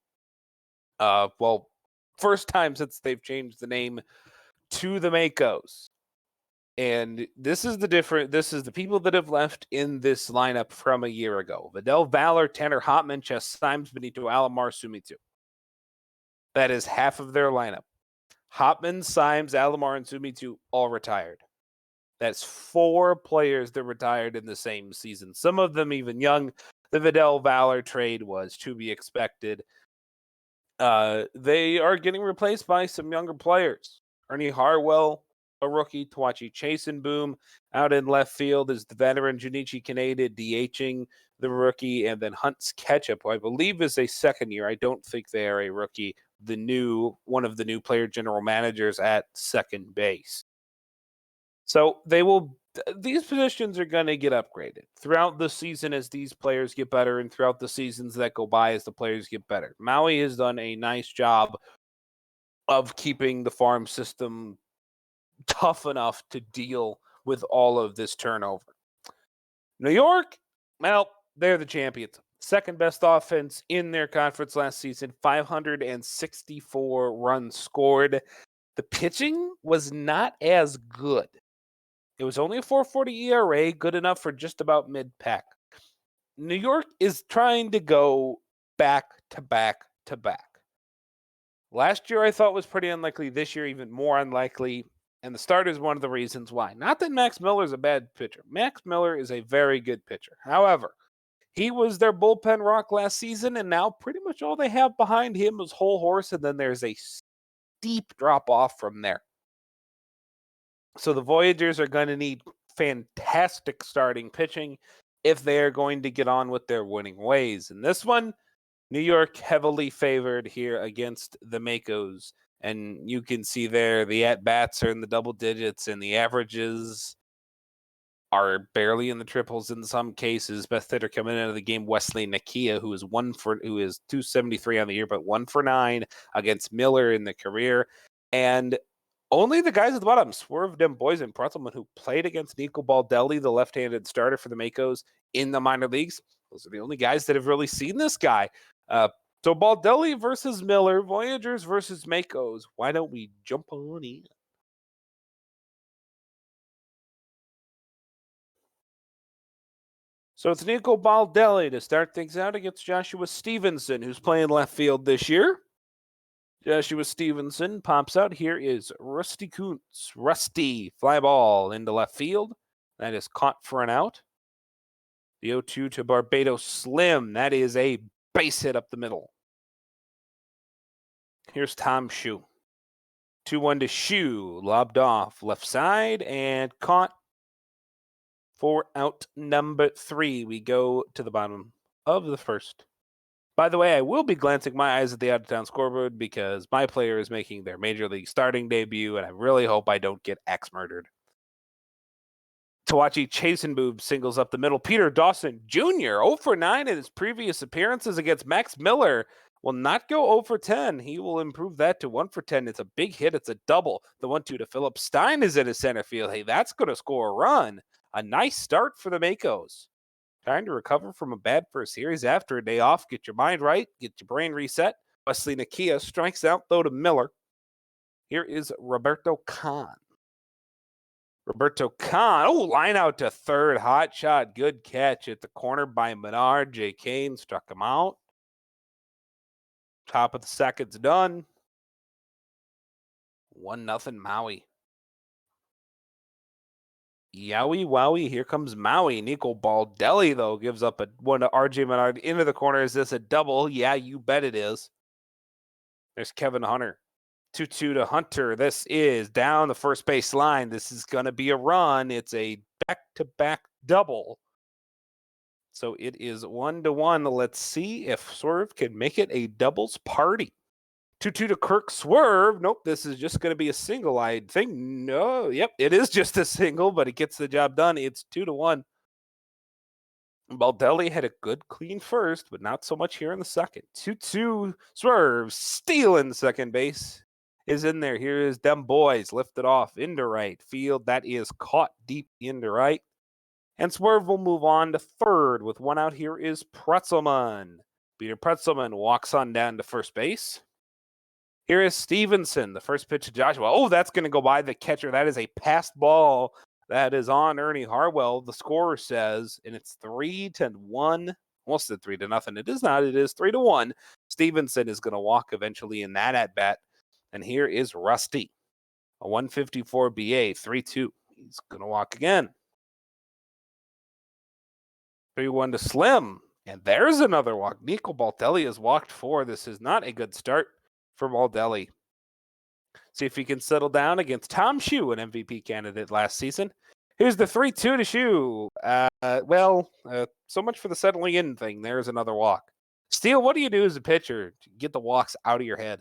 Well, first time since they've changed the name to the Makos. And this is the people that have left in this lineup from a year ago. Vidal Valor, Tanner Hopman, Chess Symes, Benito Alomar, Sumitsu. That is half of their lineup. Hopman, Symes, Alomar, and Sumitsu all retired. That's 4 players that retired in the same season. Some of them even young. The Vidal Valor trade was to be expected. They are getting replaced by some younger players. Ernie Harwell, a rookie. Tawachi Chasenboom out in left field is the veteran. Junichi Kaneda DHing the rookie, and then Hunts Ketchup, who I believe is a second year. I don't think they are a rookie. One of the new player general managers at second base. So these positions are going to get upgraded throughout the season as these players get better, and throughout the seasons that go by as the players get better. Maui has done a nice job of keeping the farm system tough enough to deal with all of this turnover. New York, well, they're the champions. Second best offense in their conference last season, 564 runs scored. The pitching was not as good. It was only a 4.40 ERA, good enough for just about mid-pack. New York is trying to go back to back to back. Last year I thought was pretty unlikely. This year even more unlikely. And the start is one of the reasons why. Not that Max Miller is a bad pitcher. Max Miller is a very good pitcher. However, he was their bullpen rock last season, and now pretty much all they have behind him is whole horse, and then there's a steep drop off from there. So the Voyagers are going to need fantastic starting pitching if they are going to get on with their winning ways. In this one, New York heavily favored here against the Makos. And you can see there the at-bats are in the double digits and the averages are barely in the triples in some cases. Best hitter coming into the game, Wesley Nakia, who is 273 on the year, but 1 for 9 against Miller in the career. And only the guys at the bottom, Swerve Demboys and Pretzelman, who played against Nico Baldelli, the left-handed starter for the Makos in the minor leagues. Those are the only guys that have really seen this guy. So Baldelli versus Miller, Voyagers versus Makos. Why don't we jump on in? So it's Nico Baldelli to start things out against Joshua Stevenson, who's playing left field this year. Joshua Stevenson pops out. Here is Rusty Kuntz. Rusty, fly ball into left field. That is caught for an out. The 0-2 to Barbados Slim. That is a base hit up the middle. Here's Tom Shue. 2-1 to Shue. Lobbed off left side and caught for out number 3. We go to the bottom of the first. By the way, I will be glancing my eyes at the out-of-town scoreboard because my player is making their Major League starting debut, and I really hope I don't get axe-murdered. Tawachi Chasenboob singles up the middle. Peter Dawson Jr., 0 for 9 in his previous appearances against Max Miller, will not go 0 for 10. He will improve that to 1 for 10. It's a big hit. It's a double. The 1-2 to Philip Stein is in his center field. Hey, that's going to score a run. A nice start for the Makos. Trying to recover from a bad first series after a day off. Get your mind right. Get your brain reset. Wesley Nakia strikes out, though, to Miller. Here is Roberto Khan. Roberto Khan. Oh, line out to third. Hot shot. Good catch at the corner by Menard. Jay Kane struck him out. Top of the second's done. 1-0 Maui. Yowie wowie, here comes Maui. Nico Baldelli, though, gives up one to RJ Menard into the corner. Is this a double? Yeah, you bet it is. There's Kevin Hunter. 2-2 to Hunter. This is down the first base line. This is going to be a run. It's a back-to-back double. So it is 1-1. Let's see if Swerve can make it a doubles party. 2-2 to Kirk Swerve. Nope, this is just going to be a single, I think. No, yep, it is just a single, but it gets the job done. It's 2-1. Baldelli had a good clean first, but not so much here in the second. 2-2 Swerve stealing second base is in there. Here is them boys lifted off into right field. That is caught deep into right. And Swerve will move on to third with 1 out. Here is Pretzelman. Peter Pretzelman walks on down to first base. Here is Stevenson, the first pitch to Joshua. Oh, that's going to go by the catcher. That is a passed ball. That is on Ernie Harwell, the scorer says, and it's 3-1. Almost said 3-0. It is not. It is 3-1. Stevenson is going to walk eventually in that at-bat. And here is Rusty, a 154 BA, 3-2. He's going to walk again. 3-1 to Slim. And there's another walk. Nico Baldelli has walked 4. This is not a good start for Baldelli. See if he can settle down against Tom Shue, an MVP candidate last season. Here's the 3-2 to Shue. So much for the settling in thing. There's another walk. Steele, what do you do as a pitcher to get the walks out of your head?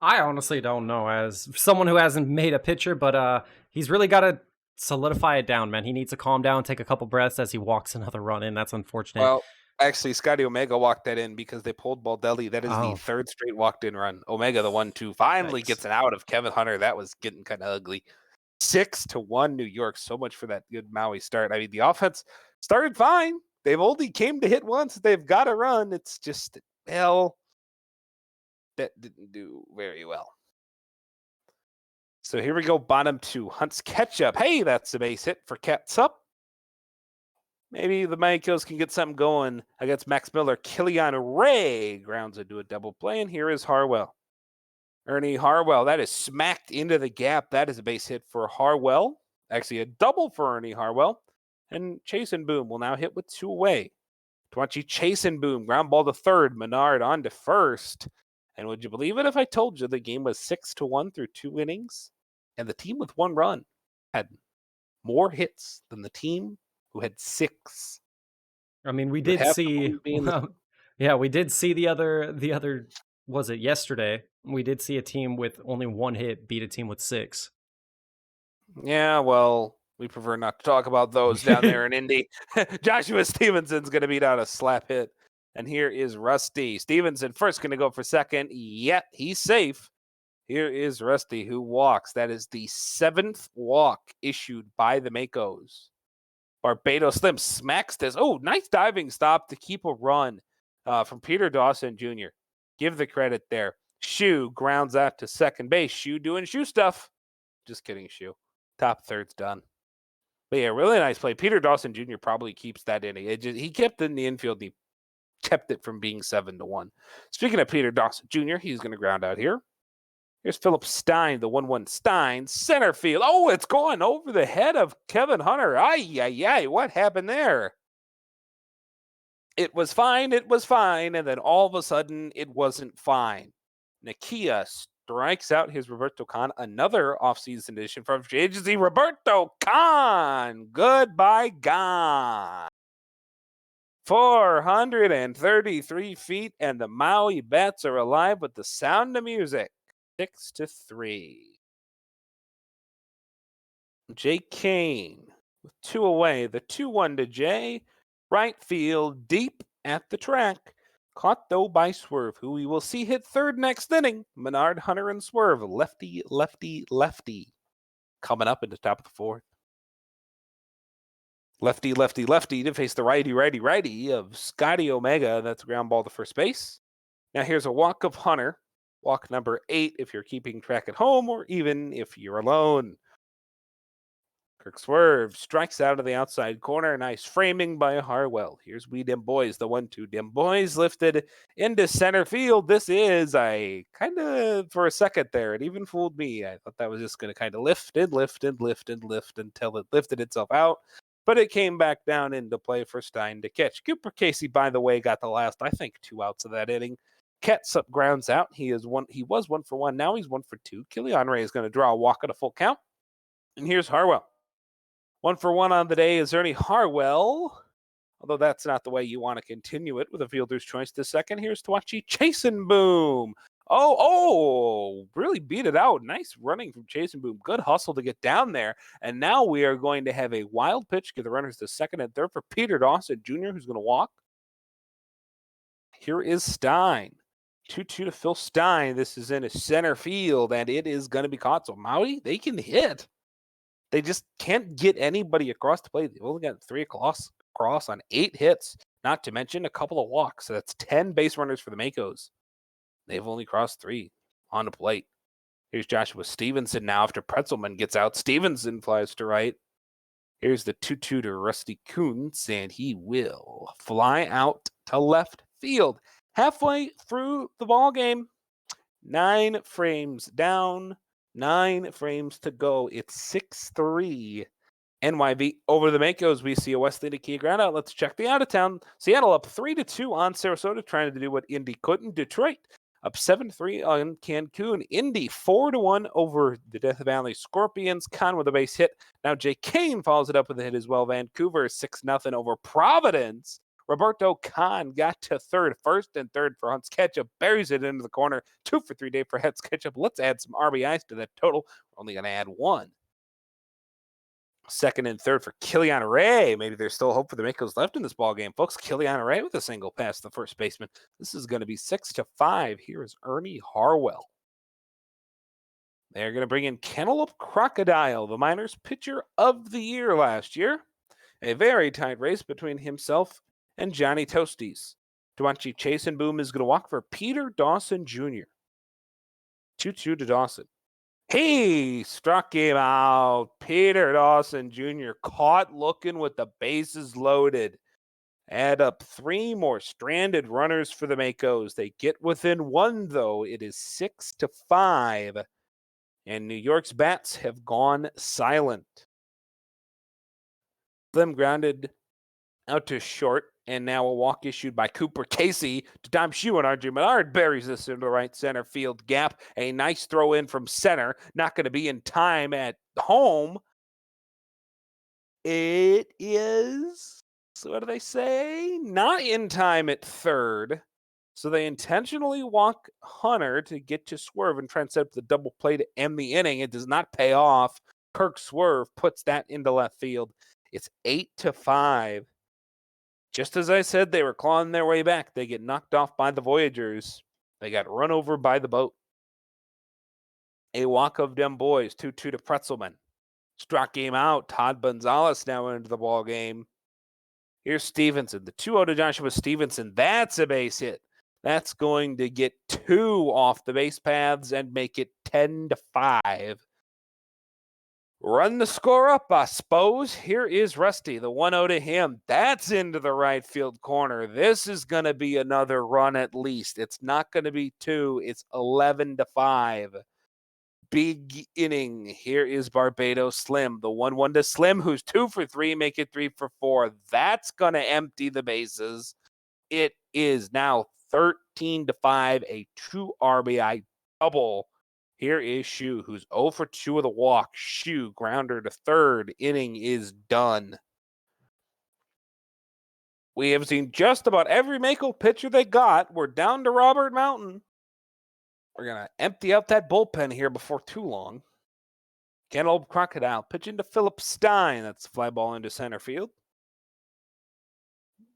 I honestly don't know. As someone who hasn't made a pitcher, but he's really got to solidify it down, man. He needs to calm down, take a couple breaths as he walks another run in. That's unfortunate. Well, actually, Scotty Omega walked that in because they pulled Baldelli. That is the third straight walked-in run. Omega, the 1-2, finally gets an out of Kevin Hunter. That was getting kind of ugly. 6-1 New York. So much for that good Maui start. I mean, the offense started fine. They've only came to hit once. They've got to run. It's just, well, that didn't do very well. So here we go, bottom 2. Hunt's catch-up. Hey, that's a base hit for Catsup. Maybe the Maikos can get something going against Max Miller. Killian Ray grounds into a double play, and here is Harwell. Ernie Harwell, that is smacked into the gap. That is a base hit for Harwell. Actually, a double for Ernie Harwell. And Chase and Boom will now hit with 2 away. Twachi Chase and Boom, ground ball to third. Menard on to first. And would you believe it if I told you the game was 6-1 through 2 innings? And the team with 1 run had more hits than the team who had 6. I mean, we With did half the see, balls being the- yeah, we did see the other, was it yesterday? We did see a team with only 1 hit beat a team with 6. Yeah, well, we prefer not to talk about those down there in Indy. Joshua Stevenson's going to beat out a slap hit. And here is Rusty. Stevenson first going to go for second. Yet he's safe. Here is Rusty who walks. That is the 7th walk issued by the Makos. Barbados Slim smacks this. Oh, nice diving stop to keep a run from Peter Dawson Jr. Give the credit there. Shu grounds out to second base. Shu doing Shu stuff. Just kidding, Shu. Top third's done. But yeah, really nice play. Peter Dawson Jr. probably keeps that in. He kept it in the infield. And he kept it from being 7-1. Speaking of Peter Dawson Jr., he's going to ground out here. Here's Philip Stein, the 1-1 Stein, center field. Oh, it's going over the head of Kevin Hunter. Ay, what happened there? It was fine, and then all of a sudden, it wasn't fine. Nakia strikes out his Roberto Khan, another offseason addition from free agency. Roberto Khan, goodbye, gone. 433 feet, and the Maui Bats are alive with the sound of music. 6-3. Jay Kane with 2 away. The 2-1 to Jay. Right field, deep at the track. Caught though by Swerve, who we will see hit third next inning. Menard, Hunter, and Swerve. Lefty, lefty, lefty. Coming up in the top of the 4th. Lefty, lefty, lefty to face the righty, righty, righty of Scotty Omega. That's a ground ball to first base. Now here's a walk of Hunter. Walk number 8 if you're keeping track at home or even if you're alone. Kirk Swerve strikes out of the outside corner. Nice framing by Harwell. Here's We Dem Boys, the 1-2. Dem Boys lifted into center field. This is for a second there, it even fooled me. I thought that was just going to kind of lift and lift and lift and lift until it lifted itself out. But it came back down into play for Stein to catch. Cooper Casey, by the way, got the last, 2 outs of that inning. Ketsup grounds out. He was 1 for 1. Now he's 1 for 2. Killian Ray is going to draw a walk at a full count. And here's Harwell. 1 for 1 on the day is Ernie Harwell. Although that's not the way you want to continue it with a fielder's choice this second. Here's Twachi Chasin' Boom. Oh, really beat it out. Nice running from Chasin' Boom. Good hustle to get down there. And now we are going to have a wild pitch. Get the runners to second and third for Peter Dawson Jr., who's going to walk. Here is Stein. 2-2 to Phil Stein. This is in a center field, and it is going to be caught. So Maui, they can hit. They just can't get anybody across the plate. They've only got 3 across on 8 hits, not to mention a couple of walks. So that's 10 base runners for the Makos. They've only crossed 3 on the plate. Here's Joshua Stevenson now after Pretzelman gets out. Stevenson flies to right. Here's the 2-2 to Rusty Kuntz, and he will fly out to left field. Halfway through the ball game, 9 frames down, 9 frames to go. It's 6-3. NYV over the Makos. We see a Wesley Nakia ground out. Let's check the out of town. Seattle up 3-2 on Sarasota, trying to do what Indy couldn't. Detroit up 7-3 on Cancun. Indy 4-1 over the Death Valley Scorpions. Khan with a base hit. Now Jay Kane follows it up with a hit as well. Vancouver 6-0 over Providence. Roberto Khan got to third, first and third for Hunts Ketchup, buries it into the corner. 2 for 3 day for Hunts Ketchup. Let's add some RBIs to that total. We're only going to add 1. Second and third for Killian Ray. Maybe there's still hope for the Makos left in this ball game, folks. Killian Ray with a single pass to the first baseman. This is going to be 6-5. Here is Ernie Harwell. They're going to bring in Kennelup Crocodile, the minors pitcher of the year last year. A very tight race between himself and Johnny Toasties. Twachi Chasin' Boom is going to walk for Peter Dawson Jr. 2-2 to Dawson. He struck him out. Peter Dawson Jr. caught looking with the bases loaded. Add up 3 more stranded runners for the Makos. They get within 1, though. It is 6-5. And New York's bats have gone silent. Slim grounded out to short, and now a walk issued by Cooper Casey to Tom Shue, and RJ Menard buries this into the right center field gap. A nice throw in from center. Not going to be in time at home. It is, so what do they say? Not in time at third. So they intentionally walk Hunter to get to Swerve and try and set up the double play to end the inning. It does not pay off. Kirk Swerve puts that into left field. It's 8-5. Just as I said, they were clawing their way back. They get knocked off by the Voyagers. They got run over by the boat. A walk of them boys, 2-2 to Pretzelman. Struck him out. Todd Gonzalez now into the ball game. Here's Stevenson. The 2-0 to Joshua Stevenson. That's a base hit. That's going to get 2 off the base paths and make it 10-5. Run the score up, I suppose. Here is Rusty, the 1-0 to him. That's into the right field corner. This is going to be another run at least. It's not going to be 2. It's 11-5. Big inning. Here is Barbados Slim, the 1-1 to Slim, who's 2 for 3, make it 3 for 4. That's going to empty the bases. It is now 13-5, a 2 RBI double. Here is Shue, who's 0 for 2 of the walk. Shue, grounder to third. Inning is done. We have seen just about every Mako pitcher they got. We're down to Robert Mountain. We're going to empty out that bullpen here before too long. Old Crocodile pitching to Philip Stein. That's a fly ball into center field.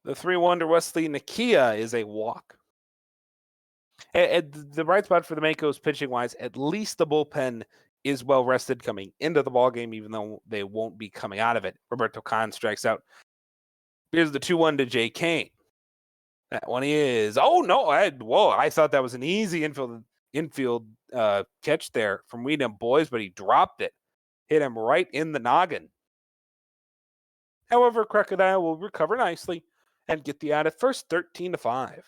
The 3-1 to Wesley Nakia is a walk. The bright spot for the Makos pitching-wise, at least the bullpen is well-rested coming into the ballgame, even though they won't be coming out of it. Roberto Khan strikes out. Here's the 2-1 to Jay Kane. That one is... Oh, no! I thought that was an easy infield catch there from Weedham Boys, but he dropped it. Hit him right in the noggin. However, Crocodile will recover nicely and get the out at first, 13-5.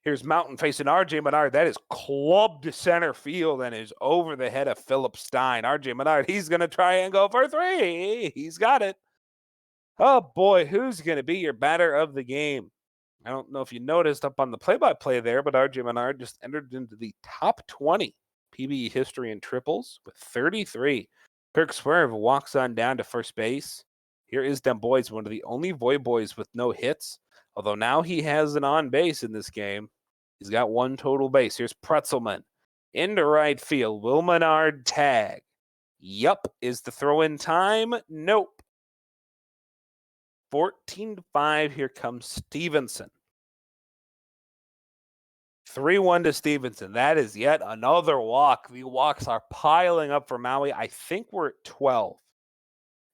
Here's Mountain facing RJ Menard. That is clubbed to center field and is over the head of Philip Stein. RJ Menard, he's going to try and go for 3. He's got it. Oh, boy, who's going to be your batter of the game? I don't know if you noticed up on the play-by-play there, but RJ Menard just entered into the top 20 PBE history in triples with 33. Kirk Swerve walks on down to first base. Here is them boys, one of the only Voy boys with no hits. Although now he has an on base in this game. He's got 1 total base. Here's Pretzelman into right field. Will Menard tag? Yup. Is the throw in time? Nope. 14-5. Here comes Stevenson. 3-1 to Stevenson. That is yet another walk. The walks are piling up for Maui. I think we're at 12.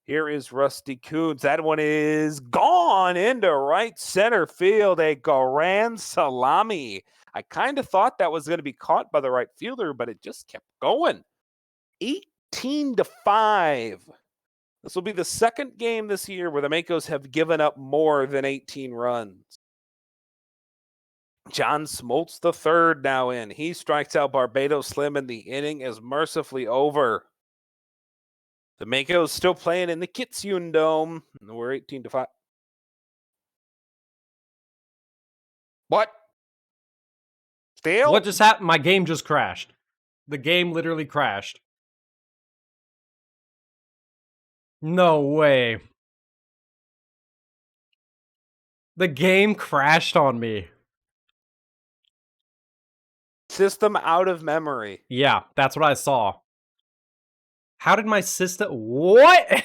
Here is Rusty Coons. That one is gone into right center field. A grand salami. I kind of thought that was going to be caught by the right fielder, but it just kept going. 18-5. This will be the second game this year where the Makos have given up more than 18 runs. John Smoltz the third now in. He strikes out Barbados Slim, and the inning is mercifully over. The Makos still playing in the Kitsune Dome. We're 18-5. What? Still? What just happened? My game just crashed. The game literally crashed. No way. The game crashed on me. System out of memory. Yeah, that's what I saw. How did my system... What?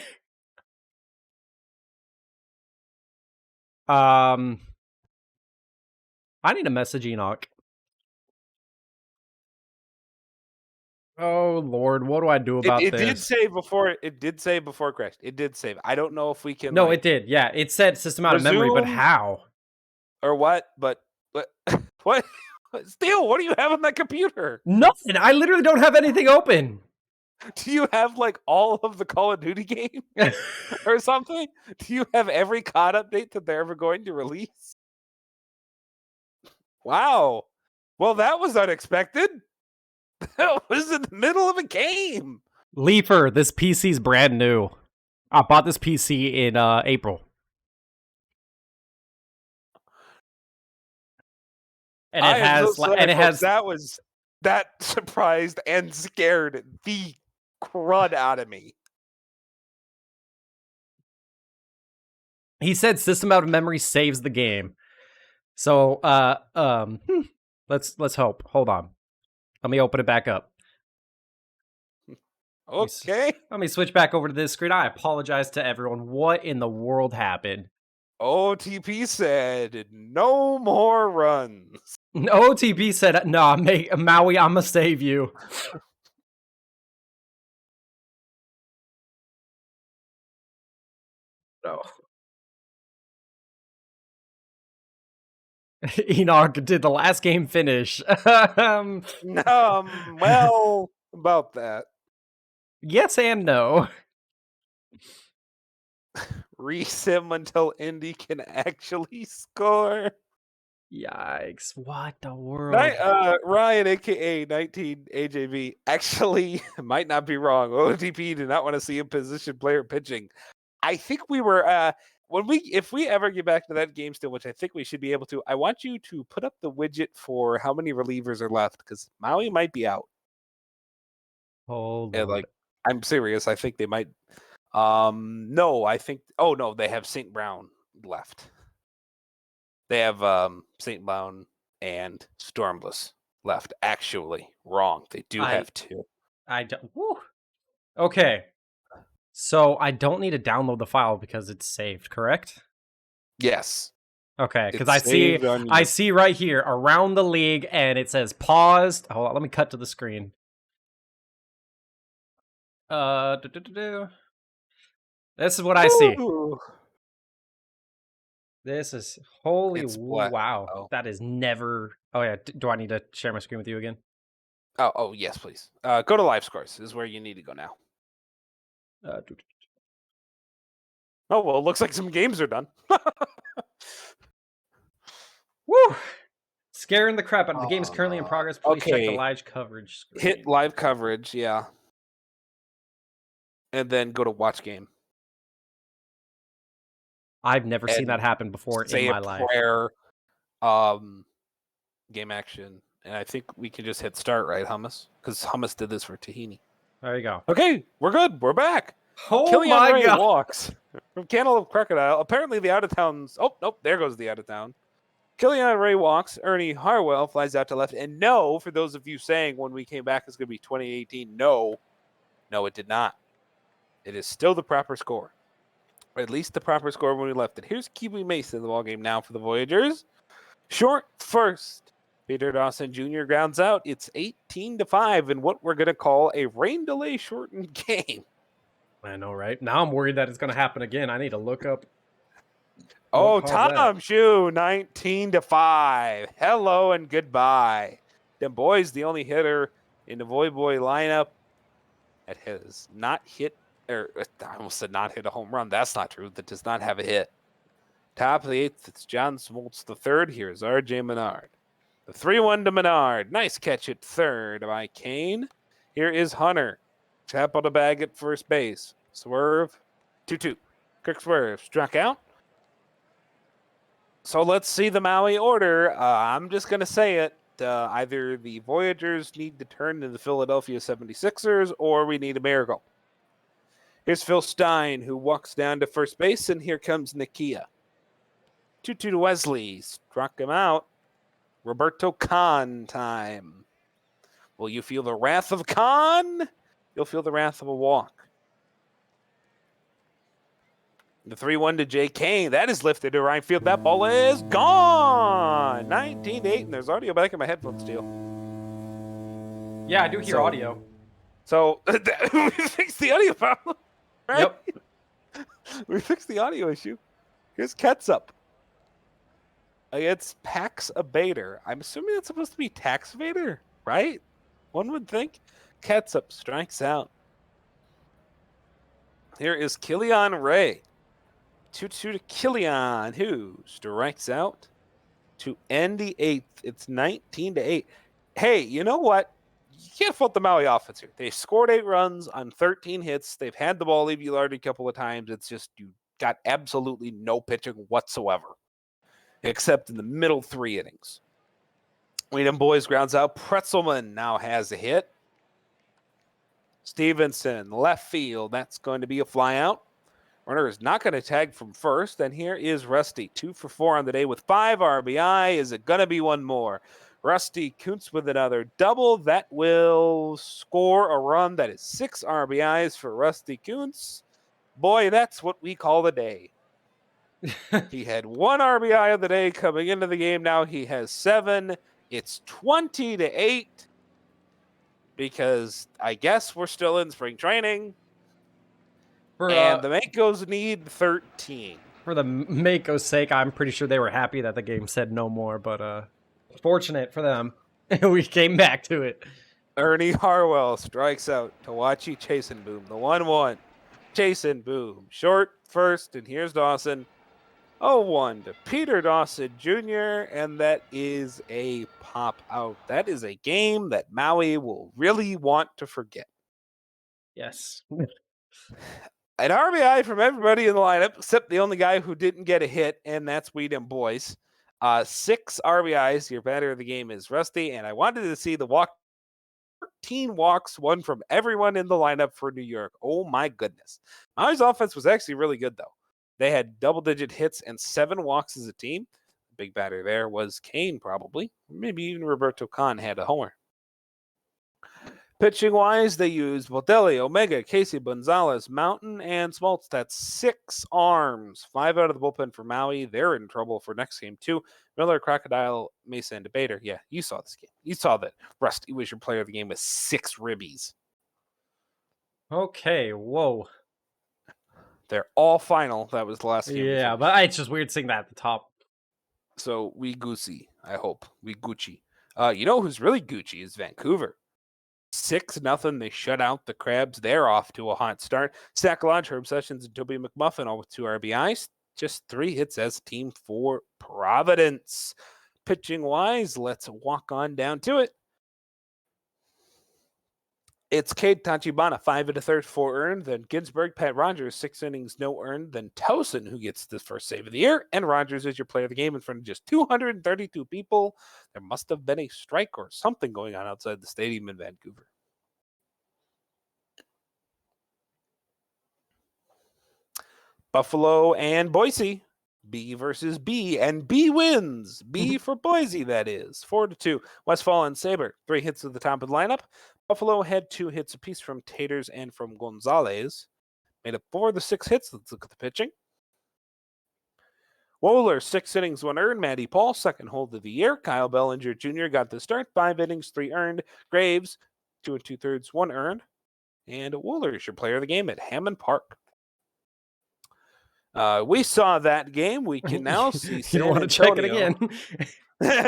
I need to message Enoch. Oh, Lord, what do I do about it this? did save before it crashed. It did save. I don't know if we can... No, it did. Yeah, it said system out of memory, but resume- how? Or what, but what? Steele, what do you have on that computer? Nothing. I literally don't have anything open. Do you have like all of the Call of Duty games or something? Do you have every COD update that they're ever going to release? Wow. Well, that was unexpected. That was in the middle of a game. Leafer, this PC's brand new. I bought this PC in April. And I it am so has sorry, and it folks. has that surprised and scared the crud out of me. he said system out of memory saves the game. So let's hope. Hold on. Let me open it back up. Okay. Let me switch back over to this screen. I apologize to everyone. What in the world happened? OTP said no more runs. OTP said, "Nah, Maui, I'ma save you." No. Enoch, did the last game finish? Well, about that. Yes and no. Resim until Indy can actually score. Yikes! What the world? Ryan, aka 19 AJV, actually might not be wrong. OTP did not want to see a position player pitching. I think we were if we ever get back to that game still, which I think we should be able to. I want you to put up the widget for how many relievers are left because Maui might be out. Hold And on. like, I'm serious. I think they might. No, I think. Oh no, they have St. Brown left. They have St. Brown and Stormless left. Actually, wrong. They do have two. I don't. Woo. Okay. So I don't need to download the file because it's saved, correct? Yes. Okay, because It's saved on I your- see right here around the league, and it says paused. Hold on, let me cut to the screen. This is what I see. Ooh. This is holy It's black. wow. Oh. That is never. Oh yeah. Do I need to share my screen with you again? Oh yes, please. Go to live scores is where you need to go now. Oh well, it looks like some games are done. Woo! Scaring the crap out of the game is currently in progress. Please check the okay. live coverage screen. Hit live coverage, yeah. And then go to watch game. I've never seen and that happen before Say in my a life. prayer, game action. And I think we can just hit start, right, Hummus? Because Hummus did this for Tahini. There you go. Okay, we're good. We're back. Oh Killian my Ray god! walks from Cantaloupe Crocodile. Apparently the out of towns. Oh, nope, there goes the out of town. Killian Ray walks. Ernie Harwell flies out to left. And no, for those of you saying when we came back it's going to be 2018, no, it did not. It is still the proper score. Or at least the proper score when we left it. Here's Kiwi Mason in the ballgame now for the Voyagers. Short first. Peter Dawson Jr. grounds out. It's 18-5 in what we're going to call a rain delay shortened game. I know, right? Now I'm worried that it's going to happen again. I need to look up. Oh, what caused that. Tom Shoe, 19-5. Hello and goodbye. Them boys, the only hitter in the Voy Boy lineup that has not hit, or I almost said not hit a home run. That's not true. That does not have a hit. Top of the eighth, it's John Smoltz the third. Here's R.J. Menard. The 3-1 to Menard. Nice catch at third by Kane. Here is Hunter. Tap on the bag at first base. Swerve. 2-2. Quick swerve. Struck out. So let's see the Maui order. I'm just going to say it. Either the Voyagers need to turn to the Philadelphia 76ers or we need a miracle. Here's Phil Stein, who walks down to first base, and here comes Nakia. 2-2 to Wesley. Struck him out. Roberto Khan time. Will you feel the wrath of Khan? You'll feel the wrath of a walk. The 3-1 to Jay Kane. That is lifted to right field. That ball is gone. 19-8, and there's audio back in my headphones, Teal. Yeah, I do hear audio. So we fixed the audio problem, right? Yep. We fixed the audio issue. Here's Ketchup. against Pax Abater. I'm assuming that's supposed to be Tax Vader, right? One would think. Ketchup strikes out. Here is Killian Ray. 2-2 to Killian, who strikes out to end the eighth. It's 19-8. Hey, you know what? You can't fault the Maui offense here. They scored 8 runs on 13 hits. They've had the ball leave you large a couple of times. It's just you got absolutely no pitching whatsoever, except in the middle 3 innings. Wheaton Boys grounds out. Pretzelman now has a hit. Stevenson, left field. That's going to be a fly out. Runner is not going to tag from first. And here is Rusty, 2 for 4 on the day with 5 RBI. Is it going to be one more? Rusty Kuntz with another double. That will score a run. That is 6 RBIs for Rusty Kuntz. Boy, that's what we call the day. He had 1 RBI of the day coming into the game. Now he has 7. It's 20-8 because I guess we're still in spring training. And the Makos need 13. For the Mako's sake, I'm pretty sure they were happy that the game said no more, but fortunate for them. We came back to it. Ernie Harwell strikes out. Tawachi Chasen Boom, the 1-1. Chasen Boom, short first, and here's Dawson. 0-1 to Peter Dawson Jr., and that is a pop out. That is a game that Maui will really want to forget. Yes. An RBI from everybody in the lineup, except the only guy who didn't get a hit, and that's Wheaton Boys. 6 RBIs. Your batter of the game is Rusty, and I wanted to see the walk. 13 walks, 1 from everyone in the lineup for New York. Oh my goodness. Maui's offense was actually really good, though. They had double-digit hits and 7 walks as a team. The big batter there was Kane, probably. Maybe even Roberto Khan had a homer. Pitching-wise, they used Botelli, Omega, Casey, Gonzalez, Mountain, and Smoltz. That's 6 arms. 5 out of the bullpen for Maui. They're in trouble for next game, too. Miller, Crocodile, Mesa, and Debater. Yeah, you saw this game. You saw that Rusty was your player of the game with 6 ribbies. Okay, whoa. They're all final. That was the last game. Yeah, but it's just weird seeing that at the top. So we Gucci, I hope. We Gucci. You know who's really Gucci is Vancouver. 6-0. They shut out the Crabs. They're off to a hot start. Zach Lodge, Herb Sessions, and Toby McMuffin all with 2 RBIs. Just 3 hits as a team for Providence. Pitching-wise, let's walk on down to it. It's Cade Tachibana, 5 1/3, 4 earned. Then Ginsburg, Pat Rogers, 6 innings, no earned. Then Towson, who gets the first save of the year. And Rogers is your player of the game in front of just 232 people. There must have been a strike or something going on outside the stadium in Vancouver. Buffalo and Boise. B versus B, and B wins. B for Boise, that is. 4-2. Westfall and Sabre, 3 hits at the top of the lineup. Buffalo had 2 hits apiece from Taters and from Gonzalez. Made up 4 of the 6 hits. Let's look at the pitching. Wohler, 6 innings, 1 earned. Matty Paul, second hold of the year. Kyle Bellinger Jr. got the start. 5 innings, 3 earned. Graves, 2 2/3, 1 earned. And Wohler is your player of the game at Hammond Park. We saw that game. We can now see You don't want to check it again.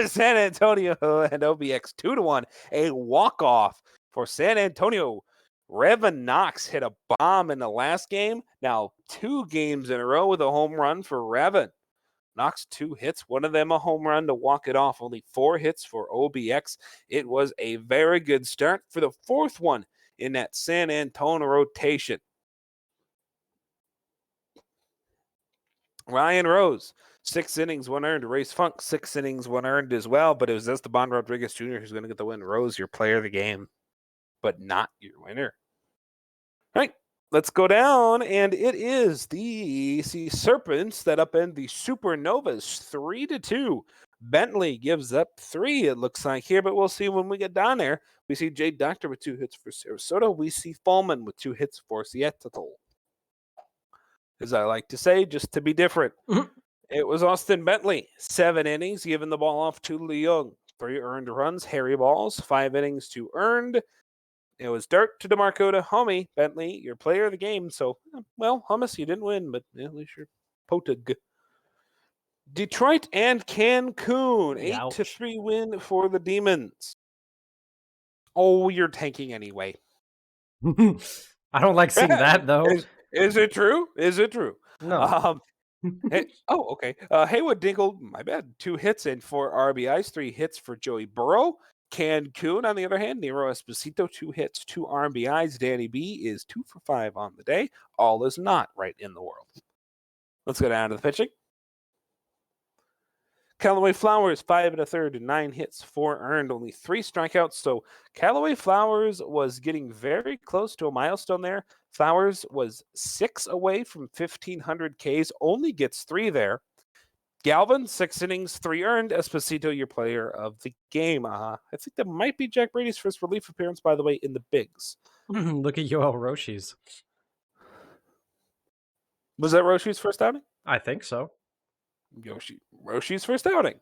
San Antonio and OBX 2-1. A walk-off for San Antonio. Revan Knox hit a bomb in the last game. Now 2 games in a row with a home run for Revan. Knox 2 hits, one of them a home run to walk it off. Only 4 hits for OBX. It was a very good start for the 4th one in that San Antonio rotation. Ryan Rose, 6 innings, 1 earned. Race Funk, 6 innings, 1 earned as well. But it was Esteban Rodriguez Jr. who's going to get the win. Rose, your player of the game, but not your winner. All right, let's go down. And it is the Sea Serpents that upend the Supernovas 3-2. Bentley gives up 3, it looks like here, but we'll see when we get down there. We see Jay Doctor with 2 hits for Sarasota. We see Fallman with 2 hits for Seattle. As I like to say, just to be different. It was Austin Bentley, 7 innings, giving the ball off to Leung. 3 earned runs, Harry Balls, 5 innings, 2 earned. It was dirt to DeMarco to Homie. Bentley, your player of the game. So, well, Hummus, you didn't win, but at least you're potug. Detroit and Cancun, Ouch. 8-3 win for the Demons. Oh, you're tanking anyway. I don't like seeing that though. Is it true? Is it true? No. Okay. Haywood Dingle, my bad, 2 hits and 4 RBIs, 3 hits for Joey Burrow. Cancun, on the other hand, Nero Esposito, 2 hits, 2 RBIs. Danny B is 2 for 5 on the day. All is not right in the world. Let's go down to the pitching. Callaway Flowers, 5 1/3, 9 hits, 4 earned, only 3 strikeouts. So Callaway Flowers was getting very close to a milestone there. Flowers was 6 away from 1,500 Ks, only gets 3 there. Galvin, 6 innings, 3 earned. Esposito, your player of the game. I think that might be Jack Brady's first relief appearance, by the way, in the bigs. Look at Yoel Roshi's. Was that Roshi's first outing? I think so. Roshi's first outing.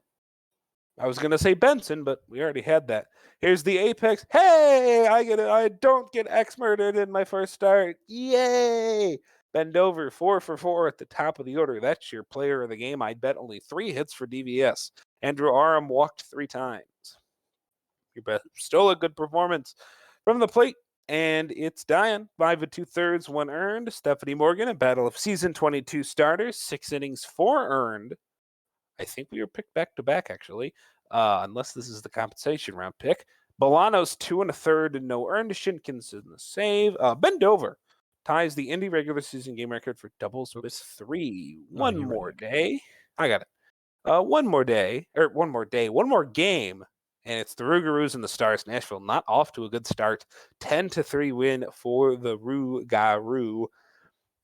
I was going to say Benson, but we already had that. Here's the apex. Hey, I don't get X murdered in my first start. Yay! Bend over, 4 for 4 at the top of the order. That's your player of the game. I bet only 3 hits for DVS. Andrew Aram walked 3 times. Still a good performance from the plate. And it's Diane, 5 2/3, 1 earned. Stephanie Morgan, a battle of season 22 starters, 6 innings, 4 earned. I think we were picked back to back, actually, unless this is the compensation round pick. Bolanos, 2 1/3, no earned. Shinkins in the save. Bend over ties the Indy regular season game record for doubles with 3. One more day. I got it. One more game. And it's the Rougarous and the Stars. Nashville not off to a good start. 10-3 win for the Rougarou.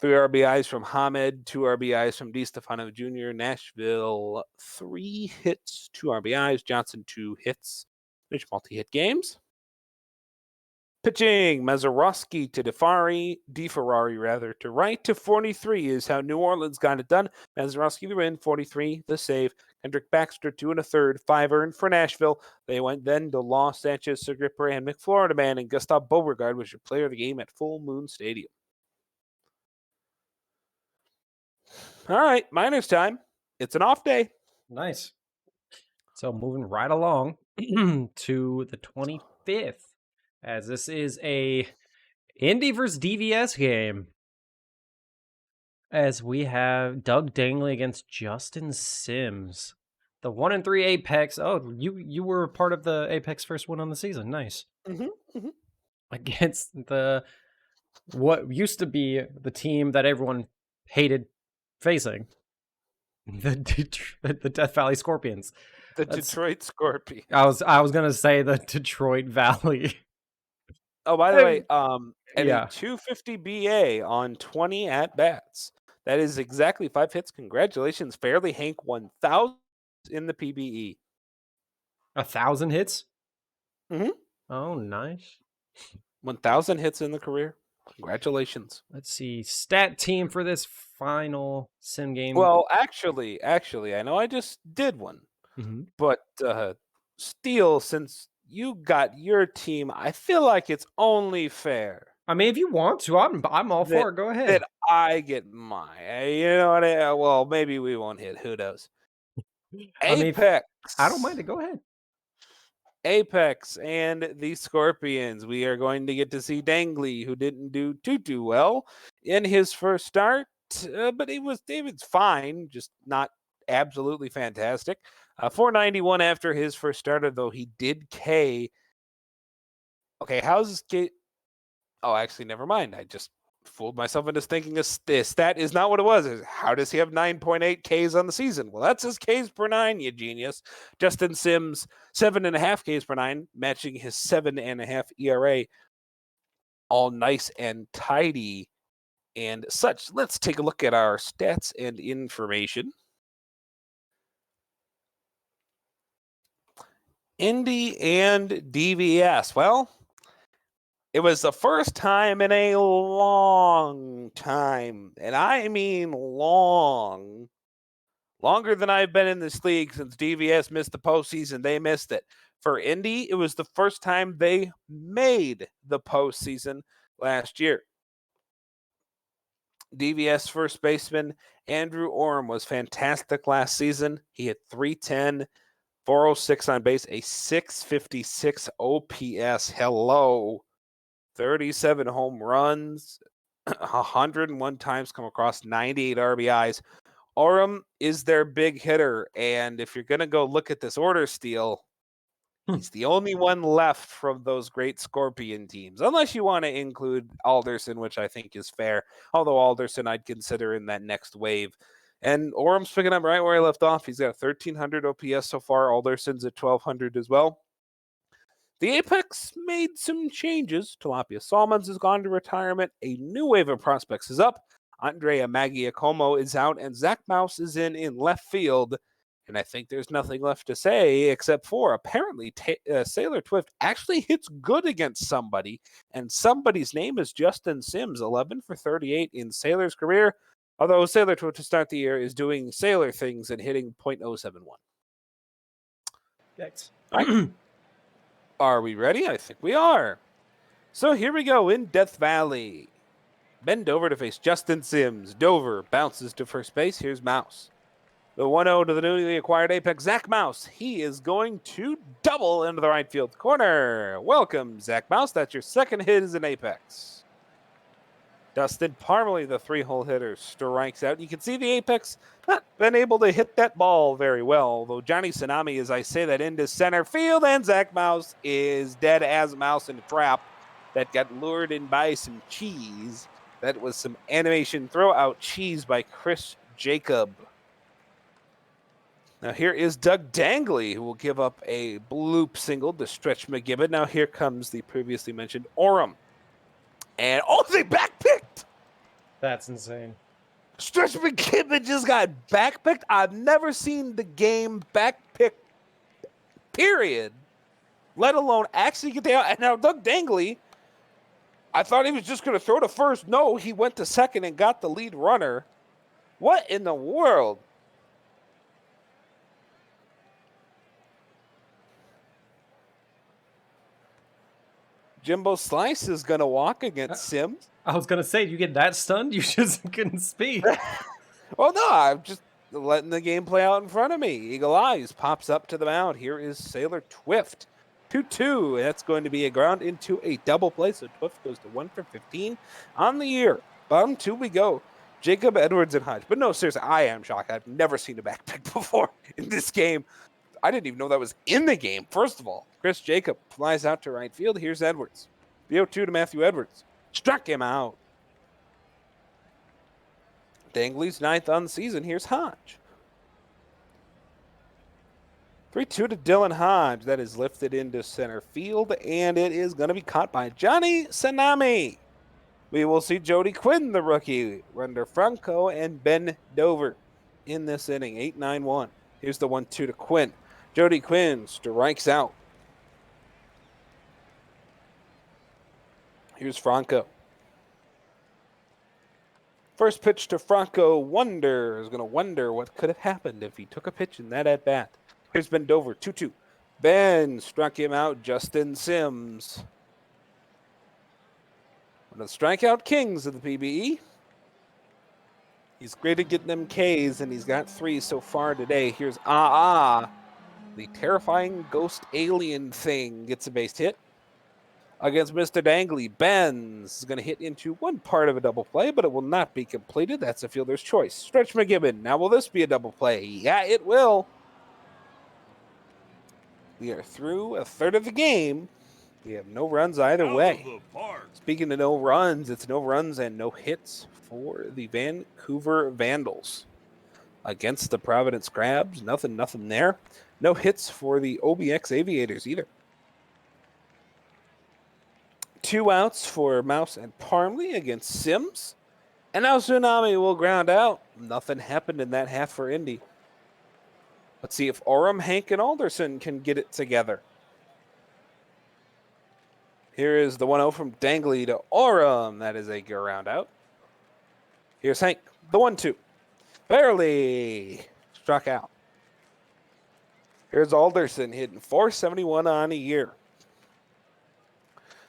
3 RBIs from Hamed, 2 RBIs from DiStefano Jr. Nashville, 3 hits, 2 RBIs. Johnson, 2 hits. Which multi-hit games. Pitching, Mazeroski to DeFerrari to right to 43 is how New Orleans got it done. Mazeroski the win, 43 the save. Hendrick Baxter, 2 1/3, 5 earned for Nashville. They went then to Los Sanchez, Sergipper, and McFlorida Man, and Gustav Beauregard was your player of the game at Full Moon Stadium. All right, minors time. It's an off day. Nice. So moving right along to the 25th, as this is a Indy versus DVS game. As we have Doug Dangley against Justin Sims. The 1-3 Apex. Oh, you were a part of the Apex first win on the season. Nice. Against the what used to be the team that everyone hated facing. The Death Valley Scorpions. Detroit Scorpions. I was gonna say the Detroit Valley. Oh, by the way, a 250 BA on 20 at bats. That is exactly 5 hits. Congratulations, Fairleigh Hank, 1,000 in the PBE. 1,000 hits? Mm-hmm. Oh, nice. 1,000 hits in the career. Congratulations. Let's see. Stat team for this final sim game. Well, actually, I know I just did one. But Steele, since you got your team, I feel like it's only fair. I mean, if you want to, I'm all for it. Go ahead. That I get mine. You know what? Well, maybe we won't hit. Who knows? Apex. I don't mind it. Go ahead. Apex and the Scorpions. We are going to get to see Dangley, who didn't do too well in his first start, but it was fine, just not absolutely fantastic. 491 after his first starter, though he did K. Okay, how's K? Oh, actually, never mind. I just fooled myself into thinking this stat is not what it was. How does he have 9.8 Ks on the season? Well, that's his Ks per 9, you genius. Justin Sims, 7.5 Ks per 9, matching his 7.5 ERA. All nice and tidy and such. Let's take a look at our stats and information. Indy and DVS. Well, it was the first time in a long time, and I mean long, longer than I've been in this league since DVS missed the postseason. They missed it. For Indy, it was the first time they made the postseason last year. DVS first baseman Andrew Orem was fantastic last season. He hit 310, 406 on base, a 656 OPS. Hello. 37 home runs, 101 times come across, 98 RBIs. Orem is their big hitter, and if you're going to go look at this order steal, he's the only one left from those great Scorpion teams, unless you want to include Alderson, which I think is fair, although Alderson I'd consider in that next wave. And Orem's picking up right where I left off. He's got 1,300 OPS so far. Alderson's at 1,200 as well. The Apex made some changes. Tilapia Salmons has gone to retirement. A new wave of prospects is up. Andrea Magiacomo is out, and Zach Mouse is in left field. And I think there's nothing left to say except for apparently Sailor Twift actually hits good against somebody, and somebody's name is Justin Sims, 11 for 38 in Sailor's career. Although Sailor Twift to start the year is doing Sailor things and hitting .071. Yikes. Are we ready? I think we are. So here we go in Death Valley. Ben Dover to face Justin Sims. Dover bounces to first base. Here's Mouse. The 1-0 to the newly acquired Apex, Zach Mouse. He is going to double into the right field corner. Welcome, Zach Mouse. That's your second hit as an Apex. Dustin Parmalee, the 3-hole hitter, strikes out. You can see the Apex not been able to hit that ball very well, although Johnny Tsunami, as I say that, into center field, and Zach Mouse is dead as a mouse in a trap that got lured in by some cheese. That was some animation throw-out cheese by Chris Jacob. Now here is Doug Dangley, who will give up a bloop single to Stretch McGibbon. Now here comes the previously mentioned Orem. And, they backpicked! That's insane. Stretch McGibbon just got backpicked. I've never seen the game backpicked, period, let alone actually get there. And now Doug Dangley, I thought he was just going to throw to first. No, he went to second and got the lead runner. What in the world? Jimbo Slice is going to walk against Sims. I was going to say, you get that stunned? You just couldn't speak. Well, no, I'm just letting the game play out in front of me. Eagle Eyes pops up to the mound. Here is Sailor Twift. 2-2. That's going to be a ground into a double play. So Twift goes to 1 for 15 on the year. Bottom two we go. Jacob, Edwards, and Hodge. But no, seriously, I am shocked. I've never seen a backpick before in this game. I didn't even know that was in the game, first of all. Chris Jacob flies out to right field. Here's Edwards. The 0-2 to Matthew Edwards. Struck him out. Dangley's 9th on the season. Here's Hodge. 3-2 to Dylan Hodge. That is lifted into center field, and it is going to be caught by Johnny Tsunami. We will see Jody Quinn, the rookie, Render Franco, and Ben Dover in this inning. 8-9-1. Here's the 1-2 to Quinn. Jody Quinn strikes out. Here's Franco. First pitch to Franco. Is going to wonder what could have happened if he took a pitch in that at-bat. Here's Ben Dover, 2-2. Ben struck him out. Justin Sims. One of the strikeout kings of the PBE. He's great at getting them Ks, and he's got 3 so far today. Here's the terrifying ghost alien thing gets a base hit. Against Mr. Dangley, Benz is going to hit into one part of a double play, but it will not be completed. That's a fielder's choice. Stretch McGibbon. Now, will this be a double play? Yeah, it will. We are through a third of the game. We have no runs either way. Speaking of no runs, it's no runs and no hits for the Vancouver Vandals. Against the Providence Crabs, nothing there. No hits for the OBX Aviators either. 2 outs for Mouse and Parmalee against Sims. And now Tsunami will ground out. Nothing happened in that half for Indy. Let's see if Orem, Hank, and Alderson can get it together. Here is the 1-0 from Dangley to Orem. That is a ground out. Here's Hank, the 1-2. Barely struck out. Here's Alderson hitting .471 on a year.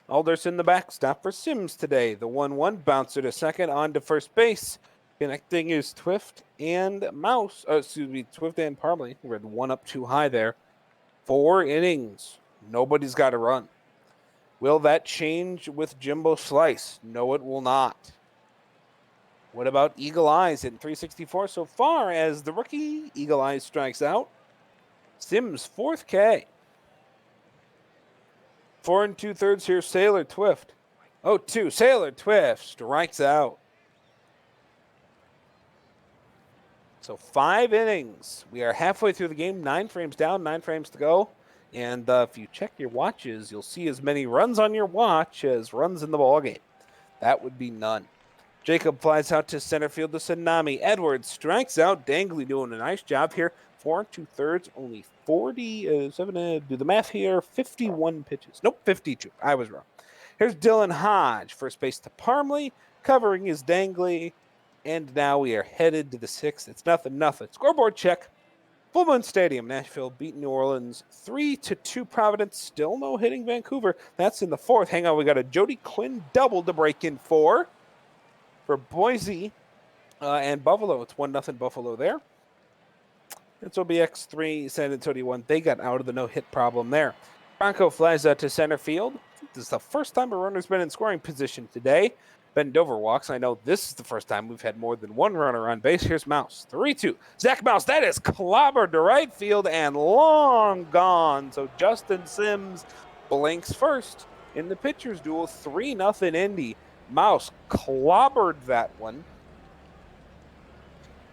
Alderson the backstop for Sims today. The 1-1 bouncer to second on to first base. Connecting is Twift and Mouse. Twift and Parley. We're at 1 up too high there. 4 innings. Nobody's got a run. Will that change with Jimbo Slice? No, it will not. What about Eagle Eyes hitting 364 so far as the rookie Eagle Eyes strikes out? Sims, 4th K. 4 2/3 here, Sailor Twift. 0-2, Sailor Twift strikes out. So 5 innings. We are halfway through the game, 9 frames down, 9 frames to go. And if you check your watches, you'll see as many runs on your watch as runs in the ballgame. That would be none. Jacob flies out to center field to Tsunami. Edwards strikes out. Dangley doing a nice job here. 4 2/3, only 47. Do the math here. 51 pitches. Nope, 52. I was wrong. Here's Dylan Hodge. First base to Parmley. Covering is Dangley. And now we are headed to the 6th. It's 0-0. Scoreboard check. Full Moon Stadium. Nashville beat New Orleans 3-2. Providence still no hitting Vancouver. That's in the 4th. Hang on, we got a Jody Quinn double to break in for Boise and Buffalo. It's 1-0 Buffalo there. It's OBX 3, San Antonio 1. They got out of the no-hit problem there. Bronco flies out to center field. This is the first time a runner's been in scoring position today. Ben Dover walks. I know this is the first time we've had more than one runner on base. Here's Mouse. 3-2. Zach Mouse, that is clobbered to right field and long gone. So Justin Sims blinks first in the pitcher's duel. 3-0 Indy. Mouse clobbered that one.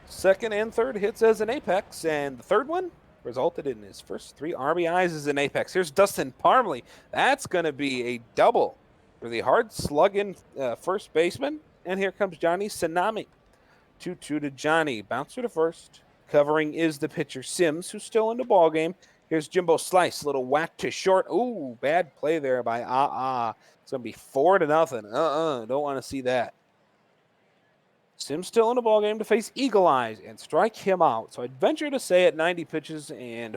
Second and third hits as an apex, and the third one resulted in his first 3 RBIs as an apex. Here's Dustin Parmley. That's going to be a double for the hard slugging first baseman. And here comes Johnny Tsunami. 2-2 to Johnny. Bouncer to first. Covering is the pitcher Sims, who's still in the ball game. Here's Jimbo Slice. Little whack to short. Ooh, bad play there by It's going to be 4-0. Don't want to see that. Sims still in the ballgame to face Eagle Eyes and strike him out. So I'd venture to say at 90 pitches and,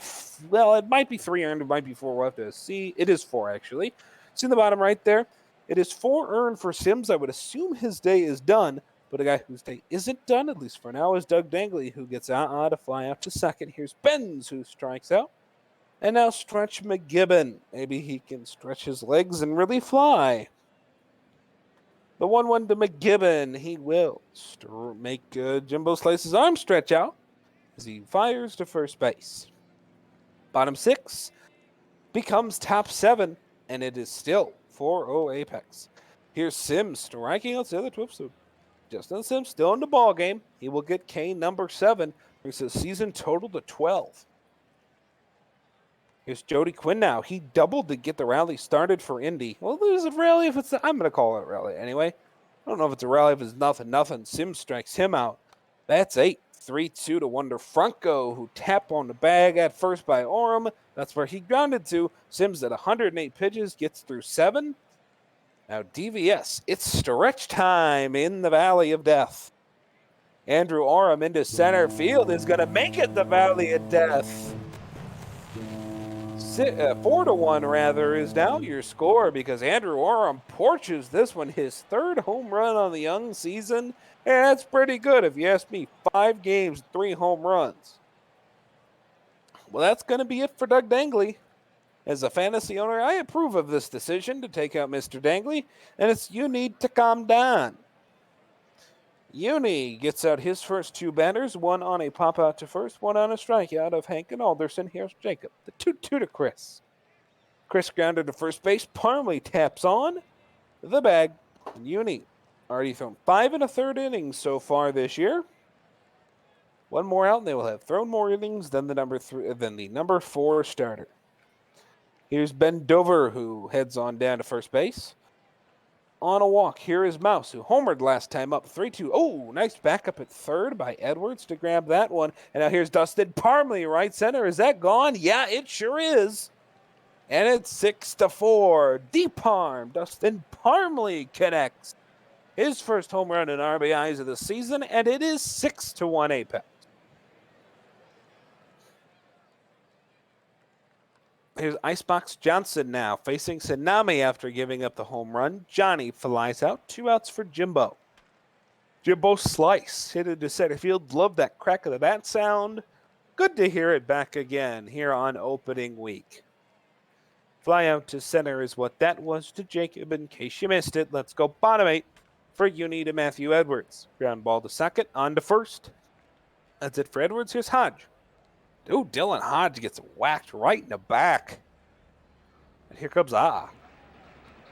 well, it might be 3 earned, it might be 4. We'll have to see. It is 4, actually. See in the bottom right there? It is 4 earned for Sims. I would assume his day is done, but a guy whose day isn't done, at least for now, is Doug Dangley, who gets to fly out to second. Here's Benz, who strikes out. And now Stretch McGibbon. Maybe he can stretch his legs and really fly. The 1-1 to McGibbon. He will make Jimbo Slice's arm stretch out as he fires to first base. Bottom 6 becomes top 7, and it is still 4-0 apex. Here's Sims striking out the other Twift. So Justin Sims still in the ball game. He will get K number 7, brings his season total to 12. Here's Jody Quinn now. He doubled to get the rally started for Indy. Well, there's a rally if it's... I'm going to call it a rally anyway. I don't know if it's a rally if it's 0-0. Sims strikes him out. That's 8. 3-2 to Wonder Franco, who tapped on the bag at first by Orem. That's where he grounded to. Sims at 108 pitches gets through 7. Now DVS. It's stretch time in the Valley of Death. Andrew Orem into center field is going to make it the Valley of Death. 4-1 rather is now your score because Andrew Orem porches this one, his 3rd home run on the young season. And that's pretty good if you ask me. 5 games, 3 home runs. Well, that's going to be it for Doug Dangley. As a fantasy owner, I approve of this decision to take out Mr. Dangley, and it's you need to calm down. Uni gets out his first 2 batters, 1 on a pop out to first, 1 on a strikeout of Hank and Alderson. Here's Jacob. The 2-2 to Chris. Chris grounded to first base. Parmley taps on the bag. Uni already thrown 5 1/3 innings so far this year. 1 more out, and they will have thrown more innings than the number 4 starter. Here's Ben Dover, who heads on down to first base. On a walk, here is Mouse, who homered last time up 3-2. Oh, nice backup at third by Edwards to grab that one. And now here's Dustin Parmley, right center. Is that gone? Yeah, it sure is. And it's 6-4. Deep arm. Dustin Parmley connects his first home run and RBIs of the season, and it is 6-1 apex. Here's Icebox Johnson now facing Tsunami after giving up the home run. Johnny flies out. 2 outs for Jimbo. Jimbo slice hit into center field. Love that crack of the bat sound. Good to hear it back again here on opening week. Fly out to center is what that was to Jacob. In case you missed it, let's go bottom 8 for Uni to Matthew Edwards. Ground ball to second, on to first. That's it for Edwards. Here's Hodge. Ooh, Dylan Hodge gets whacked right in the back. And here comes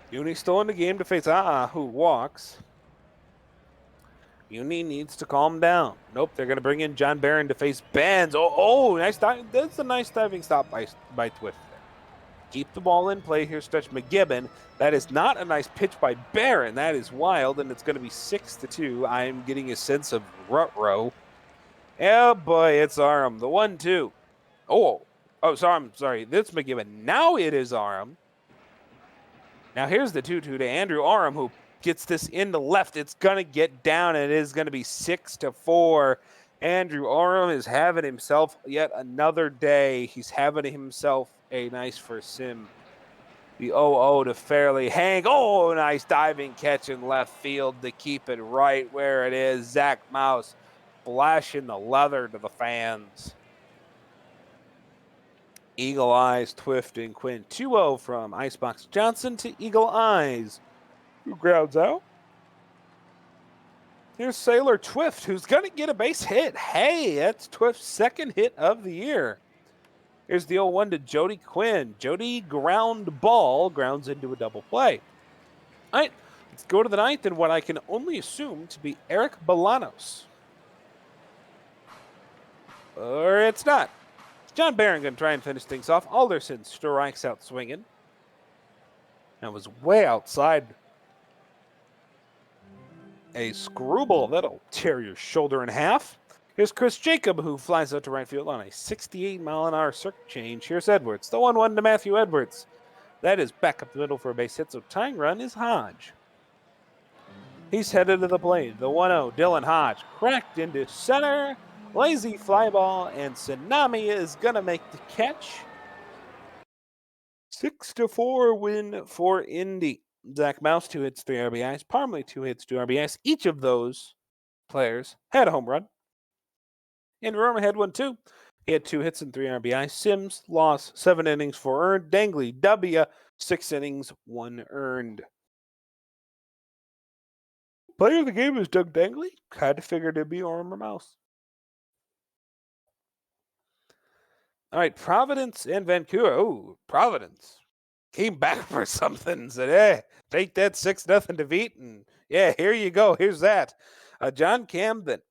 Uni still in the game to face who walks. Uni needs to calm down. Nope, they're going to bring in John Barron to face Benz. Nice dive. That's a nice diving stop by Twift there. Keep the ball in play here, stretch McGibbon. That is not a nice pitch by Barron. That is wild, and it's going to be 6-2. I'm getting a sense of rut row. Oh, boy, it's Aram. The 1-2. Sorry. That's McGibbon. Now it is Aram. Now here's the 2-2 to Andrew Aram, who gets this into left. It's going to get down, and it is going to be 6-4. Andrew Aram is having himself yet another day. He's having himself a nice first sim. The 0-0 to Fairleigh Hank. Oh, nice diving catch in left field to keep it right where it is. Zach Mouse flashing the leather to the fans. Eagle Eyes, Twift, and Quinn. 2-0 from Icebox Johnson to Eagle Eyes, who grounds out. Here's Sailor Twift, who's going to get a base hit. Hey, that's Twift's second hit of the year. Here's the 0-1 to Jody Quinn. Jody grounds into a double play. All right, let's go to the ninth and what I can only assume to be Eric Bolanos. Or it's not. John Barron going to try and finish things off. Alderson strikes out swinging. That was way outside. A screwball that'll tear your shoulder in half. Here's Chris Jacob, who flies out to right field on a 68-mile-an-hour circuit change. Here's Edwards. The 1-1 to Matthew Edwards. That is back up the middle for a base hit, so tying run is Hodge. He's headed to the plate. The 1-0, Dylan Hodge, cracked into center. Lazy fly ball, and Tsunami is going to make the catch. 6-4 win for Indy. Zach Mouse, 2 hits, 3 RBIs. Parmley, 2 hits, 2 RBIs. Each of those players had a home run. And Roma had one too. He had 2 hits and 3 RBIs. Sims, loss, 7 innings, 4 earned. Dangley, W, 6 innings, 1 earned. Player of the game is Doug Dangley. Kind of figured it'd be Orm or Mouse. All right, Providence and Vancouver. Oh, Providence came back for something. Said, hey, take that 6-0 defeat. And yeah, here you go. Here's that. John Camden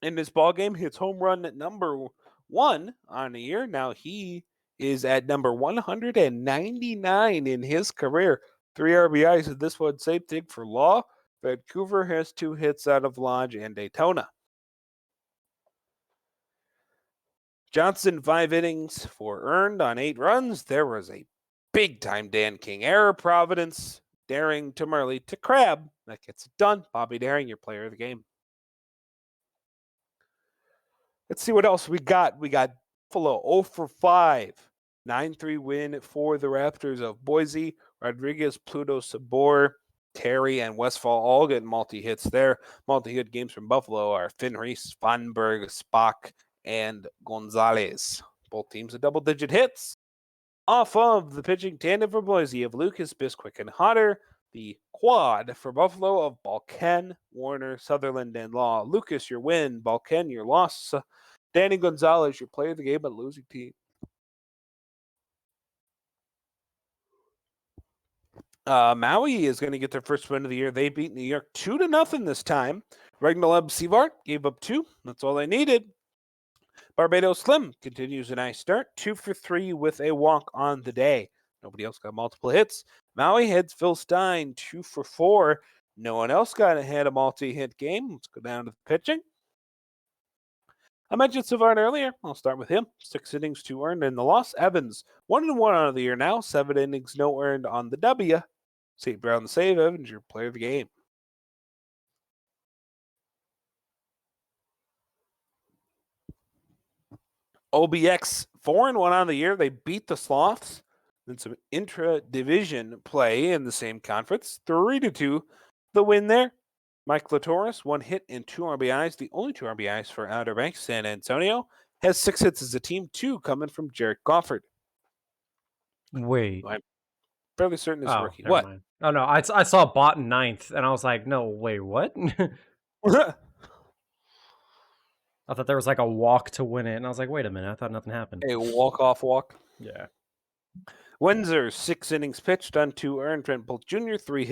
in this ball game hits home run at number 1 on the year. Now he is at number 199 in his career. 3 RBIs in this one. Same thing for Law. Vancouver has 2 hits out of Lodge and Daytona. Johnson, 5 innings, 4 earned on 8 runs. There was a big-time Dan King error. Providence, Daring to Murley to Crab. That gets it done. Bobby Daring, your player of the game. Let's see what else we got. We got Buffalo 0-5. 9-3 win for the Raptors of Boise. Rodriguez, Pluto, Sabor, Terry, and Westfall all getting multi-hits there. Multi-hit games from Buffalo are Finreis, Svanberg, Spock, and Gonzalez. Both teams have double-digit hits. Off of the pitching tandem for Boise of Lucas, Bisquick, and Hodder. The quad for Buffalo of Balken, Warner, Sutherland, and Law. Lucas, your win. Balken, your loss. Danny Gonzalez, your player of the game, but losing team. Maui is going to get their first win of the year. They beat New York 2-0 this time. Regnaleb Sivart gave up 2. That's all they needed. Barbados Slim continues a nice start. 2 for 3 with a walk on the day. Nobody else got multiple hits. Maui heads Phil Stein 2 for 4. No one else had a multi-hit game. Let's go down to the pitching. I mentioned Savard earlier. I'll start with him. 6 innings, 2 earned in the loss. Evans, 1-1 on the year now. 7 innings, no earned on the W. St. Brown the save. Evans, your player of the game. OBX 4-1 on the year. They beat the Sloths. Then some intra-division play in the same conference. 3-2, the win there. Mike Latoris, 1 hit and 2 RBIs. The only 2 RBIs for Outer Banks. San Antonio has 6 hits as a team, 2 coming from Jarrett Gofford. Wait. I'm fairly certain is Oh, rookie. never What? mind. Oh, no. I saw Bot in 9th, and I was like, no, wait, what? I thought there was like a walk to win it, and I was like, wait a minute. I thought nothing happened. A walk-off walk. Yeah. Windsor, 6 innings pitched on 2 earned. Trent Bolt Jr., 3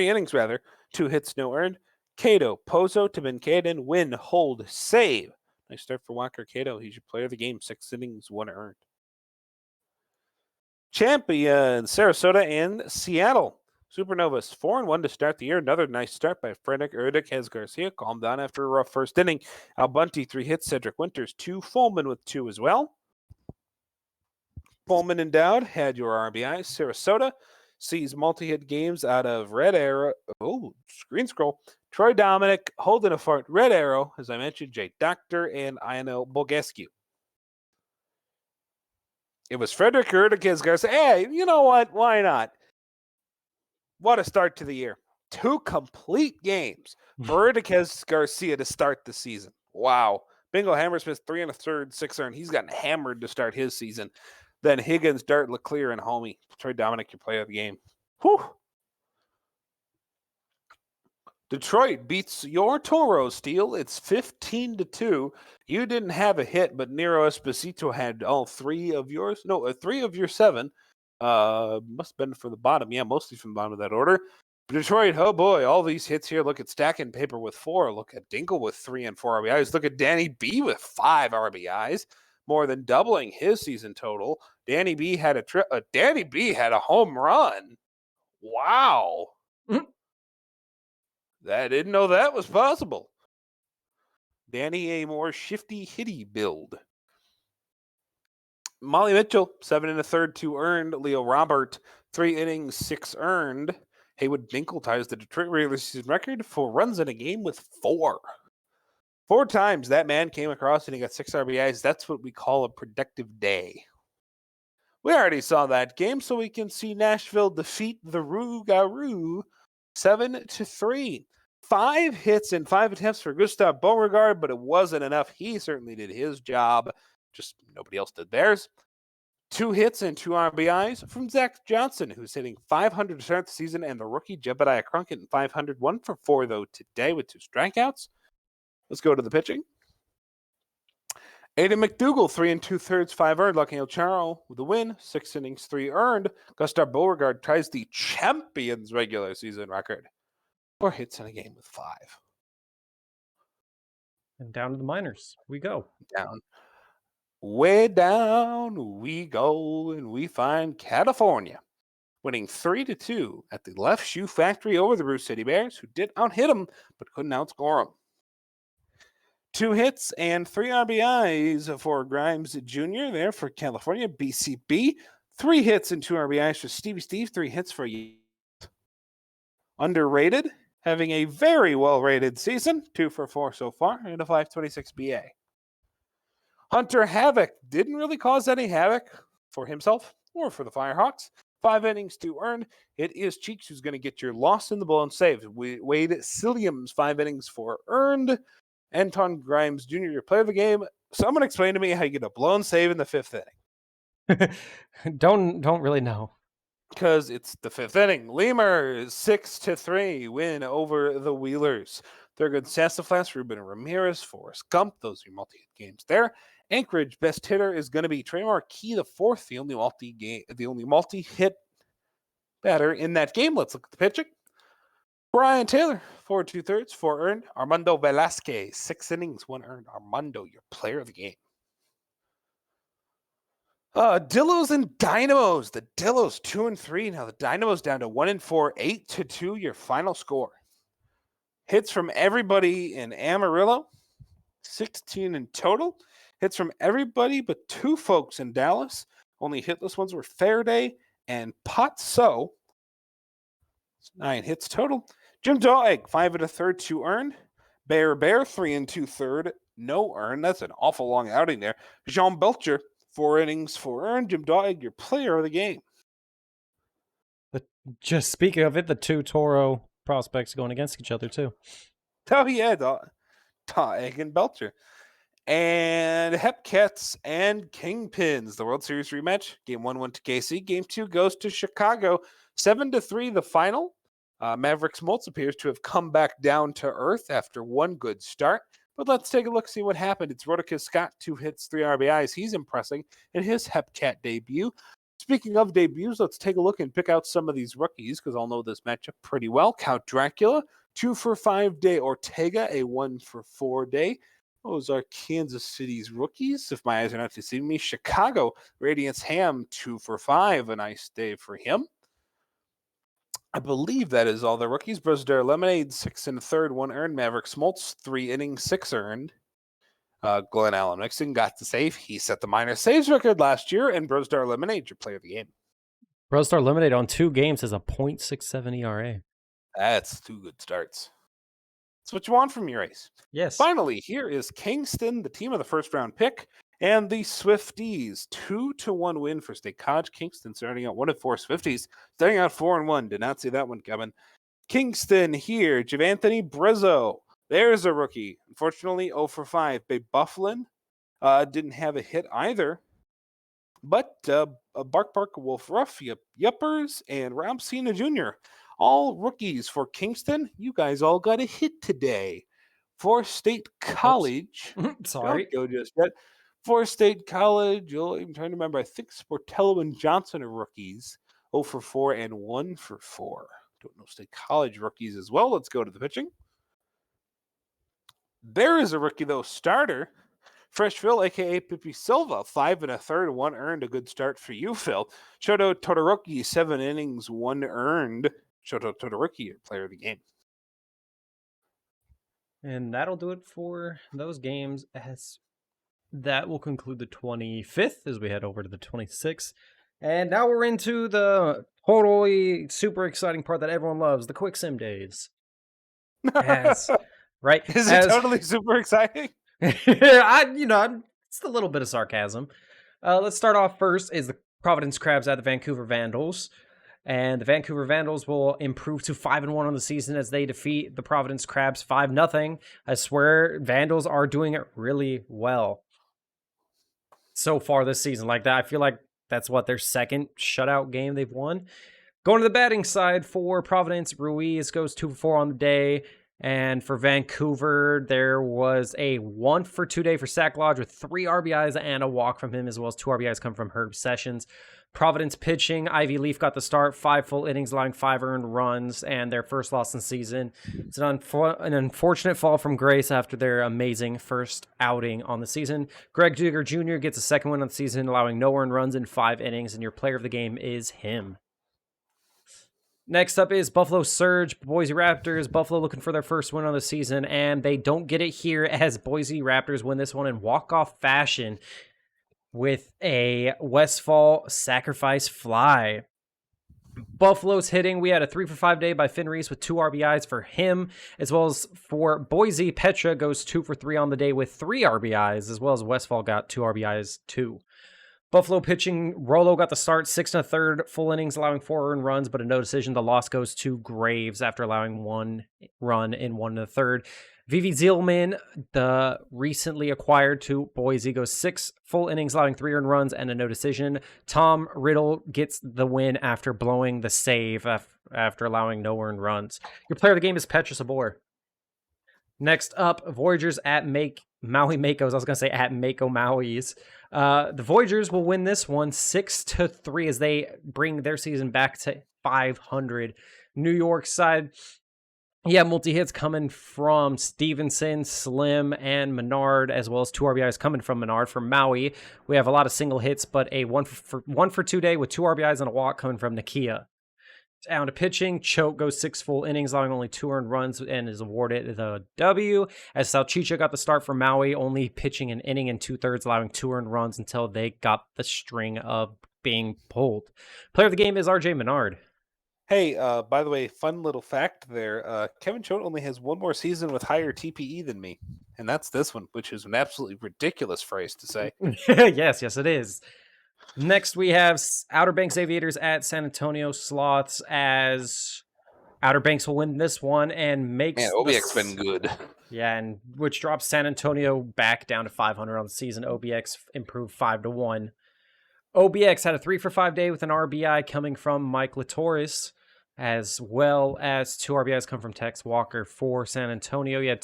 innings, 2 hits, no earned. Cato, Pozo, Tabin Caden, win, hold, save. Nice start for Walker Cato. He's your player of the game. 6 innings, 1 earned. Champion, Sarasota and Seattle. Supernovas, 4-1 to start the year. Another nice start by Frederick Erdichez Garcia. Calmed down after a rough first inning. Albunte, 3 hits. Cedric Winters, 2. Fulman with 2 as well. Fulman and Dowd had your RBIs. Sarasota sees multi-hit games out of Red Arrow. Oh, screen scroll. Troy Dominic, Holden Afart, Red Arrow, as I mentioned, Jay Doctor, and Ionel Bogescu. It was Frederick Erdichez Garcia. Hey, you know what? Why not? What a start to the year. 2 complete games for Erdichez Garcia to start the season. Wow. Bingo Hammersmith, 3 1/3, 6 earned. He's gotten hammered to start his season. Then Higgins, Dart, Leclerc, and Homie. Troy Dominic, your player of the game. Whew. Detroit beats your Toros, Steel. It's 15-2. You didn't have a hit, but Nero Esposito had all 3 of yours. No, 3 of your 7. Must have been for the bottom. Yeah, mostly from the bottom of that order. Detroit, oh boy, all these hits here. Look at Stacking Paper with 4. Look at Dingle with 3 and 4 RBIs. Look at Danny B with 5 RBIs, more than doubling his season total. Danny B had a home run. Wow. I didn't know that was possible. Danny, a more shifty, hitty build. Molly Mitchell, 7 1/3, 2 earned. Leo Robert, 3 innings, 6 earned. Haywood Dinkel ties the Detroit regular season record for runs in a game with 4. 4 times that man came across and he got 6 RBIs. That's what we call a productive day. We already saw that game, so we can see Nashville defeat the Rougarou 7-3. 5 hits and 5 attempts for Gustav Beauregard, but it wasn't enough. He certainly did his job. Just nobody else did theirs. 2 hits and 2 RBIs from Zach Johnson, who's hitting 500 to start the season, and the rookie Jebediah Crunkett 500. 1 for 4, though, today with 2 strikeouts. Let's go to the pitching. Aiden McDougall, 3 2/3, 5 earned. Lucky El Charo with the win, 6 innings, 3 earned. Gustav Beauregard ties the Champions regular season record. 4 hits in a game with 5. And down to the minors we go. Down. Way down we go, and we find California winning 3-2 at the Left Shoe Factory over the Bruce City Bears, who did out-hit them, but couldn't outscore them. 2 hits and 3 RBIs for Grimes Jr. there for California. BCB, 3 hits and 2 RBIs for Stevie Steve, 3 hits for Underrated, having a very well-rated season, 2 for 4 so far, and a 526 BA. Hunter Havoc didn't really cause any havoc for himself or for the Firehawks. 5 innings, 2 earned. It is Cheeks who's going to get your loss in the blown save. Wade Silliams, 5 innings, 4 earned. Anton Grimes Jr., your player of the game. Someone explain to me how you get a blown save in the 5th inning. Don't really know. Because it's the 5th inning. Lemur, 6-3 win over the Wheelers. Thurgood Sassafras, Ruben Ramirez, Forrest Gump. Those are your multi-hit games there. Anchorage, best hitter is going to be Trey Marquis the 4th, the only multi-hit batter in that game. Let's look at the pitching. Brian Taylor, 4 2/3, 4 earned. Armando Velasquez, 6 innings, 1 earned. Armando, your player of the game. Dillos and Dynamos. The Dillos 2-3. Now the Dynamos down to 1-4, 8-2. Your final score. Hits from everybody in Amarillo, 16 in total. Hits from everybody but 2 folks in Dallas. Only hitless ones were Faraday and Potso. 9 hits total. Jim Doeg, 5 1/3, 2 earned. Bear, 3 2/3, no earned. That's an awful long outing there. Jean Belcher, 4 innings, 4 earned. Jim Doig, your player of the game. Just speaking of it, the two Toro prospects going against each other too. Oh, yeah, Doig and Belcher. And Hepcats and Kingpins, the World Series rematch. Game 1 went to KC. Game 2 goes to Chicago. 7-3 the final. Mavericks Moltz appears to have come back down to earth after one good start. But let's take a look, see what happened. It's Rodicus Scott, 2 hits, 3 RBIs. He's impressing in his Hepcat debut. Speaking of debuts, let's take a look and pick out some of these rookies because I'll know this matchup pretty well. Count Dracula, 2 for 5 day. Ortega, a 1 for 4 day. Those are Kansas City's rookies, if my eyes are not deceiving me. Chicago, Radiance Ham, 2 for 5. A nice day for him. I believe that is all the rookies. Brosdare Lemonade, 6 1/3, 1 earned. Maverick Smoltz, 3 innings, 6 earned. Glenn Allen Nixon got the save. He set the minor saves record last year, and Brosdare Lemonade, your player of the game. Brostar Lemonade on 2 games has a .67 ERA. That's 2 good starts. That's what you want from your ace. Yes. Finally, here is Kingston, the team of the first round pick, and the Swifties. 2-1 win for State College. Kingston starting out 1-4 Swifties, starting out 4-1. Did not see that one coming. Kingston here, Javanthony Brezzo. There's a rookie. Unfortunately, 0 for 5. Babe Bufflin didn't have a hit either. But Bark Wolf Ruff, Yuppers, and Rob Cena Jr., all rookies for Kingston. You guys all got a hit today. For State College. Sorry. Don't go just yet. For State College, I'm trying to remember. I think Sportello and Johnson are rookies. 0 for 4 and 1 for 4. Don't know State College rookies as well. Let's go to the pitching. There is a rookie, though, starter. Fresh Phil, a.k.a. Pippi Silva, 5 1/3, 1 earned. A good start for you, Phil. Shoto Todoroki, 7 innings, 1 earned. Shoto Todoroki, your player of the game. And that'll do it for those games. As that will conclude the 25th as we head over to the 26th. And now we're into the totally super exciting part that everyone loves, the quick sim days. Right? Is it totally super exciting? It's a little bit of sarcasm. Let's start off first is the Providence Crabs at the Vancouver Vandals. And the Vancouver Vandals will improve to 5-1 on the season as they defeat the Providence Crabs 5-0. I swear, Vandals are doing it really well so far this season. Like that, I feel like that's their second shutout game they've won. Going to the batting side for Providence, Ruiz goes 2 for 4 on the day. And for Vancouver, there was a 1 for 2 day for Zach Lodge with 3 RBIs and a walk from him, as well as 2 RBIs come from Herb Sessions. Providence pitching, Ivy Leaf got the start, 5 full innings, allowing 5 earned runs, and their first loss in the season. It's an unfortunate fall from grace after their amazing first outing on the season. Greg Digger Jr. gets a second win on the season, allowing no earned runs in 5 innings, and your player of the game is him. Next up is Buffalo Surge, Boise Raptors. Buffalo looking for their first win on the season, and they don't get it here as Boise Raptors win this one in walk-off fashion with a Westfall sacrifice fly. Buffalo's hitting. We had a 3 for 5 day by Finn Reese with 2 RBIs for him, as well as for Boise, Petra goes 2 for 3 on the day with 3 RBIs, as well as Westfall got 2 RBIs too. Buffalo pitching, Rolo got the start, 6 1/3 full innings, allowing 4 earned runs, but a no decision. The loss goes to Graves after allowing 1 run in 1 1/3. Vivi Zielman, the recently acquired to Boise, goes 6 full innings, allowing 3 earned runs and a no decision. Tom Riddle gets the win after blowing the save after allowing no earned runs. Your player of the game is Petra Sabor. Next up, Voyagers at Maui Makos. I was going to say at Mako Maui's. The Voyagers will win this one 6-3 as they bring their season back to 500. New York side, multi-hits coming from Stevenson, Slim, and Menard, as well as 2 RBIs coming from Menard. For Maui, we have a lot of single hits, but a 1 for 2 day with 2 RBIs and a walk coming from Nakia. Down to pitching, Choate goes 6 full innings, allowing only 2 earned runs, and is awarded the W. As Salchicha got the start for Maui, only pitching an inning and 2/3, allowing 2 earned runs until they got the string of being pulled. Player of the game is RJ Menard. Hey, by the way, fun little fact there. Kevin Choate only has one more season with higher TPE than me, and that's this one, which is an absolutely ridiculous phrase to say. Yes, it is. Next, we have Outer Banks Aviators at San Antonio Sloths, as Outer Banks will win this one and makes Man, OBX been good. Yeah, and which drops San Antonio back down to 500 on the season. OBX improved 5-1. OBX had a 3-for-5 day with an RBI coming from Mike Latoris, as well as 2 RBIs come from Tex Walker for San Antonio. You had a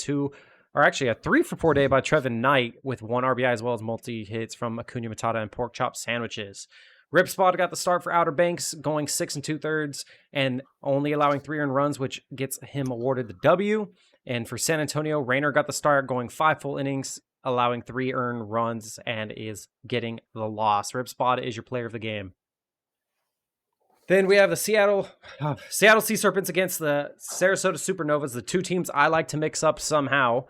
3-for-4 day by Trevin Knight with 1 RBI, as well as multi-hits from Acuna Matata and Pork Chop Sandwiches. Rip Spot got the start for Outer Banks, going 6 2/3 and only allowing 3 earned runs, which gets him awarded the W. And for San Antonio, Rayner got the start, going 5 full innings, allowing 3 earned runs, and is getting the loss. Rip Spot is your player of the game. Then we have the Seattle Sea Serpents against the Sarasota Supernovas, the 2 teams I like to mix up somehow.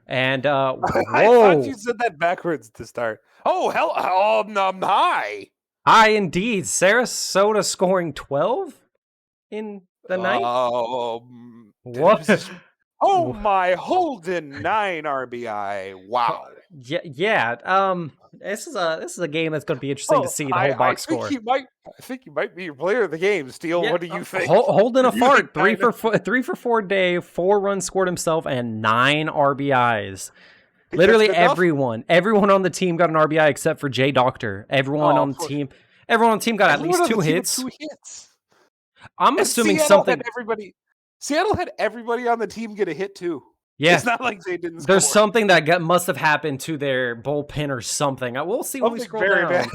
And I thought you said that backwards to start. Oh, hell, hi. Hi, indeed. Sarasota scoring 12 in the night? What? Oh my, Holden 9 RBI. Wow. Yeah. This is a game that's going to be interesting to see the whole box score. I think you might be your player of the game, Steele. Yeah, what do you think? Holden a fart. 3-for-4 day, 4 runs scored himself, and 9 RBIs. Literally everyone on the team got an RBI except for Jay Doctor. Everyone on the team got at least 2 hits. I'm assuming something. Seattle had everybody on the team get a hit too. Yeah, it's not like they didn't. There's something that must have happened to their bullpen or something. We'll see when we scroll down.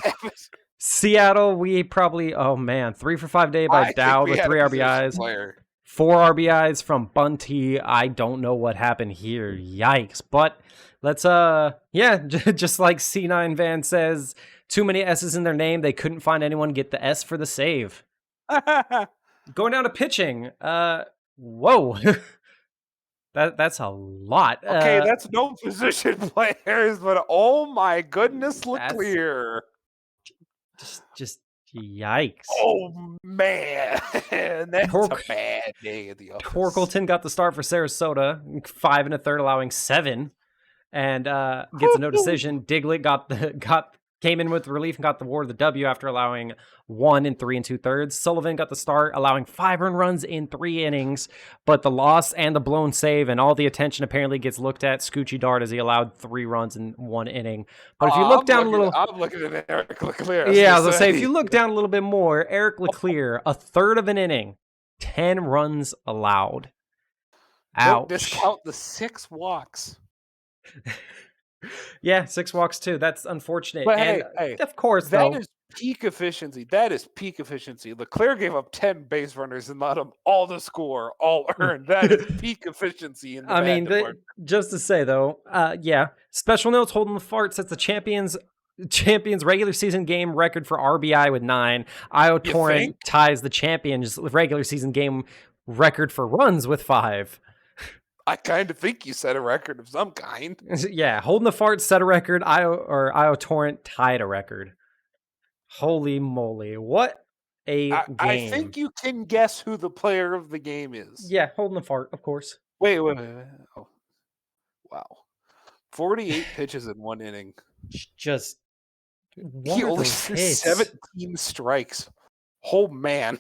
Seattle, we probably 3-for-5 day by Dowd with 3 RBIs. 4 RBIs from Bunty. I don't know what happened here. Yikes. But let's just like C9 Van says, too many S's in their name. They couldn't find anyone get the S for the save. Going down to pitching. Whoa. That's a lot. Okay, that's no position players, but oh my goodness, Leclerc. Just yikes. Oh man, that's a bad day at the office. Torkelton got the start for Sarasota, 5 1/3, allowing 7, and gets a no decision. Diglett came in with relief and got the award of the W after allowing 1 in 3 2/3. Sullivan got the start, allowing 5 earned runs in 3 innings, but the loss and the blown save and all the attention apparently gets looked at Scoochie Dart as he allowed 3 runs in 1 inning. But if you look down a little, I'm looking at Eric Leclerc. Yeah, I was gonna say, if you look down a little bit more, Eric Leclerc, a third of an inning, 10 runs allowed. Ouch. Don't discount the 6 walks. Yeah, 6 walks too. That's unfortunate. But and hey, of course, that is peak efficiency. Leclerc gave up 10 base runners and let them all to score, all earned. That is peak efficiency. In the just to say though, special notes. Holden the fart sets the champions regular season game record for RBI with 9. Io Torrent ties the champions regular season game record for runs with 5. I kind of think you set a record of some kind. Yeah, Holden the fart set a record. Io Torrent tied a record. Holy moly! What a game! I think you can guess who the player of the game is. Yeah, Holden the fart, of course. Wait. Oh, wow! 48 pitches in 1 inning. Just he only threw 17 strikes. Oh man!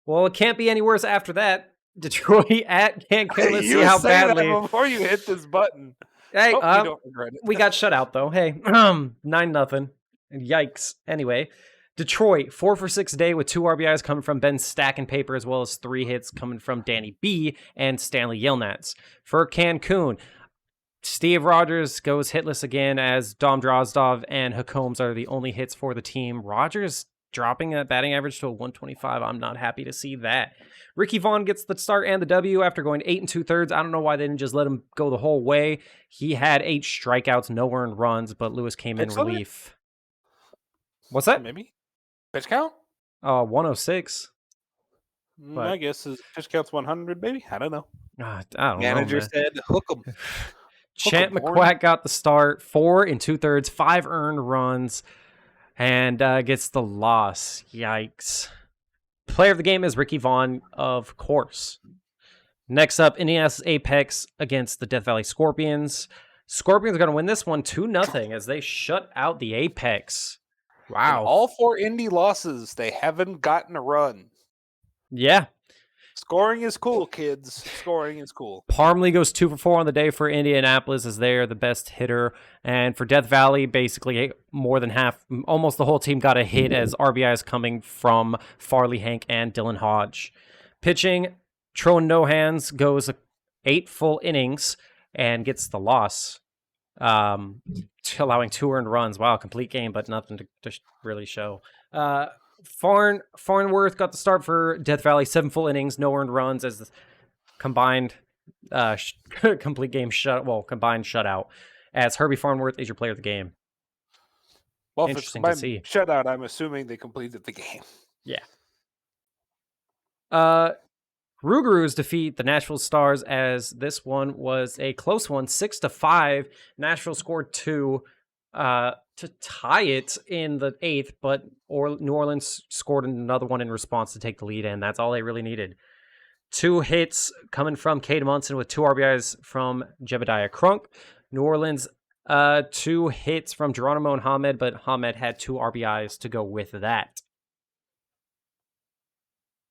Well, it can't be any worse after that. Detroit at Cancun. Let's see how badly. Before you hit this button. Hey, you don't regret it. We got shut out though. Hey, 9-0. Yikes. Anyway, Detroit 4-for-6 day with 2 RBIs coming from Ben Stack and Paper, as well as 3 hits coming from Danny B and Stanley Yelnats. For Cancun, Steve Rogers goes hitless again as Dom Drozdov and Hacombs are the only hits for the team. Rogers dropping that batting average to a 125. I'm not happy to see that. Ricky Vaughn gets the start and the W after going 8 2/3. I don't know why they didn't just let him go the whole way. He had 8 strikeouts, no earned runs, but Lewis came in relief. What's that? Maybe pitch count? 106. I guess his pitch count's 100. Maybe I don't know. I don't Manager know, said hook him. Chant McQuack got the start, 4 2/3, 5 earned runs, and gets the loss. Yikes. Player of the game is Ricky Vaughn, of course. Next up, Indianapolis Apex against the Death Valley Scorpions. Scorpions are going to win this one 2-0 as they shut out the Apex. Wow. In all 4 Indy losses, they haven't gotten a run. Yeah. Scoring is cool, kids. Scoring is cool. Parmley goes 2 for 4 on the day for Indianapolis as they are the best hitter. And for Death Valley, basically more than half, almost the whole team got a hit as RBIs coming from Farley Hank and Dylan Hodge. Pitching, Troan No Hands goes 8 full innings and gets the loss, allowing 2 earned runs. Wow, complete game, but nothing to really show. Farnworth got the start for Death Valley, 7 full innings, no earned runs as the combined complete game combined shutout. As Herbie Farnworth is your player of the game. Well, if it's Interesting to combined see. shutout, I'm assuming they completed the game. Yeah. Rougarous defeat the Nashville Stars as this one was a close one, 6-5. Nashville scored 2 to tie it in the 8th, but New Orleans scored another one in response to take the lead, and that's all they really needed. 2 hits coming from Cade Munson with 2 RBIs from Jebediah Crunk. New Orleans, 2 hits from Geronimo and Hamed, but Hamed had 2 RBIs to go with that.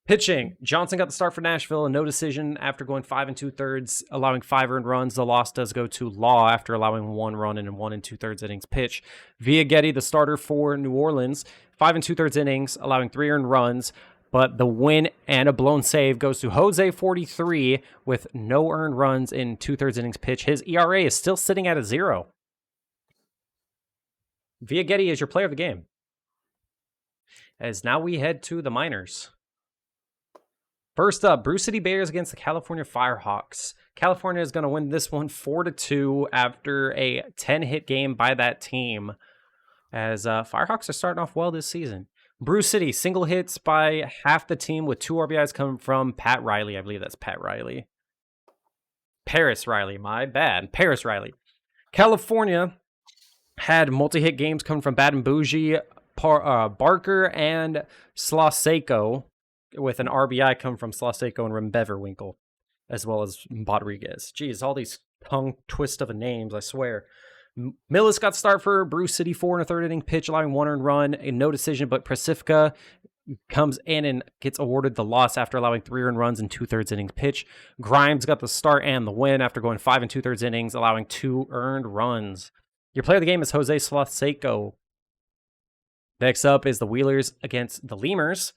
Pitching, Johnson got the start for Nashville, a no decision after going 5 2/3, allowing 5 earned runs. The loss does go to Law after allowing 1 run in 1 2/3 innings pitch. Villagetti, the starter for New Orleans, 5 2/3 innings, allowing 3 earned runs, but the win and a blown save goes to Jose 43 with no earned runs in 2/3 innings pitch. His ERA is still sitting at a 0. Villagetti is your player of the game. As now we head to the minors. First up, Brew City Bears against the California Firehawks. California is going to win this one 4-2 after a 10-hit game by that team, as Firehawks are starting off well this season. Brew City, single hits by half the team with 2 RBIs coming from Pat Riley. I believe that's Pat Riley. Paris Riley, my bad. Paris Riley. California had multi-hit games coming from Bad and Bougie, Barker, and Slaseco, with an RBI come from Slaseco and Rembeverwinkle, as well as Rodriguez. Geez, all these tongue twist of names, I swear. Millis got the start for Brew City, 4 1/3 inning pitch, allowing 1 earned run, a no decision, but Pacifica comes in and gets awarded the loss after allowing 3 earned runs in 2/3 innings pitch. Grimes got the start and the win after going 5 2/3 innings, allowing 2 earned runs. Your player of the game is Jose Slaseco. Next up is the Wheelers against the Lemurs,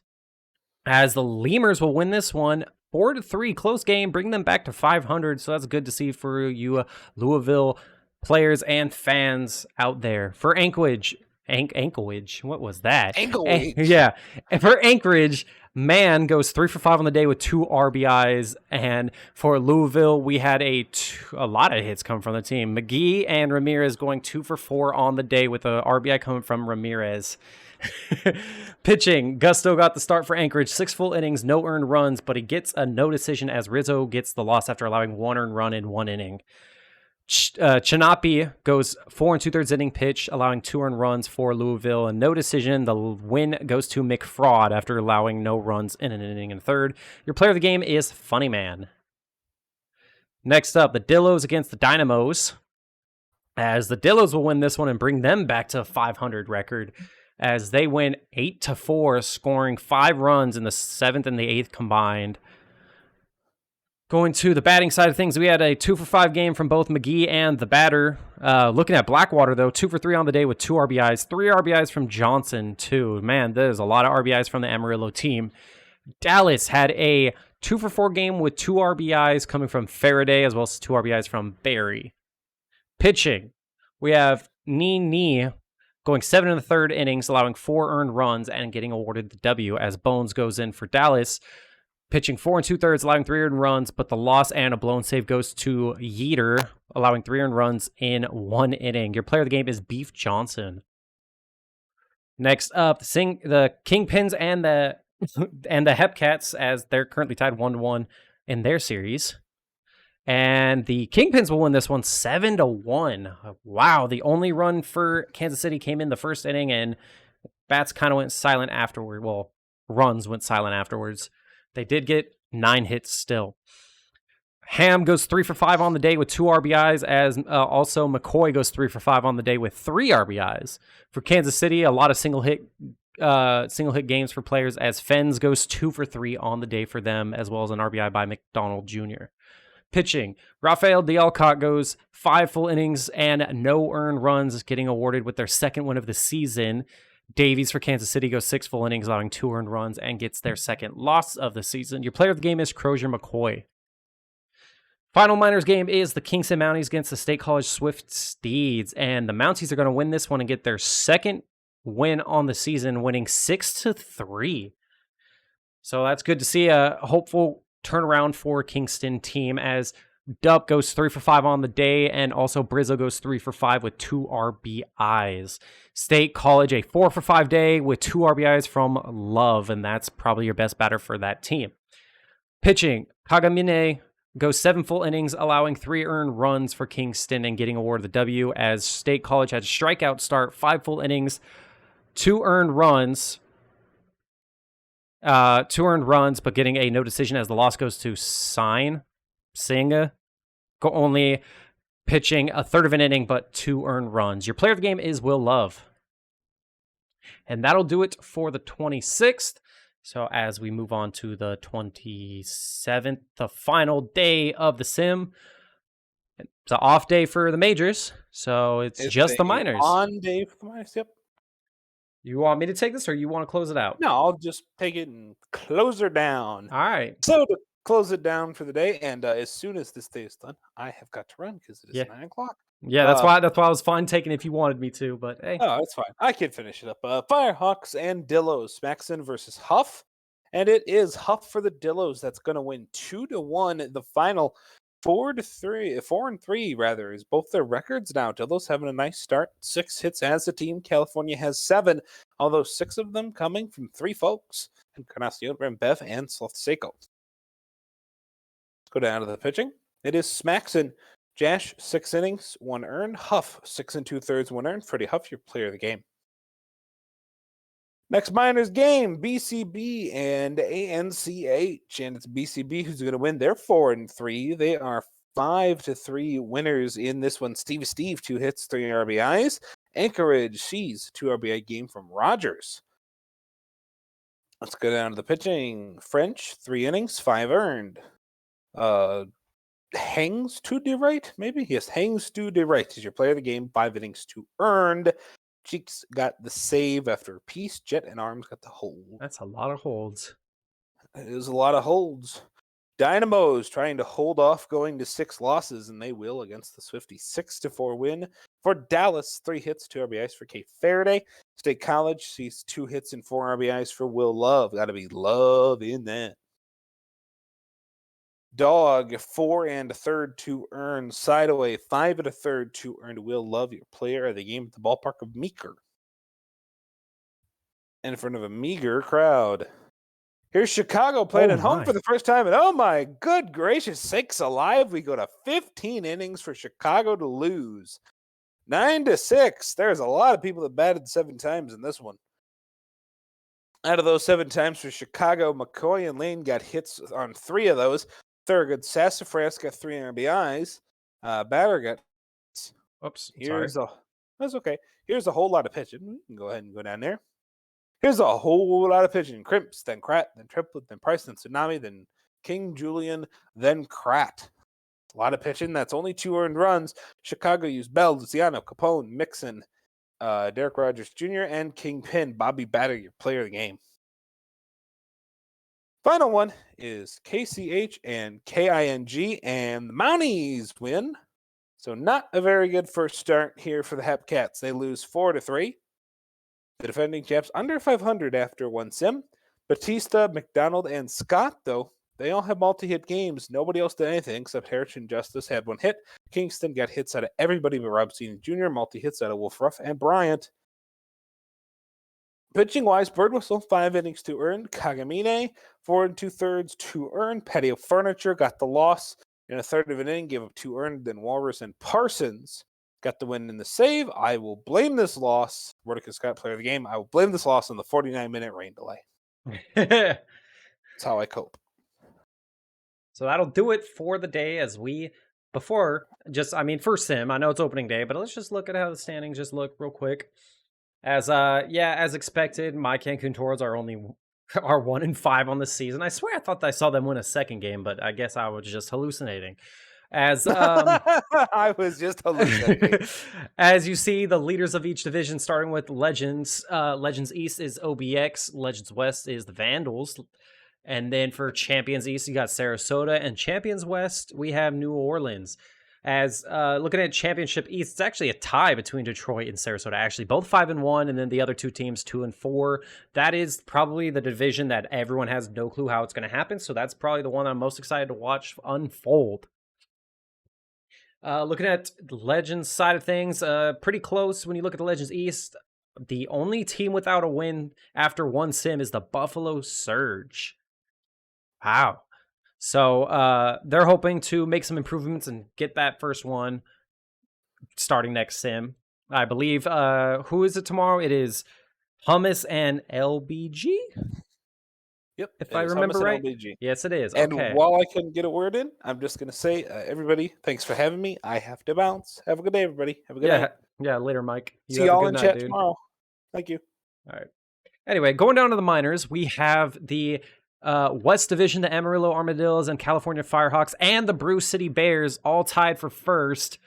as the Lemurs will win this one 4-3, close game, bring them back to 500. So that's good to see for you Louisville players and fans out there. For Anchorage, what was that? Anchorage. Yeah. And for Anchorage, Man goes 3 for 5 on the day with 2 RBIs. And for Louisville, we had a lot of hits come from the team. McGee and Ramirez going 2 for 4 on the day with a RBI coming from Ramirez. Pitching, Gusto got the start for Anchorage, 6 full innings, no earned runs, but he gets a no decision as Rizzo gets the loss after allowing 1 earned run in 1 inning. Chinapi goes 4 2/3 inning pitch, allowing 2 earned runs for Louisville, and no decision. The win goes to McFraud after allowing no runs in an inning and a third. Your player of the game is Funny Man. Next up, the Dillos against the Dynamos, as the Dillos will win this one and bring them back to a 500 record, as they win 8-4, scoring 5 runs in the 7th and the 8th combined. Going to the batting side of things, we had a 2 for 5 game from both McGee and the batter. Looking at Blackwater, though, 2 for 3 on the day with 2 RBIs, 3 RBIs from Johnson, too. Man, there's a lot of RBIs from the Amarillo team. Dallas had a 2 for 4 game with 2 RBIs coming from Faraday, as well as 2 RBIs from Barry. Pitching, we have Nee going 7 1/3 innings, allowing 4 earned runs and getting awarded the W, as Bones goes in for Dallas. Pitching 4 2/3, allowing 3 earned runs, but the loss and a blown save goes to Yeater, allowing 3 earned runs in 1 inning. Your player of the game is Beef Johnson. Next up, the Kingpins and the Hepcats, as they're currently tied 1-1 in their series. And the Kingpins will win this one 7-1. Wow, the only run for Kansas City came in the first inning, and bats kind of went silent afterward. Well, runs went silent afterwards. They did get 9 hits still. Ham goes 3 for 5 on the day with 2 RBIs, as also McCoy goes 3 for 5 on the day with 3 RBIs. For Kansas City, a lot of single hit games for players, as Fens goes 2 for 3 on the day for them, as well as an RBI by McDonald Jr. Pitching, Rafael D'Alcott goes 5 full innings and no earned runs, getting awarded with their second win of the season. Davies for Kansas City goes 6 full innings, allowing 2 earned runs, and gets their second loss of the season. Your player of the game is Crozier McCoy. Final minors game is the Kingston Mounties against the State College Swift Steeds, and the Mounties are going to win this one and get their second win on the season, winning 6-3. So that's good to see, a hopeful turnaround for Kingston team, as Dup goes 3 for 5 on the day, and also Brizzo goes 3 for 5 with 2 RBIs. State College, a 4 for 5 day with 2 RBIs from Love, and that's probably your best batter for that team. Pitching, Kagamine goes 7 full innings, allowing 3 earned runs for Kingston and getting awarded the W, as State College had a strikeout start, 5 full innings, 2 earned runs, but getting a no decision, as the loss goes to Singa, only pitching a third of an inning, but 2 earned runs. Your player of the game is Will Love. And that'll do it for the 26th. So as we move on to the 27th, the final day of the sim, it's an off day for the majors, so it's just the minors. On day for the minors, yep. You want me to take this, or you want to close it out? No, I'll just take it and close her down. All right. So to close it down for the day, and as soon as this day is done, I have got to run because it is 9 o'clock. Yeah, that's why I was fine taking it if you wanted me to, but hey. Oh, that's fine. I can finish it up. Firehawks and Dillos, Maxon versus Huff. And it is Huff for the Dillos that's going to win 2-1 the final. 4-3 rather, is both their records now. Dillos having a nice start. 6 hits as a team. California has 7, although 6 of them coming from 3 folks. Encarnacion, Rambev, and Slothseko. Let's go down to the pitching. It is Smaxon. Jash, 6 innings, 1 earned. Huff, 6 2/3, 1 earned. Freddie Huff, your player of the game. Next minors game, BCB and ANCH, and it's BCB who's going to win. They're 4-3. They are 5-3 winners in this one. Steve, 2 hits, 3 RBIs. Anchorage, she's 2 RBI game from Rogers. Let's go down to the pitching. French, 3 innings, 5 earned. Hangs to de right, maybe? Yes, Hangs to de right is your player of the game. 5 innings, 2 earned. Cheeks got the save after a piece. Jet and Arms got the hold. That's a lot of holds. It is a lot of holds. Dynamos trying to hold off going to 6 losses, and they will against the Swifties. 6-4 win for Dallas. 3 hits, 2 RBIs for Kate Faraday. State College sees 2 hits and 4 RBIs for Will Love. Got to be love in that. Dog, 4 1/3 to earn. Sideaway, 5 1/3 to earn. Will Love, your player of the game at the ballpark of Meeker. In front of a meager crowd. Here's Chicago playing at home for the first time. And oh my good gracious sakes alive. We go to 15 innings for Chicago to lose. 9-6. There's a lot of people that batted 7 times in this one. Out of those 7 times for Chicago, McCoy and Lane got hits on 3 of those. Thurgood, Sassafras got 3 RBIs. Batter got. Oops. That's okay. Here's a whole lot of pitching. We can go ahead and go down there. Here's a whole lot of pitching. Crimps, then Krat, then Triplet, then Price, then Tsunami, then King Julian, then Krat. A lot of pitching. That's only 2 earned runs. Chicago used Bell, Luciano, Capone, Mixon, Derek Rogers Jr., and Kingpin. Bobby Batter, your player of the game. Final one is KCH and KING, and the Mounties win. So not a very good first start here for the Hep Cats. They lose 4-3. The defending champs under 500 after 1 sim. Batista, McDonald, and Scott, though, they all have multi-hit games. Nobody else did anything except Harrison Justice had 1 hit. Kingston got hits out of everybody but Rob Senior Jr., multi-hits out of Wolf Ruff and Bryant. Pitching-wise, Bird Whistle, 5 innings to earn. Kagamine, 4 2/3 to earn. Patio Furniture got the loss in a third of an inning, gave up 2 earned. Then Walrus and Parsons got the win in the save. I will blame this loss. Vertica Scott, player of the game. I will blame this loss on the 49-minute rain delay. That's how I cope. So that'll do it for the day as we first sim, I know it's opening day, but let's just look at how the standings just look real quick. As expected, my Cancun Toros are 1-5 on the season. I swear I thought I saw them win a second game, but I guess I was just hallucinating. I was just hallucinating. As you see, the leaders of each division, starting with Legends. Legends East is OBX. Legends West is the Vandals. And then for Champions East, you got Sarasota. And Champions West, we have New Orleans. As looking at Championship East, it's actually a tie between Detroit and Sarasota. Actually, both 5-1, and then the other two teams 2-4. That is probably the division that everyone has no clue how it's going to happen. So that's probably the one I'm most excited to watch unfold. Looking at the Legends side of things, pretty close when you look at the Legends East. The only team without a win after one sim is the Buffalo Surge. Wow. So they're hoping to make some improvements and get that first one starting next sim. I believe, who is it tomorrow? It is Hummus and LBG? Yep. If I remember right. LBG. Yes, it is. And okay. while I couldn't get a word in, I'm just going to say, everybody, thanks for having me. I have to bounce. Have a good day, everybody. Have a good night. Yeah, later, Mike. See y'all in chat tomorrow. Thank you. All right. Anyway, going down to the minors, we have the West Division, the Amarillo Armadillos and California Firehawks, and the Brew City Bears all tied for first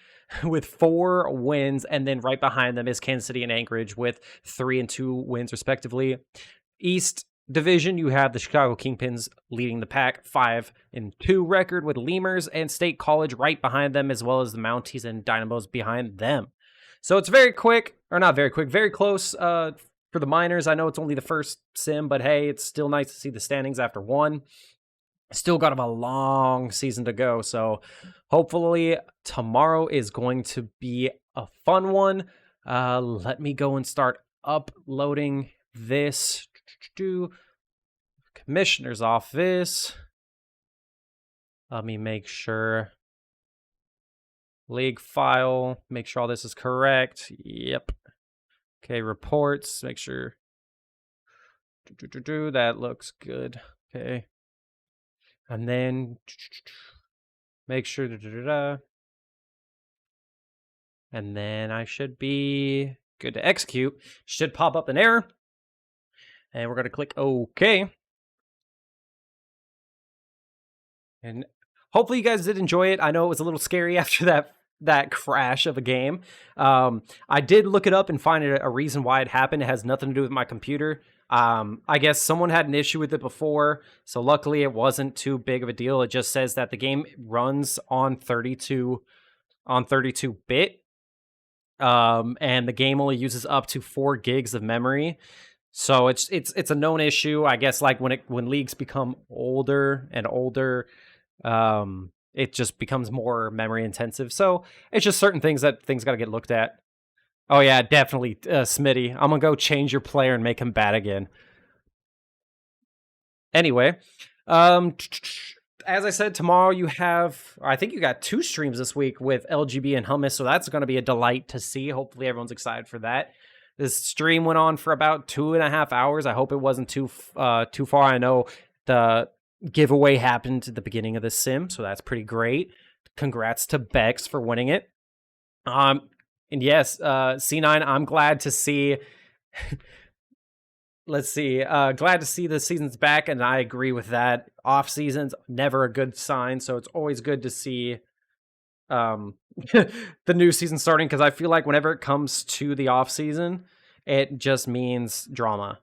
with 4 wins. And then right behind them is Kansas City and Anchorage with 3 and 2 wins, respectively. East Division, you have the Chicago Kingpins leading the pack, 5-2 record with Lemurs and State College right behind them, as well as the Mounties and Dynamos behind them. So it's very quick, or not very quick, very close for the minors. I know it's only the first sim, but hey, it's still nice to see the standings after one. Still got a long season to go, so hopefully tomorrow is going to be a fun one. Let me go and start uploading this. Commissioner's office. Let me make sure. League file. Make sure all this is correct. Yep. Okay, reports. Make sure. That looks good. Okay. And then make sure. And then I should be good to execute. Should pop up an error. And we're going to click OK. And hopefully you guys did enjoy it. I know it was a little scary after that crash of a game. I did look it up and find a reason why it happened. It has nothing to do with my computer. I guess someone had an issue with it before, so luckily it wasn't too big of a deal. It just says that the game runs on 32-bit, and the game only uses up to 4 gigs of memory. So it's a known issue. I guess like when leagues become older and older, it just becomes more memory intensive. So it's just certain things got to get looked at. Oh yeah, definitely, Smitty. I'm gonna go change your player and make him bad again. Anyway, as I said, tomorrow I think you got 2 streams this week with LGB and Hummus, so that's gonna be a delight to see. Hopefully everyone's excited for that. This stream went on for about 2.5 hours. I hope it wasn't too far. I know the giveaway happened at the beginning of the sim, so that's pretty great. Congrats to Bex for winning it. And yes, C9, I'm glad to see. Let's see. Glad to see the season's back, and I agree with that. Off season's never a good sign, so it's always good to see the new season starting, because I feel like whenever it comes to the off season, it just means drama.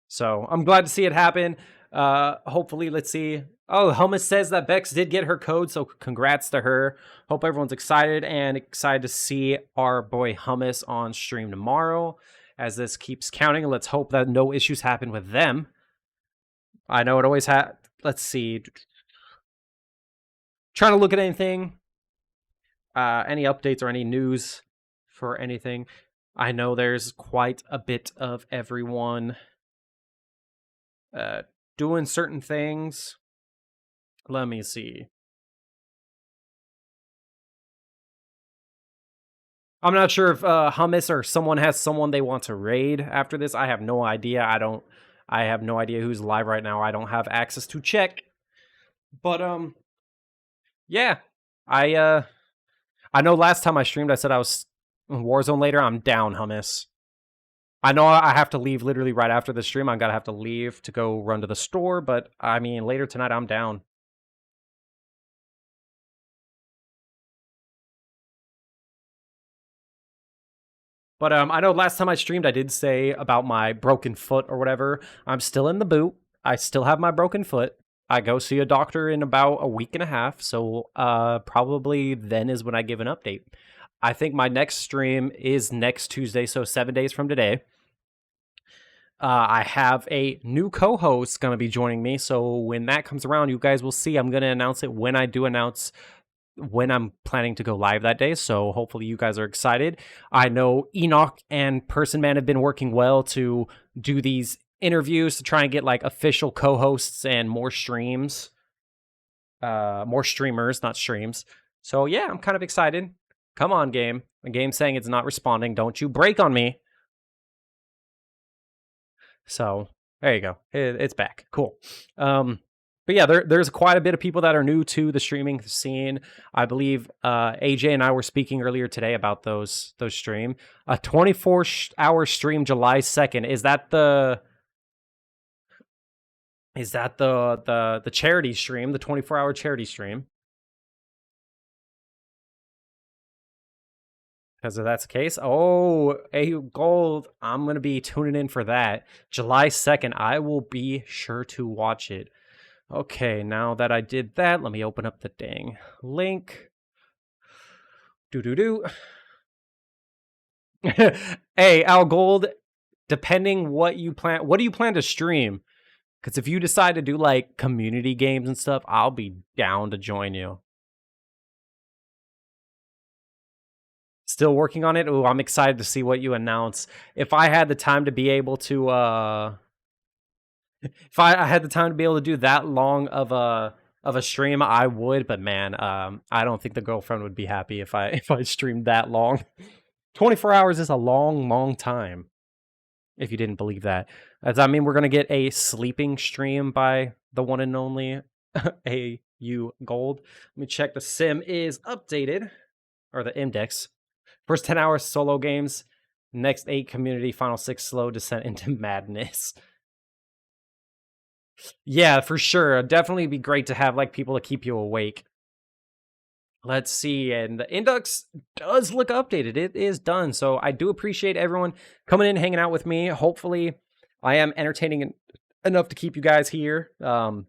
So I'm glad to see it happen. Hopefully, let's see. Oh, Hummus says that Bex did get her code, so congrats to her. Hope everyone's excited to see our boy Hummus on stream tomorrow. As this keeps counting, let's hope that no issues happen with them. I know it always let's see. Trying to look at anything. Any updates or any news for anything. I know there's quite a bit of everyone doing certain things. Let me see. I'm not sure if Hummus or someone has someone they want to raid after this. I have no idea. I have no idea who's live right now. I don't have access to check. But yeah. I know last time I streamed I said I was in Warzone later. I'm down, Hummus. I know I have to leave literally right after the stream. I'm gonna have to leave to go run to the store, but I mean later tonight I'm down. But I know last time I streamed, I did say about my broken foot or whatever. I'm still in the boot. I still have my broken foot. I go see a doctor in about a week and a half, so probably then is when I give an update. I think my next stream is next Tuesday, so 7 days from today. I have a new co-host going to be joining me, so when that comes around, you guys will see. I'm going to announce it when I do announce when I'm planning to go live that day, so hopefully you guys are excited. I know Enoch and Person Man have been working well to do these interviews to try and get like official co-hosts and more streams. More streamers, not streams. So yeah, I'm kind of excited. Come on, game. The game's saying it's not responding. Don't you break on me. So there you go. It's back. Cool. But yeah, there's quite a bit of people that are new to the streaming scene. I believe AJ and I were speaking earlier today about those stream. A 24-hour stream, July 2nd. Is that the charity stream, the 24-hour charity stream? Because if that's the case, A Gold, I'm going to be tuning in for that. July 2nd, I will be sure to watch it. Okay, now that I did that, let me open up the dang link. Hey, Al Gold, depending what you do you plan to stream? Because if you decide to do like community games and stuff, I'll be down to join you. Still working on it? Ooh, I'm excited to see what you announce. If I had the time to be able to if I had the time to be able to do that long of a stream, I would, but man, I don't think the girlfriend would be happy if I streamed that long. 24 hours is a long time. If you didn't believe that. Does that mean we're gonna get a sleeping stream by the one and only AU Gold? Let me check the sim is updated. Or the index. First 10 hours solo games. Next 8 community. Final 6 slow descent into madness. Yeah, for sure. It'd definitely be great to have like people to keep you awake. Let's see, and the index does look updated. It is done, so I do appreciate everyone coming in, hanging out with me. Hopefully, I am entertaining enough to keep you guys here. But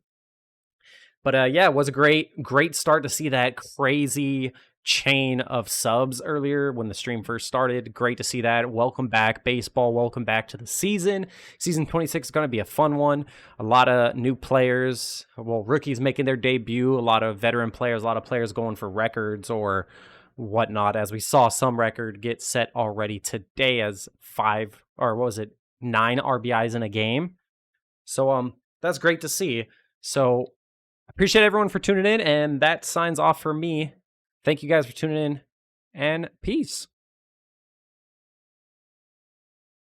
yeah, it was a great start to see that crazy chain of subs earlier when the stream first started. Great to see that. Welcome back, baseball. Welcome back to the season. Season 26 is going to be a fun one. A lot of new players, well, rookies making their debut, a lot of veteran players, a lot of players going for records or whatnot, as we saw some record get set already today as 9 RBIs in a game. So that's great to see. So appreciate everyone for tuning in, and that signs off for me. Thank you guys for tuning in, and peace.